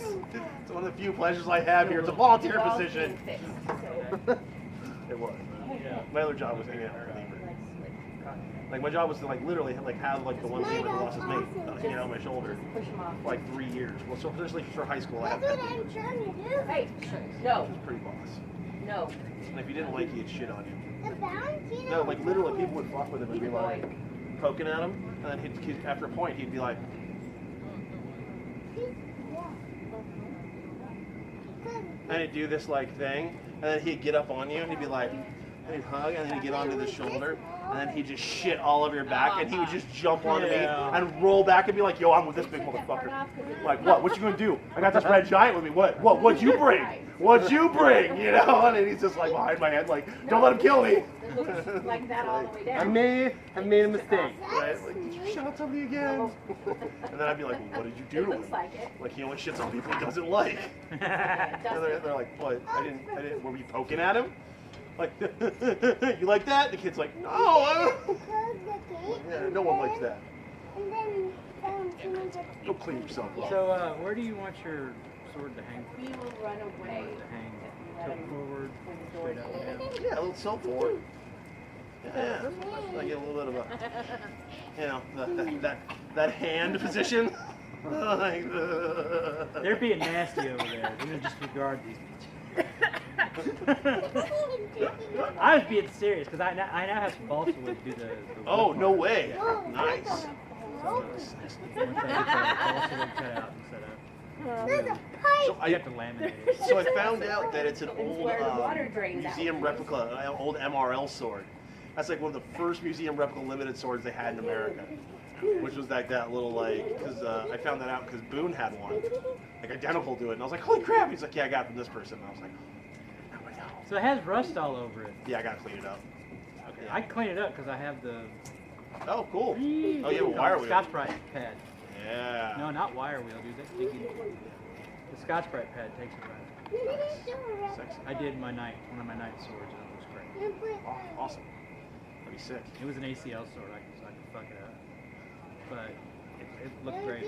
It's one of the few pleasures I have here. It's a volunteer position. It was. My other job was hanging out with lemur. Like my job was to like literally like have like the one lemur who lost his mate hanging out on my shoulder for like 3 years. Well, so especially for high school, I had pet lemurs. Hey, no. It was pretty boss. No. And if you didn't like it, he'd shit on you. No, like literally, people would fuck with him and be like poking at him, and then he'd after a point he'd be like. And he'd do this like thing, and then he'd get up on you, and he'd be like, and he'd hug, and then he'd get onto the shoulder, and then he'd just shit all over your back, and he would just jump onto me and roll back and be like, yo, I'm with this big motherfucker. Like, what you gonna do? I got this red giant with me. What'd you bring? What'd you bring? You know? And he's just like behind my head, like, don't let him kill me. Like that all the way down. I made a mistake. Right? Like, did you shit on somebody again? And then I'd be like, well, what did you do to him? Like he only shits on people he doesn't like. And they're like, what? I didn't. Were we poking at him? Like, you like that? The kid's like, no, I don't. Yeah, no one likes that. Go clean yourself up. So, where do you want your sword to hang? We will run away. To hang tilt forward, straight up and down. Yeah, a little tilt forward. Yeah, I get a little bit of a, you know, that hand position. They're being nasty over there. They're gonna disregard these bitches. I was being serious because I now have some balsa wood to do the oh, no way. Nice. once I get the balsa wood cut out and set up. So I have to laminate it. So I found out that it's an old museum replica, an old MRL sword. That's like one of the first museum replica limited swords they had in America. Which was like that little like, because I found that out because Boone had one, like identical to it. And I was like, holy crap. He's like, yeah, I got it from this person. And I was like, now I know. So it has rust all over it. Yeah, I got to clean it up. Okay. I clean it up because I have the... Oh, cool. Oh, you have a wire wheel. Scotch-Brite pad. Yeah. No, not wire wheel, dude. The Scotch-Brite pad takes it right. Nice. Sexy. I did one of my night swords and it was great. Oh, awesome. That'd be sick. It was an ACL sword, so I could fuck it up. But it looked great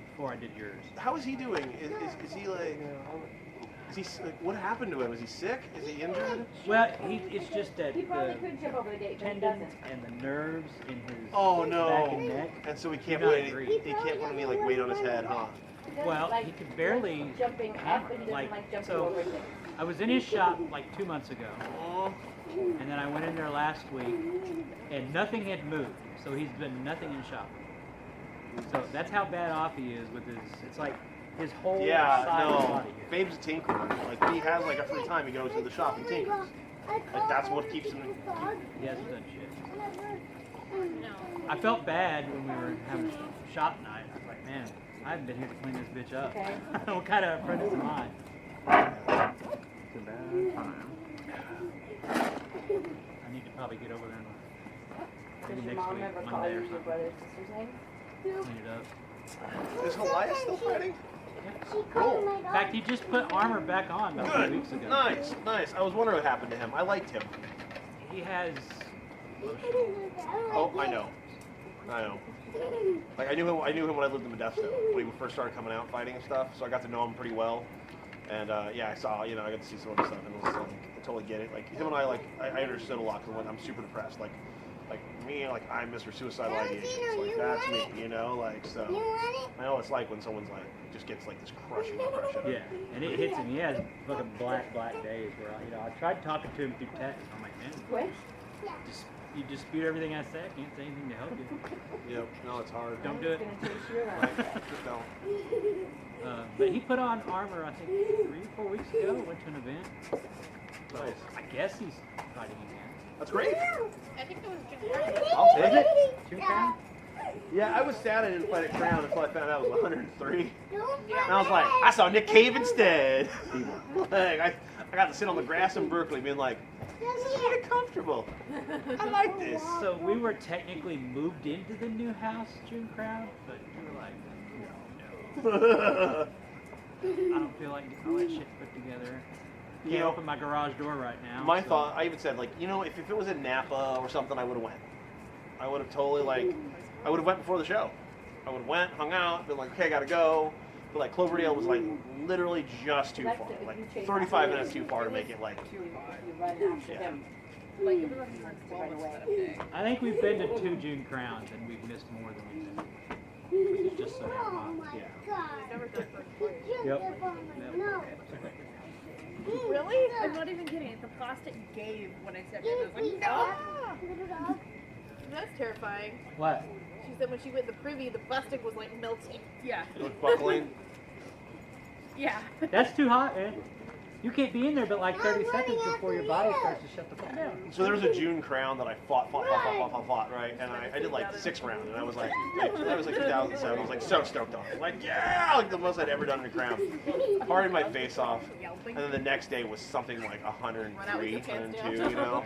before I did yours. How is he doing? Is he like... Is he, what happened to him? Is he sick? Is he injured? Well, it's just that He probably the could jump over the gate, but he tendons doesn't. and the nerves in his Oh back no! and neck. And so he can't do not put agree. he can't put any like weight on his head, huh? Well, he could barely jumping up, hammer. but he doesn't like jumping So over things. I was in his shop like 2 months ago, and then I went in there last week, and nothing had moved. So he's been nothing in shop. So that's how bad off he is with his. It's like his whole side of his no. body here. Fabe's a tinkerer. Like when he has like a free time, he goes to the shop and tinkers. Like that's what keeps him. He hasn't done shit. I felt bad when we were having shop night. I was like, man, I haven't been here to clean this bitch up. Okay. What kind of apprentice am I? It's a bad time. I need to probably get over there and Does maybe your next mom week, ever call Monday you or your something, brother or sister's name? clean it up. Is Elias still fighting? Cool. In fact, he just put armor back on about 2 Good. weeks ago. Nice, nice. I was wondering what happened to him. I liked him. He has. Oh, I know. Like I knew him when I lived in Modesto when he first started coming out fighting and stuff. So I got to know him pretty well. And yeah, I saw, I got to see some of his stuff, and it was like, I totally get it. Like him and I understood a lot because I'm super depressed. Like me, like I'm Mr. Suicidal Ideation. It's like that's me, like so. I know what it's like when someone's like just gets like this crushing depression. Yeah, and it hits him. He has fucking black days where I tried talking to him through text. I'm like, man, you dispute everything I say. I can't say anything to help you. Yep. No, it's hard. Don't do it. Just don't. But he put on armor, I think 3 or 4 weeks ago. Went to an event. So Nice. I guess he's fighting again. That's great. I think it was June. I'll take it. June crown? Yeah, I was sad I didn't fight at Crown until I found out it was 103. And I was like, I saw Nick Cave instead. Like, I got to sit on the grass in Berkeley being like, this is really comfortable. I like this. So we were technically moved into the new house, June crown, but we were like, no. I don't feel like getting all that shit put together. Can't open my garage door right now. My thought, I even said, like, you know, if it was in Napa or something, I would have went. I would have totally, like, I would have went before the show. I would have went, hung out, been like, okay, I gotta go. But like Cloverdale was like literally just too far, like 35 minutes too far to make it like. Yeah. I think we've been to 2 June crowns and we've missed more than we've been. Which is just so damn hot. Yeah. Yep. Really? I'm not even kidding. The plastic gave when I stepped in. I was like, no! That's terrifying. What? She said when she went to the privy, the plastic was like melting. Yeah. It was buckling. Yeah. That's too hot, man. You can't be in there but like 30 seconds before your body starts to shut the fuck down. So there was a June crown that I fought, right? And I did like 6 rounds, and I was like that was like 2007. I was like so stoked on it. Like, yeah, like the most I'd ever done in a crown. Partying my face off. And then the next day was something like 103, 102, you know?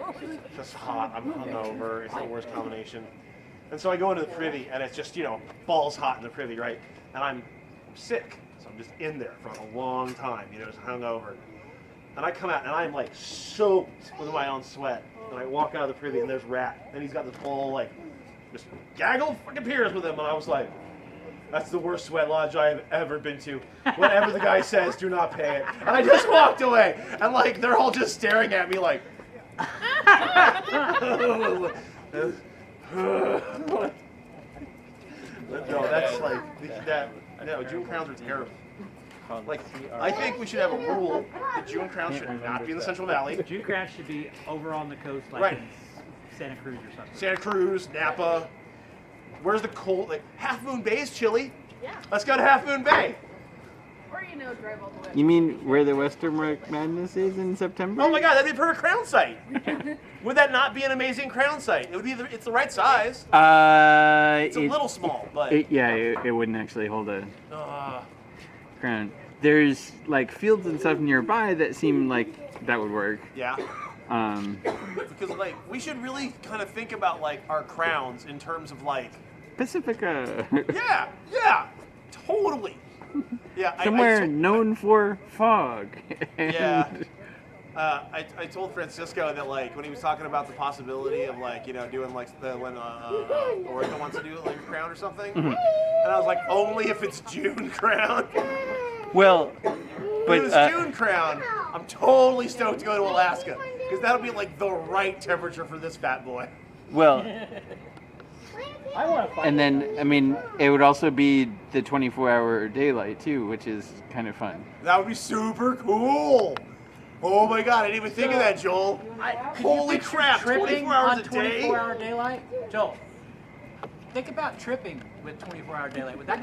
Just hot, I'm hungover, it's the worst combination. And so I go into the privy, and it's just, you know, balls hot in the privy, right? And I'm sick, so I'm just in there for a long time, you know, just hungover. And I come out, and I'm like soaked with my own sweat. And I walk out of the privy, and there's Rat, and he's got this whole, like, just gaggle fucking beers with him, and I was like, that's the worst sweat lodge I have ever been to. Whatever the guy says, do not pay it. And I just walked away, and like they're all just staring at me like. No, that's like that. No, June crowns are terrible. Like, I think we should have a rule that June crowns should not be in the Central Valley. June crowns should be over on the coast, like Right. in Santa Cruz or something. Santa Cruz, Napa. Where's the cold? Like, Half Moon Bay is chilly. Yeah. Let's go to Half Moon Bay. Or, you know, drive all the way. You mean where the Western Mark Madness is in September? Oh my God, that'd be a perfect crown site. Would that not be an amazing crown site? It would be. It's the right size. It's a little small, but. It wouldn't actually hold a crown. There's like fields and stuff nearby that seem like that would work. Yeah. Because like we should really kind of think about like our crowns in terms of like. Pacifica. Yeah, totally. Yeah. Somewhere known for fog. Yeah. I told Francisco that like when he was talking about the possibility of like, you know, doing like when Oregon wants to do like a crown or something, and I was like, only if it's June crown. Well, but if it's June crown, I'm totally stoked to go to Alaska because that'll be like the right temperature for this fat boy. Well. I want to fight. And then, I mean, it would also be the 24-hour daylight too, which is kind of fun. That would be super cool. Oh my God, I didn't even think of that, Joel. Holy crap, 24 hours a day? 24-hour daylight? Joel, think about tripping with 24-hour daylight. Would that